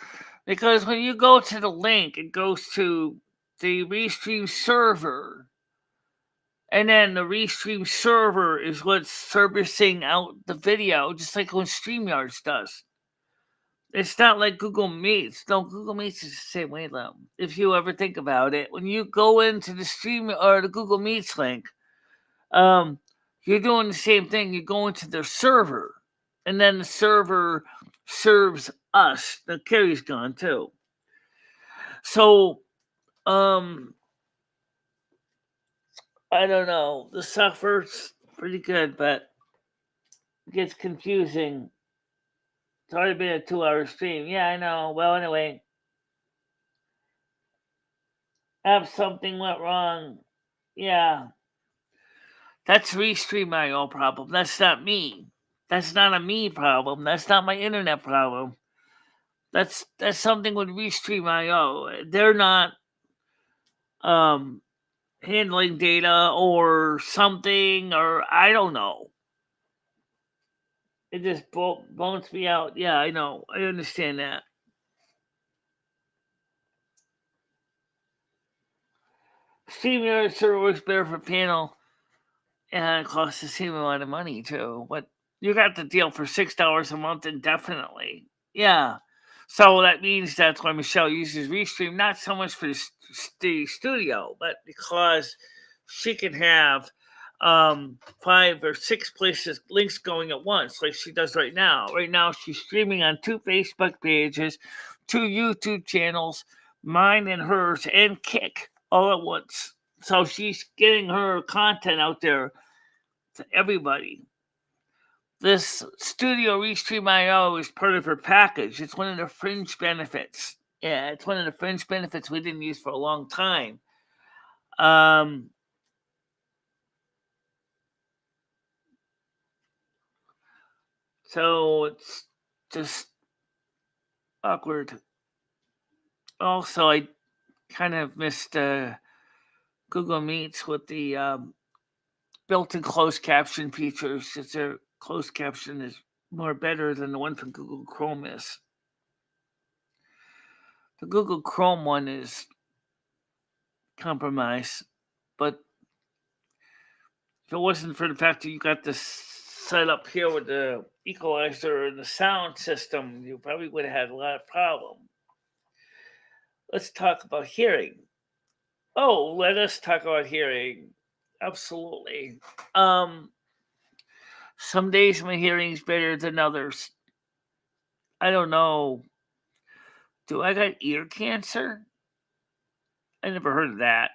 Because when you go to the link, it goes to the Restream server. And then the Restream server is what's servicing out the video, just like when StreamYards does. It's not like Google Meets. No, Google Meets is the same way though. If you ever think about it, when you go into the Stream or the Google Meets link, you're doing the same thing. You go into their server, and then the server serves us. The Carrie's gone too. So, I don't know. The software's pretty good, but it gets confusing. It's already been a 2-hour stream. Yeah, I know. Well, anyway, something went wrong. Yeah, that's Restream.io problem. That's not me. That's not a me problem. That's not my internet problem. That's something with Restream.io. They're not handling data or something, or I don't know. It just bones me out. Yeah, I know. I understand that. StreamYard server works better for panel, and it costs the same amount of money too. But you got the deal for $6 a month indefinitely. Yeah. So that means that's why Michelle uses Restream, not so much for the studio, but because she can have 5 or 6 places links going at once, like she does right now. Right now, she's streaming on 2 Facebook pages, 2 YouTube channels, mine and hers, and Kick all at once. So she's getting her content out there to everybody. This Studio Restream IO is part of her package. It's one of the fringe benefits. Yeah, it's one of the fringe benefits we didn't use for a long time. So it's just awkward. Also, I kind of missed Google Meets with the built-in closed caption features. Since their closed caption is more better than the one from Google Chrome is. The Google Chrome one is compromised, but if it wasn't for the fact that you got this set up here with the equalizer and the sound system, you probably would have had a lot of problem. Let's talk about hearing. Oh, let us talk about hearing. Absolutely. Some days my hearing's better than others. I don't know. Do I got ear cancer? I never heard of that.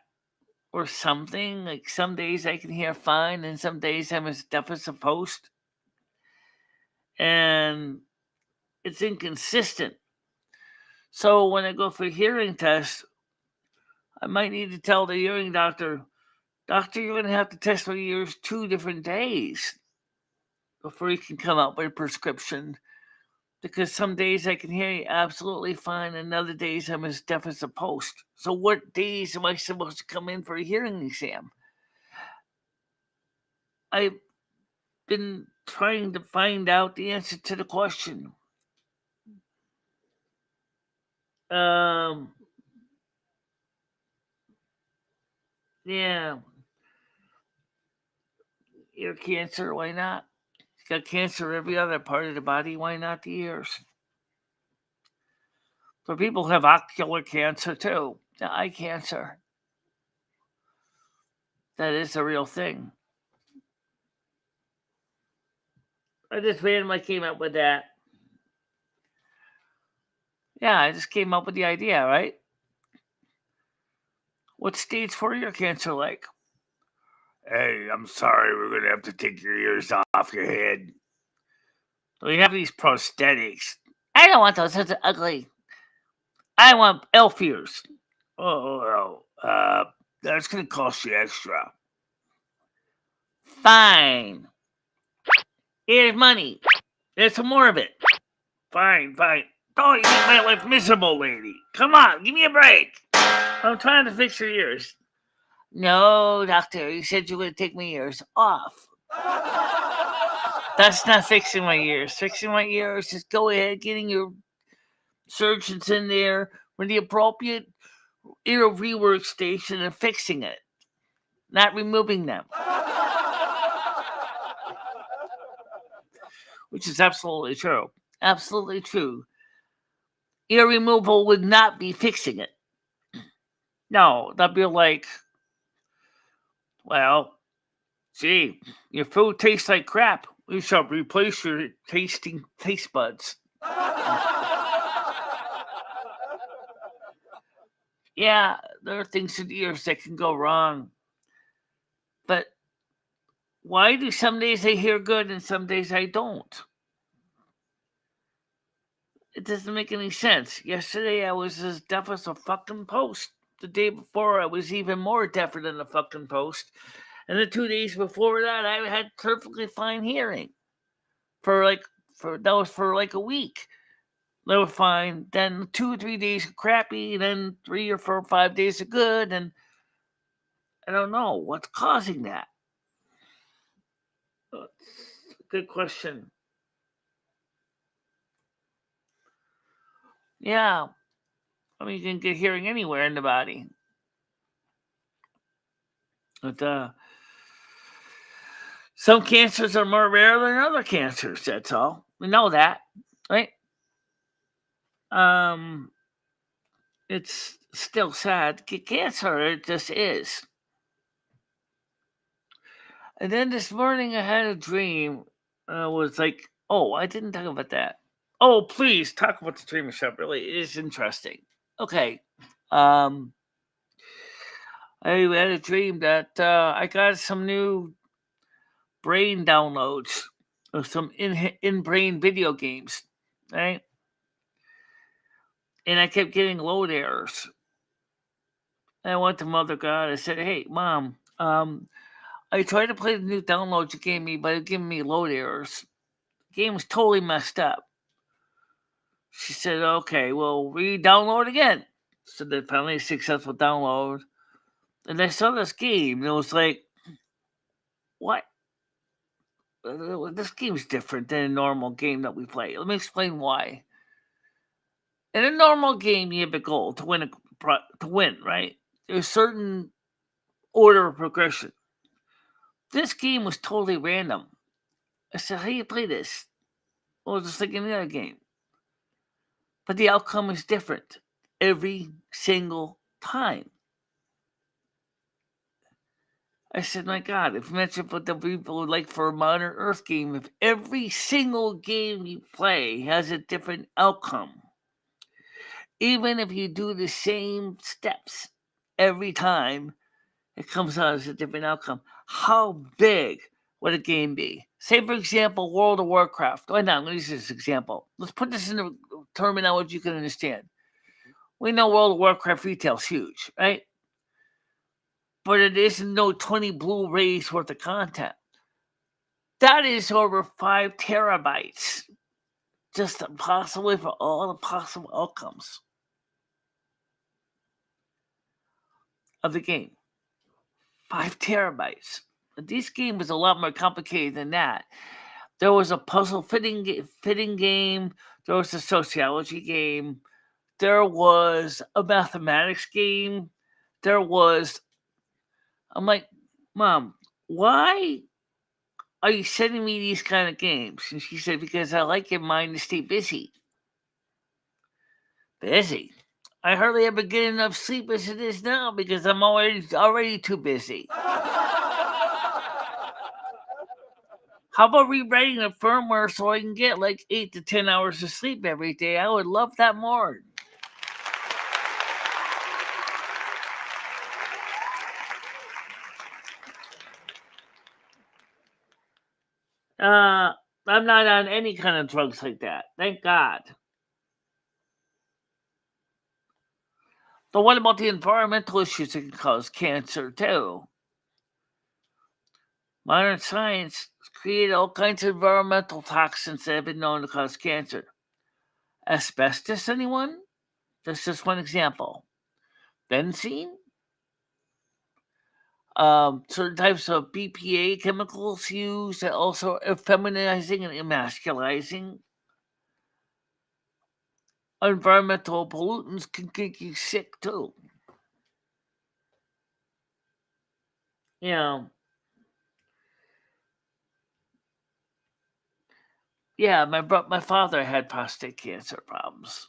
Or something. Like some days I can hear fine, and some days I'm as deaf as a post. And it's inconsistent. So when I go for a hearing test, I might need to tell the hearing doctor, Doctor, you're going to have to test my ears 2 different days before you can come out with a prescription. Because some days I can hear you absolutely fine, and other days I'm as deaf as a post. So what days am I supposed to come in for a hearing exam? I've been trying to find out the answer to the question. Yeah. Ear cancer, why not? You got cancer every other part of the body, why not the ears? So people have ocular cancer too, the eye cancer. That is a real thing. I just randomly came up with that. Yeah, I just came up with the idea, right? What stage 4 ear cancer like? Hey, I'm sorry, we're gonna have to take your ears off your head. We have these prosthetics. I don't want those. Those are ugly. I want elf ears. Oh, that's gonna cost you extra. Fine. Here's money. There's some more of it. Fine. Don't you make my life miserable, lady. Come on, give me a break. I'm trying to fix your ears. No, doctor, you said you were going to take my ears off. That's not fixing my ears. Fixing my ears is go ahead, getting your surgeons in there with the appropriate ear rework station and fixing it, not removing them. Which is absolutely true. Absolutely true. Ear removal would not be fixing it. No, that'd be like, well, gee, your food tastes like crap. We shall replace your tasting taste buds. Yeah, there are things in ears that can go wrong. But why do some days I hear good and some days I don't? It doesn't make any sense. Yesterday I was as deaf as a fucking post. The day before I was even more deafer than a fucking post. And the 2 days before that I had perfectly fine hearing. That was for like a week. They were fine. Then 2 or 3 days of crappy, and then 3 or 4 or 5 days of good, and I don't know what's causing that. That's a good question. Yeah. I mean, you can get hearing anywhere in the body. But some cancers are more rare than other cancers, that's all. We know that, right? It's still sad. Cancer, it just is. And then this morning I had a dream. I was like, oh, I didn't talk about that. Oh, please talk about the dream, Michelle. Really, it is interesting. Okay. I had a dream that I got some new brain downloads of some in-brain video games, right? And I kept getting load errors. And I went to Mother God. I said, "Hey, Mom, I tried to play the new downloads you gave me, but it gave me load errors. The game was totally messed up." She said, "Okay, well, re-download again." So they finally a successful download. And I saw this game, and it was like, what? This game's different than a normal game that we play. Let me explain why. In a normal game, you have a goal to win, right? There's a certain order of progression. This game was totally random. I said, "How do you play this?" Well, just like any other game. But the outcome is different every single time. I said, "My God, if you mentioned what the people would like for a modern Earth game, if every single game you play has a different outcome, even if you do the same steps every time, it comes out as a different outcome, how big would a game be?" Say, for example, World of Warcraft. Why not? Let me use this example. Let's put this into terminology you can understand. We know World of Warcraft retail is huge, right? But it isn't no 20 Blu-rays worth of content. That is over 5 terabytes. Just possibly for all the possible outcomes of the game. 5 terabytes. This game was a lot more complicated than that. There was a puzzle fitting game. There was a sociology game. There was a mathematics game. I'm like, "Mom, why are you sending me these kind of games?" And she said, "Because I like your mind to stay busy." Busy? I hardly ever get enough sleep as it is now because I'm already too busy. How about rewriting the firmware so I can get like 8 to 10 hours of sleep every day? I would love that more. I'm not on any kind of drugs like that. Thank God. But what about the environmental issues that can cause cancer too? Modern science has created all kinds of environmental toxins that have been known to cause cancer. Asbestos, anyone? That's just one example. Benzene? Certain types of BPA chemicals used that also are feminizing and emasculizing. Environmental pollutants can get you sick too. You know, yeah, my father had prostate cancer problems.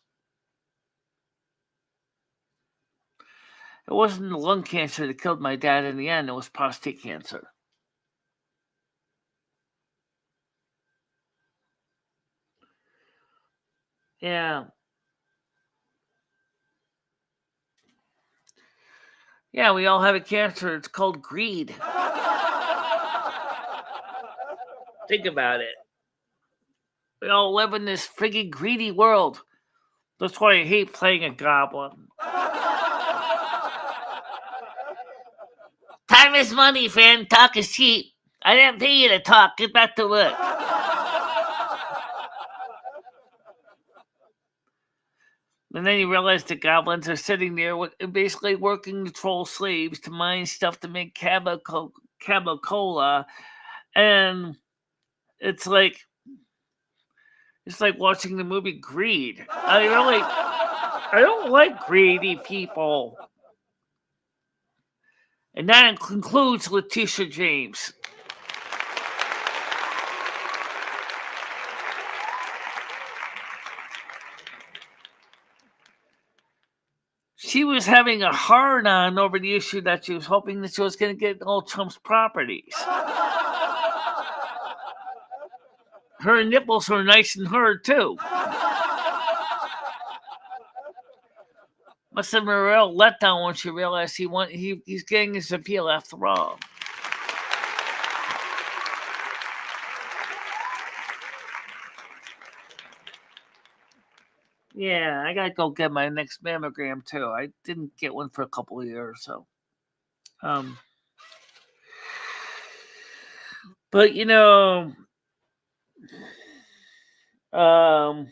It wasn't the lung cancer that killed my dad in the end, it was prostate cancer. Yeah. Yeah, we all have a cancer. It's called greed. Think about it. We all live in this friggin' greedy world. That's why I hate playing a goblin. Time is money, friend. Talk is cheap. I didn't pay you to talk. Get back to work. And then you realize the goblins are sitting there basically working to troll slaves to mine stuff to make cabocola. And it's like watching the movie Greed. I don't like greedy people. And that concludes Letitia James. She was having a hard-on over the issue that she was hoping that she was going to get all Trump's properties. Her nipples were nice and hard, too. Must have been a real letdown when she realized he's getting his appeal after all. Yeah, I gotta go get my next mammogram too. I didn't get one for a couple of years, so. But um,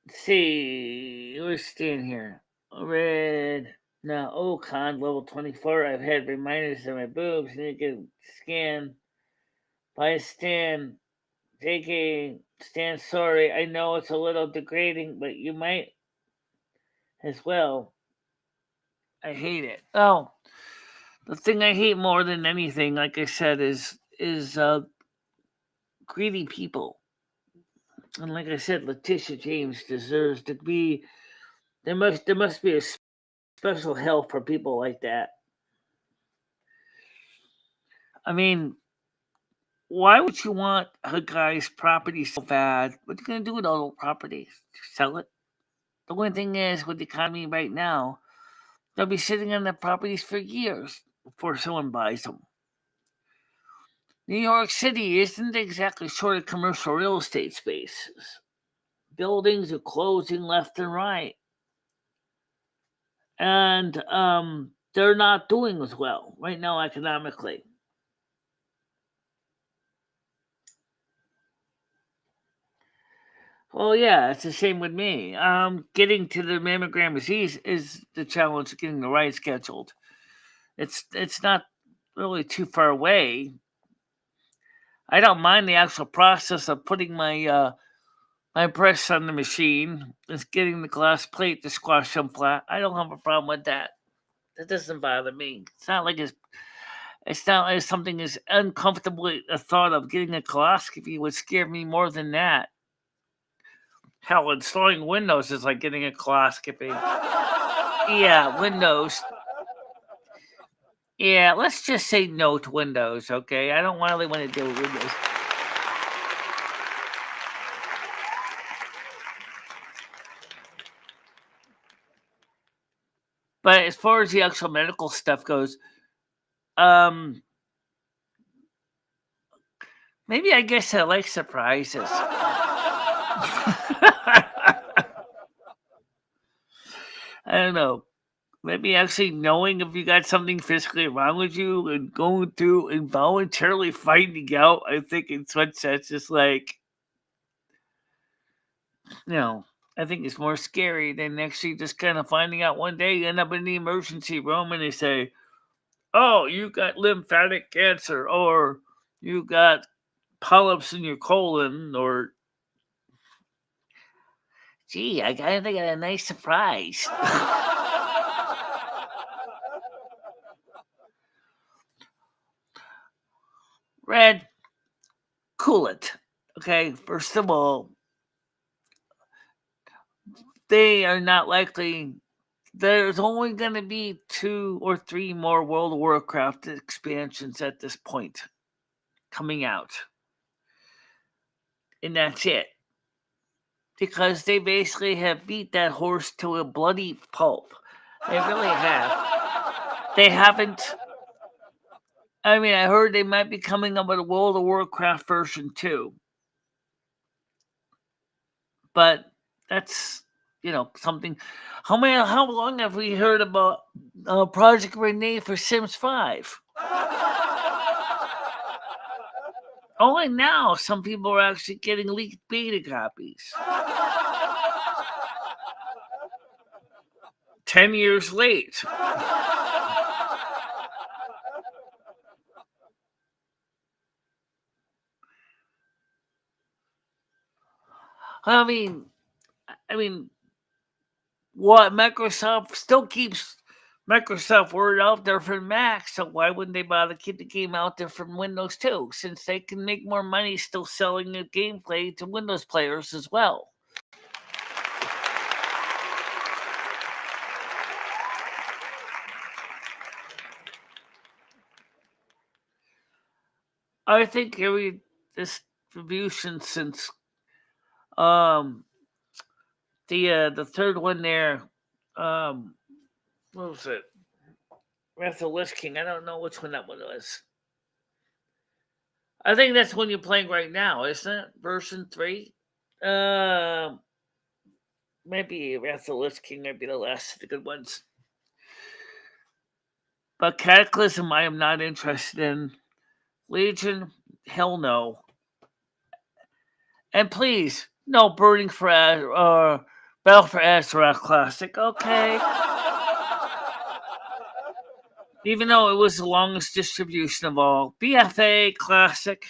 let's see, we're staying here. Red. Now, con level 24. I've had reminders of my boobs. Need to get scanned by a Stan. JK, Stan, sorry. I know it's a little degrading, but you might as well. I hate it. Oh, the thing I hate more than anything, like I said, is greedy people. And like I said, Letitia James deserves to be. There must be a special hell for people like that. I mean, why would you want a guy's property so bad? What are you gonna do with all the property? Sell it? The only thing is, with the economy right now, they'll be sitting on the properties for years before someone buys them. New York City isn't exactly short of commercial real estate spaces. Buildings are closing left and right, and they're not doing as well right now economically. Well, yeah, it's the same with me. Getting to the mammogram is the challenge of getting the right scheduled. It's not really too far away. I don't mind the actual process of putting my breasts on the machine and getting the glass plate to squash them flat. I don't have a problem with that. That doesn't bother me. It's not like something as uncomfortable as the thought of getting a coloscopy would scare me more than that. Hell, installing Windows is like getting a coloscopy. Yeah, Windows. Yeah, let's just say no to Windows, okay? I don't really want to deal with Windows. But as far as the actual medical stuff goes, um, maybe I guess I like surprises. I don't know. Maybe actually knowing if you got something physically wrong with you and going through and voluntarily finding out, I think in some sense is like, I think it's more scary than actually just kind of finding out one day you end up in the emergency room and they say, oh, you got lymphatic cancer or you got polyps in your colon or, gee, I got a nice surprise. Red, cool it. Okay, first of all, they are not likely. There's only going to be 2 or 3 more World of Warcraft expansions at this point coming out. And that's it. Because they basically have beat that horse to a bloody pulp. They really have. They haven't. I mean, I heard they might be coming up with a World of Warcraft version too. But that's something. How long have we heard about Project Renee for Sims 5? Only now some people are actually getting leaked beta copies. 10 years late. I mean, what Microsoft still keeps Microsoft Word out there for Mac, so why wouldn't they bother keep the game out there for Windows too? Since they can make more money still selling the gameplay to Windows players as well. I think every distribution since the third one there, what was it? Wrath of the Lich King. I don't know which one that one was. I think that's one you're playing right now, isn't it? Version 3? Maybe Wrath of the Lich King might be the last of the good ones. But Cataclysm, I am not interested in. Legion, hell no. And please, no Burning for Battle for Azeroth Classic, okay? Even though it was the longest distribution of all. BFA Classic,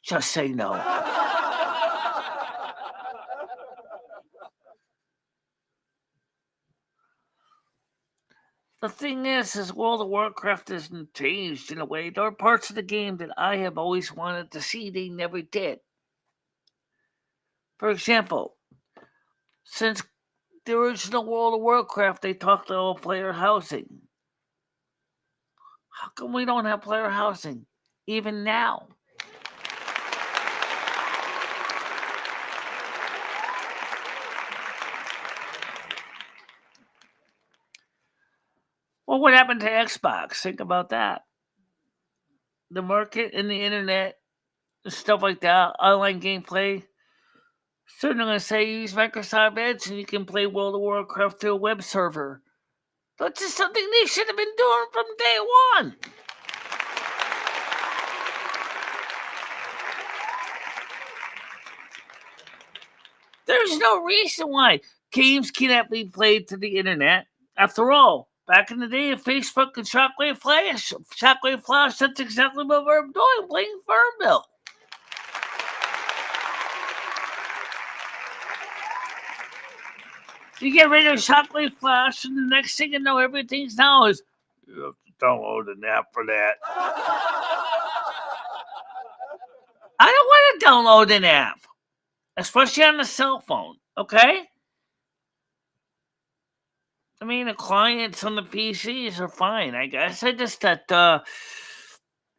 just say no. The thing is World of Warcraft hasn't changed in a way. There are parts of the game that I have always wanted to see they never did. For example, since the original World of Warcraft, they talked about player housing. How come we don't have player housing, even now? Well, what happened to Xbox? Think about that. The market and the internet, stuff like that, online gameplay. So they're going to say use Microsoft Edge and you can play World of Warcraft through a web server. That's just something they should have been doing from day one. There's no reason why games cannot be played to the internet. After all, back in the day of Facebook and Shockwave Flash, that's exactly what we're doing, playing Farmville. You get rid of Shockwave Flash, and the next thing you know, everything's now is you have to download an app for that. I don't want to download an app, especially on a cell phone, okay? I mean, the clients on the PCs are fine, I guess. I just thought,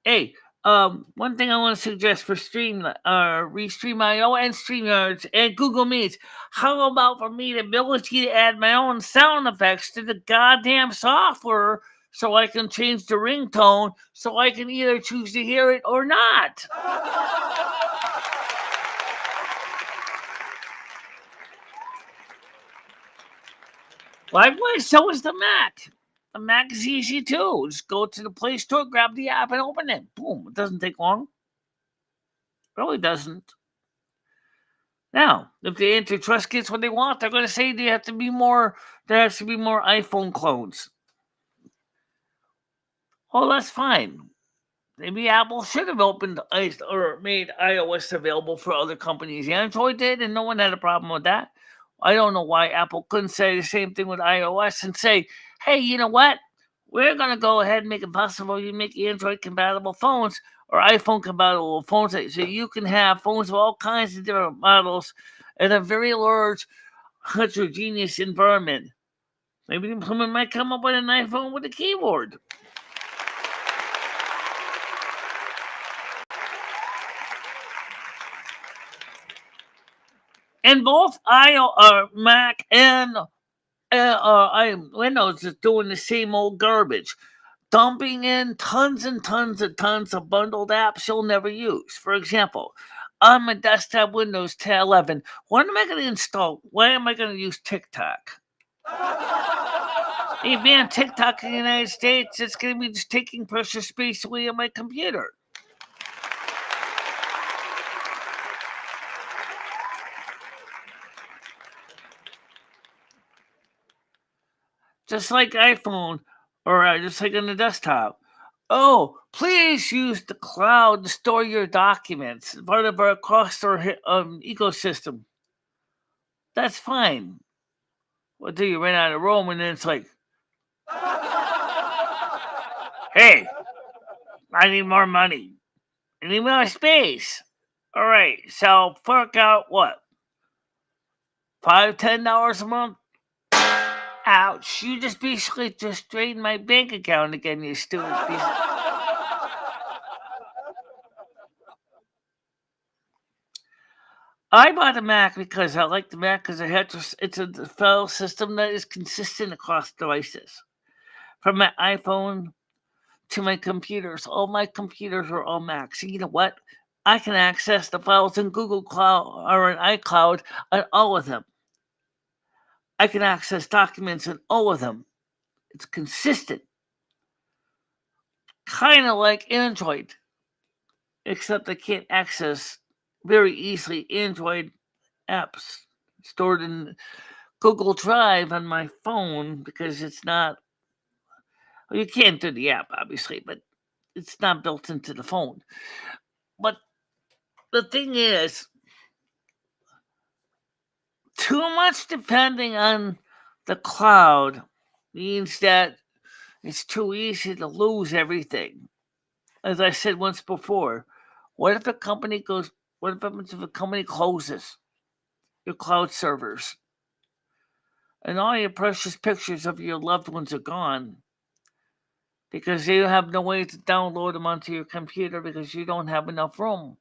hey, one thing I want to suggest for Restream.io and StreamYards and Google Meets, how about for me the ability to add my own sound effects to the goddamn software so I can change the ringtone so I can either choose to hear it or not? Likewise, so is the Mac. The Mac is easy too. Just go to the Play Store, grab the app, and open it. Boom. It doesn't take long. It really doesn't. Now, if the antitrust gets what they want, they're going to say there has to be more iPhone clones. Well, that's fine. Maybe Apple should have opened or made iOS available for other companies. Android did, and no one had a problem with that. I don't know why Apple couldn't say the same thing with iOS and say, hey, you know what? We're going to go ahead and make it possible you make Android-compatible phones or iPhone-compatible phones so you can have phones of all kinds of different models in a very large, heterogeneous environment. Maybe someone might come up with an iPhone with a keyboard. And both Mac and Windows is doing the same old garbage, dumping in tons and tons of bundled apps you'll never use. For example, on my desktop Windows 10 11, what am I going to install? Why am I going to use TikTok? If being TikTok in the United States, it's going to be just taking precious space away on my computer. Just like iPhone or just like on the desktop. Oh, please use the cloud to store your documents, part of our cross-store ecosystem. That's fine. Until you run out of room, and then it's like, hey, I need more money. I need more space. All right, so fork out what? $5-10 a month? Ouch, you just basically just drained my bank account again, you stupid piece. I bought a Mac because I like the Mac because it's a file system that is consistent across devices. From my iPhone to my computers, all my computers are all Macs. And you know what? I can access the files in Google Cloud or in iCloud on all of them. I can access documents in all of them. It's consistent. Kind of like Android, except I can't access very easily Android apps stored in Google Drive on my phone because it's not. Well, you can't do the app, obviously, but it's not built into the phone. But the thing is, too much depending on the cloud means that it's too easy to lose everything. As I said once before, what if a company goes? What happens if a company closes your cloud servers and all your precious pictures of your loved ones are gone because you have no way to download them onto your computer because you don't have enough room?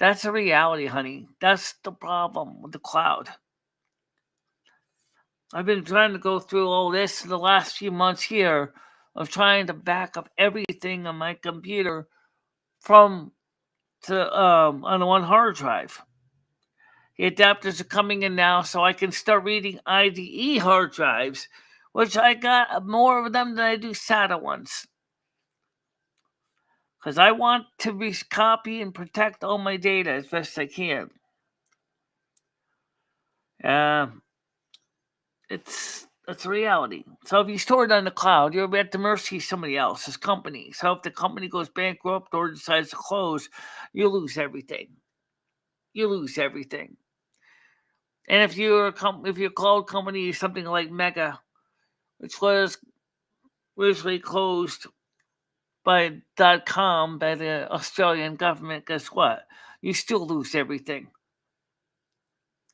That's a reality, honey. That's the problem with the cloud. I've been trying to go through all this in the last few months here of trying to back up everything on my computer from to on one hard drive. The adapters are coming in now, so I can start reading IDE hard drives, which I got more of them than I do SATA ones. Because I want to copy and protect all my data as best I can. It's a reality. So if you store it on the cloud, you're at the mercy of somebody else's company. So if the company goes bankrupt or decides to close, you lose everything. You lose everything. And if your cloud company is something like Mega, which was originally closed by .com by the Australian government, guess what? You still lose everything.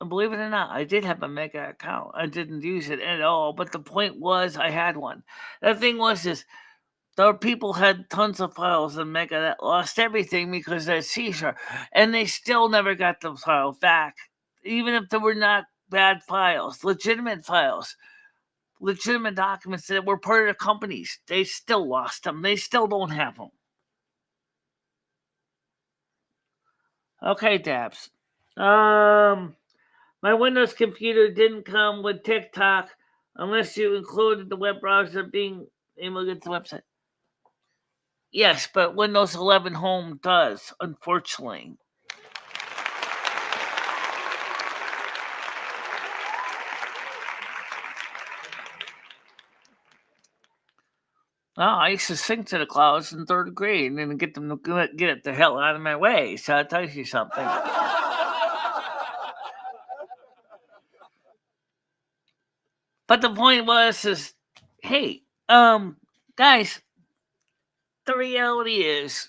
And believe it or not, I did have a Mega account. I didn't use it at all, but the point was I had one. The thing was this. There were people had tons of files in Mega that lost everything because of seizure, and they still never got the files back, even if they were not bad files, legitimate documents that were part of the companies. They still lost them. They still don't have them. Okay, Dabs. My Windows computer didn't come with TikTok unless you included the web browser being able to get to the website. Yes, but Windows 11 Home does, unfortunately. Well, I used to sing to the clouds in third grade and then get them to get it the hell out of my way. So that tells you something. But the point is, hey, guys, the reality is,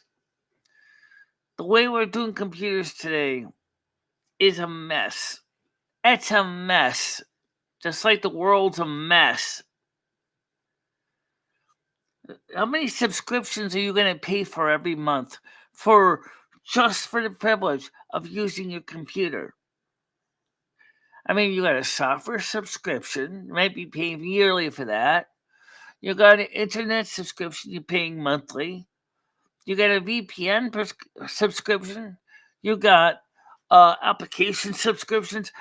the way we're doing computers today is a mess. It's a mess. Just like the world's a mess. How many subscriptions are you going to pay for every month just for the privilege of using your computer? I mean, you got a software subscription. You might be paying yearly for that. You got an internet subscription. You're paying monthly. You got a VPN subscription. You got application subscriptions.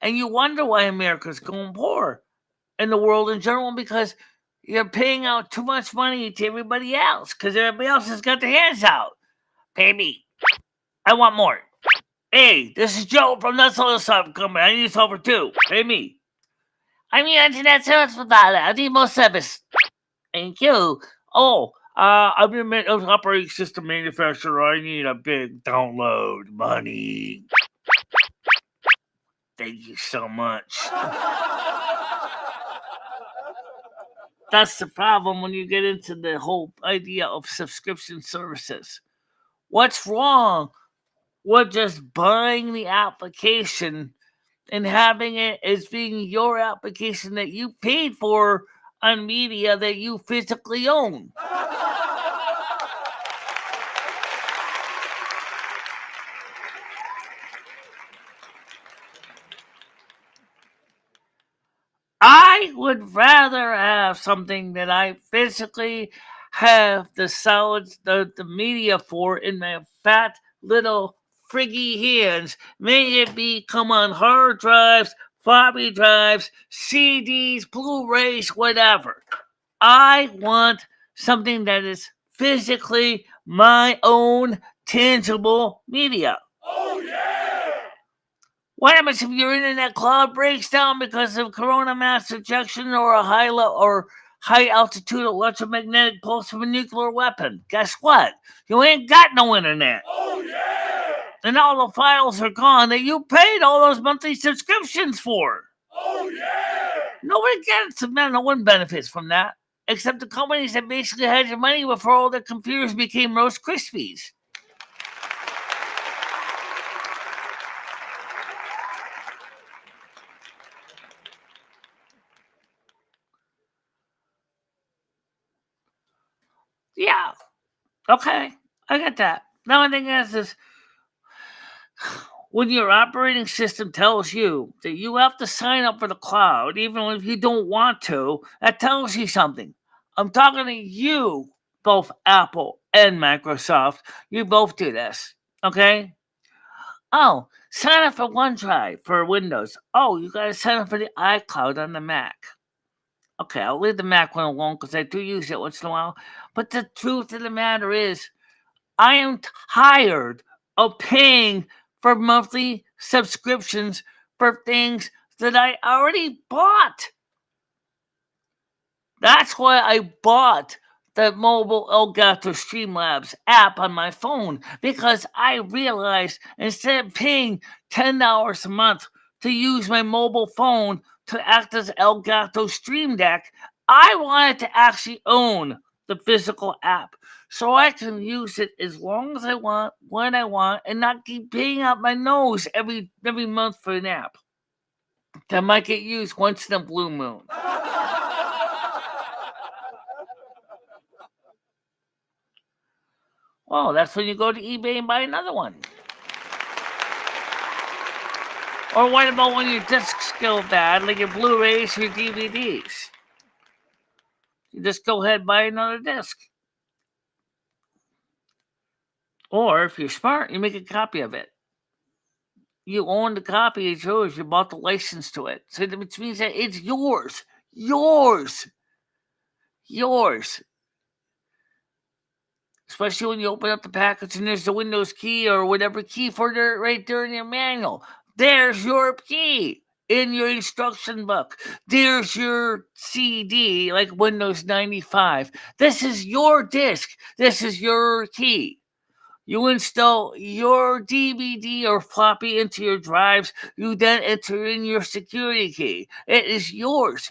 And you wonder why America's going poor and the world in general because you're paying out too much money to everybody else because everybody else has got their hands out. Pay me. I want more. Hey, this is Joe from the Solar Sub Company. I need software too. Pay me. I'm your internet service provider. I need more service. Thank you. Oh, I'm your operating system manufacturer. I need a big download money. Thank you so much. That's the problem when you get into the whole idea of subscription services. What's wrong with just buying the application and having it as being your application that you paid for on media that you physically own? I would rather have something that I physically have the media for in my fat little friggy hands. May it be come on hard drives, floppy drives, CDs, Blu-rays, whatever. I want something that is physically my own tangible media. Oh, yeah! What happens if your internet cloud breaks down because of corona mass ejection or a high altitude electromagnetic pulse of a nuclear weapon? Guess what? You ain't got no internet. Oh, yeah! And all the files are gone that you paid all those monthly subscriptions for. Oh, yeah! Nobody gets it, man. No one benefits from that. Except the companies that basically had your money before all their computers became Roast Krispies. Yeah. Okay. I get that. The only thing is when your operating system tells you that you have to sign up for the cloud, even if you don't want to, that tells you something. I'm talking to you, both Apple and Microsoft. You both do this, okay? Oh, sign up for OneDrive for Windows. Oh, you got to sign up for the iCloud on the Mac. Okay, I'll leave the Mac one alone because I do use it once in a while. But the truth of the matter is, I am tired of paying for monthly subscriptions for things that I already bought. That's why I bought the mobile Elgato Streamlabs app on my phone, because I realized instead of paying $10 a month to use my mobile phone to act as Elgato Stream Deck, I wanted to actually own the physical app so I can use it as long as I want, when I want, and not keep paying out my nose every month for an app that might get used once in a blue moon. Oh, that's when you go to eBay and buy another one. Or what about when your discs go bad, like your Blu-rays or your DVDs? You just go ahead and buy another disc. Or if you're smart, you make a copy of it. You own the copy, it's yours. You bought the license to it. So which means that it's yours. Yours. Especially when you open up the package and there's the Windows key or whatever key for it right there in your manual. There's your key in your instruction book. There's your CD, like Windows 95. This is your disk. This is your key. You install your DVD or floppy into your drives. You then enter in your security key. It is yours,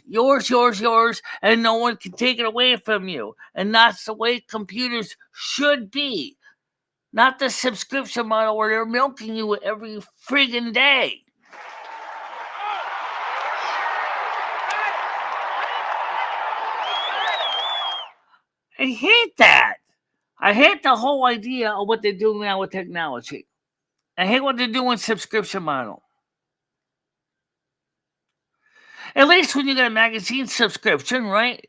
and no one can take it away from you. And that's the way computers should be. Not the subscription model where they're milking you every friggin' day. I hate that. I hate the whole idea of what they're doing now with technology. I hate what they're doing with subscription model. At least when you get a magazine subscription, right?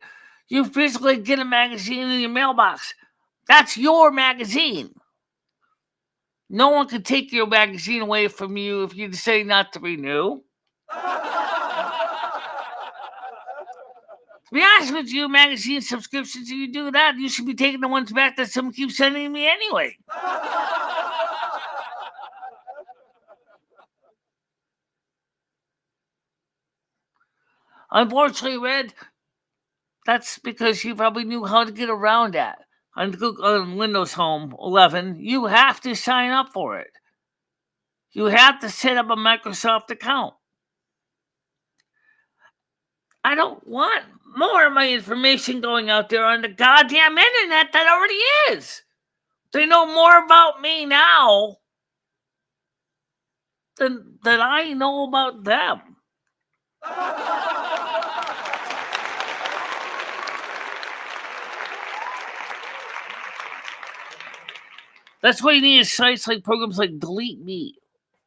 You physically get a magazine in your mailbox. That's your magazine. No one can take your magazine away from you if you decide not to renew. To be honest with you, magazine subscriptions, if you do that, you should be taking the ones back that someone keeps sending me anyway. Unfortunately, Red, that's because you probably knew how to get around that. On Windows Home 11, you have to sign up for it. You have to set up a Microsoft account. I don't want more of my information going out there on the goddamn internet that already is. They know more about me now than I know about them. That's why you need sites like programs like Delete Me.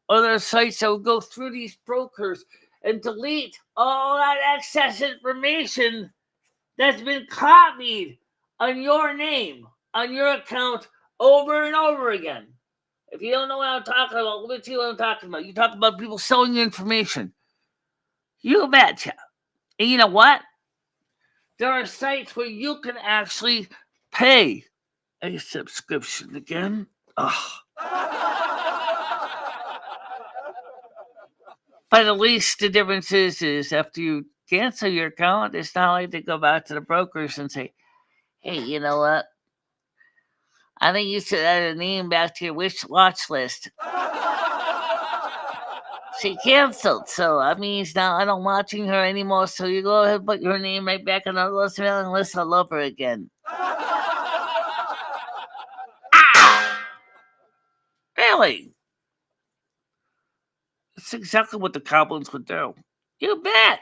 Other sites that will go through these brokers and delete all that excess information that's been copied on your name, on your account, over and over again. If you don't know what I'm talking about, let me tell you what I'm talking about. You talk about people selling you information. You betcha. And you know what? There are sites where you can actually pay a subscription again. Ugh. But at least the difference is after you cancel your account, it's not like they go back to the brokers and say, hey, you know what? I think you should add a name back to your watch list. She canceled, so that means now I'm not watching her anymore. So you go ahead and put your name right back on the list, mailing list all over again. Really? That's exactly what the goblins would do. You bet.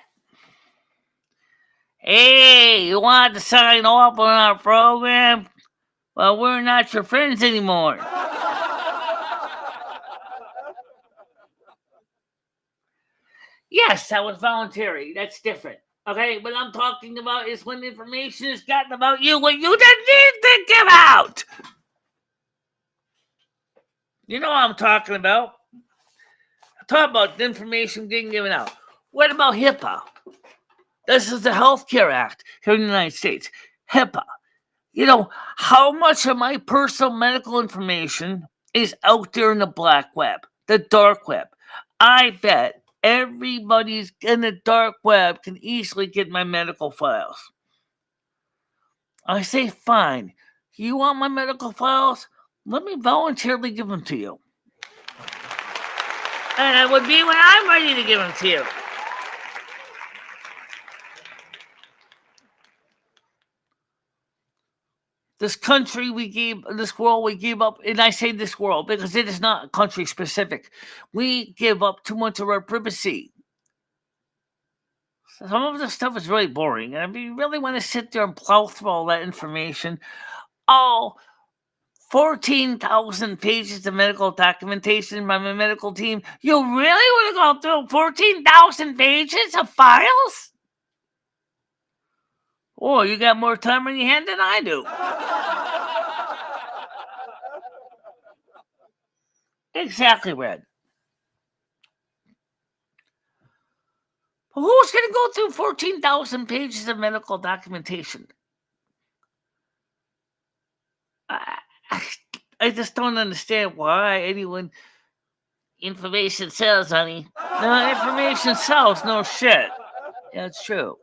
Hey, you wanted to sign off on our program? Well, we're not your friends anymore. Yes, that was voluntary. That's different. Okay, what I'm talking about is when information is gotten about you when you didn't need to give out. You know what I'm talking about. I'm talking about the information getting given out. What about HIPAA? This is the Healthcare Act here in the United States. HIPAA. You know, how much of my personal medical information is out there in the black web, the dark web? I bet everybody's in the dark web can easily get my medical files. I say, fine. You want my medical files? Let me voluntarily give them to you. And it would be when I'm ready to give them to you. This country this world we gave up, and I say this world because it is not country specific. We give up too much of our privacy. Some of this stuff is really boring, and if you really want to sit there and plow through all that information, 14,000 pages of medical documentation by my medical team, you really want to go through 14,000 pages of files? Oh, you got more time on your hand than I do. Exactly, Red. Who's going to go through 14,000 pages of medical documentation? I just don't understand why anyone... Information sells, honey. No, information sells, no shit. That's true.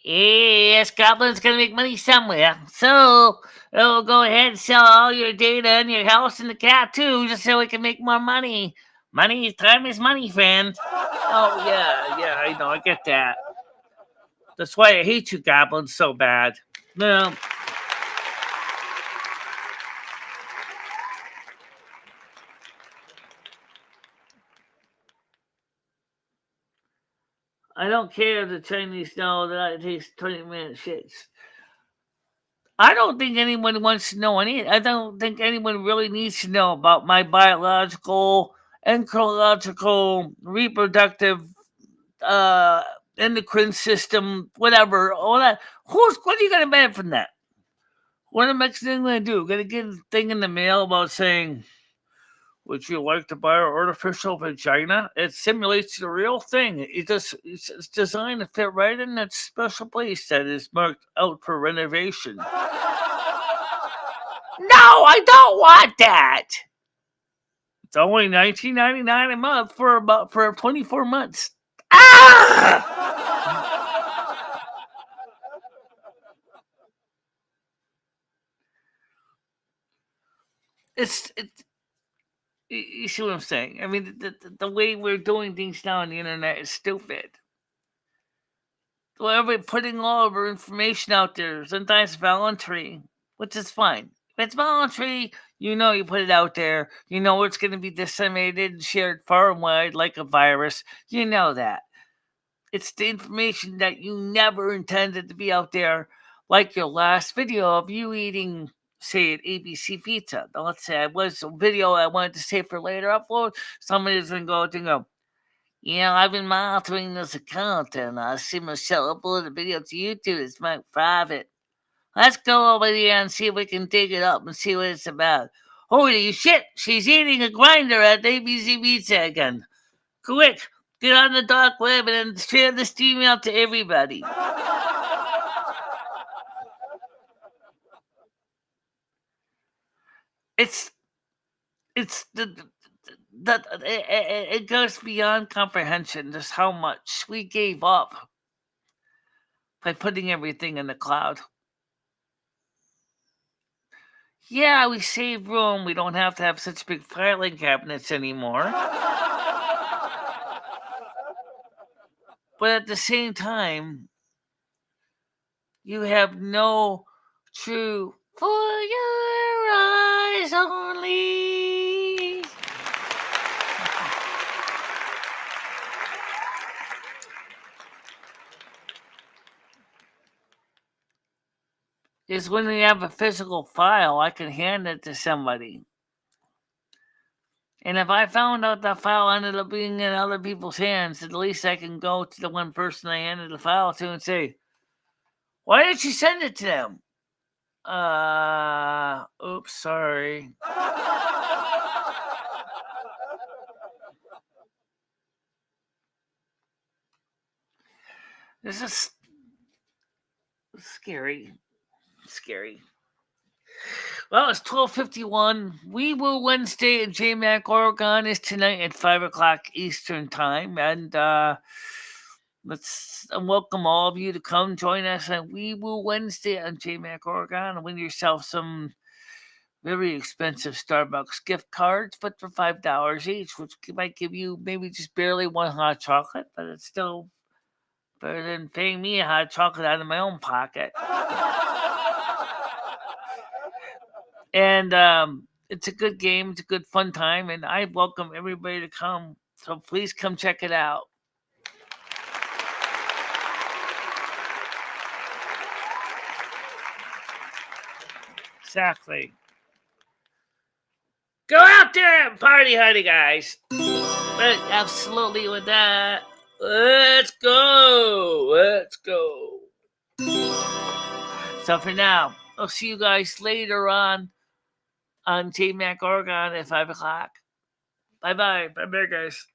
Yes, Goblin's gonna make money somewhere. So, go ahead and sell all your data and your house and the cat too, just so we can make more money. Time is money, friend. Oh, yeah, I know, I get that. That's why I hate you, Goblins, so bad. No. I don't care if the Chinese know that it takes 20-minute shits. I don't think anyone wants to know any. I don't think anyone really needs to know about my biological, endocrinological, reproductive, endocrine system, whatever. All that. What are you going to benefit from that? What am I going to do? Going to get a thing in the mail about saying, would you like to buy an artificial vagina? It simulates the real thing. It's designed to fit right in that special place that is marked out for renovation. No, I don't want that. It's only $19.99 a month for 24 months. You see what I'm saying? I mean, the way we're doing things now on the internet is stupid. We're putting all of our information out there, sometimes voluntary, which is fine. If it's voluntary, you put it out there. You know it's going to be disseminated and shared far and wide like a virus. You know that. It's the information that you never intended to be out there, like your last video of you eating, say, an ABC pizza. Now, let's say it was a video I wanted to save for later upload. Somebody's going to go, I've been monitoring this account, and I see Michelle upload a video to YouTube. It's my private. Let's go over there and see if we can dig it up and see what it's about. Holy shit! She's eating a grinder at ABC Pizza again. Quick, get on the dark web and share this stream out to everybody. It's it goes beyond comprehension just how much we gave up by putting everything in the cloud. Yeah, we save room. We don't have to have such big filing cabinets anymore. But at the same time, you have no true for your eyes only. Is when you have a physical file, I can hand it to somebody. And if I found out that file ended up being in other people's hands, at least I can go to the one person I handed the file to and say, why did you send it to them? Oops, sorry. This is scary. Scary. Well, it's 12:51. We Woo Wednesday in JMac, Oregon is tonight at 5 o'clock Eastern Time. And let's welcome all of you to come join us on We Woo Wednesday on JMac, Oregon, and win yourself some very expensive Starbucks gift cards, but for $5 each, which might give you maybe just barely one hot chocolate, but it's still better than paying me a hot chocolate out of my own pocket. And it's a good game. It's a good fun time, and I welcome everybody to come. So please come check it out. Exactly. Go out there and party, honey, guys. But absolutely with that, let's go. Let's go. So for now, I'll see you guys later on JMac Oregon at 5 o'clock. Bye-bye. Bye-bye, guys.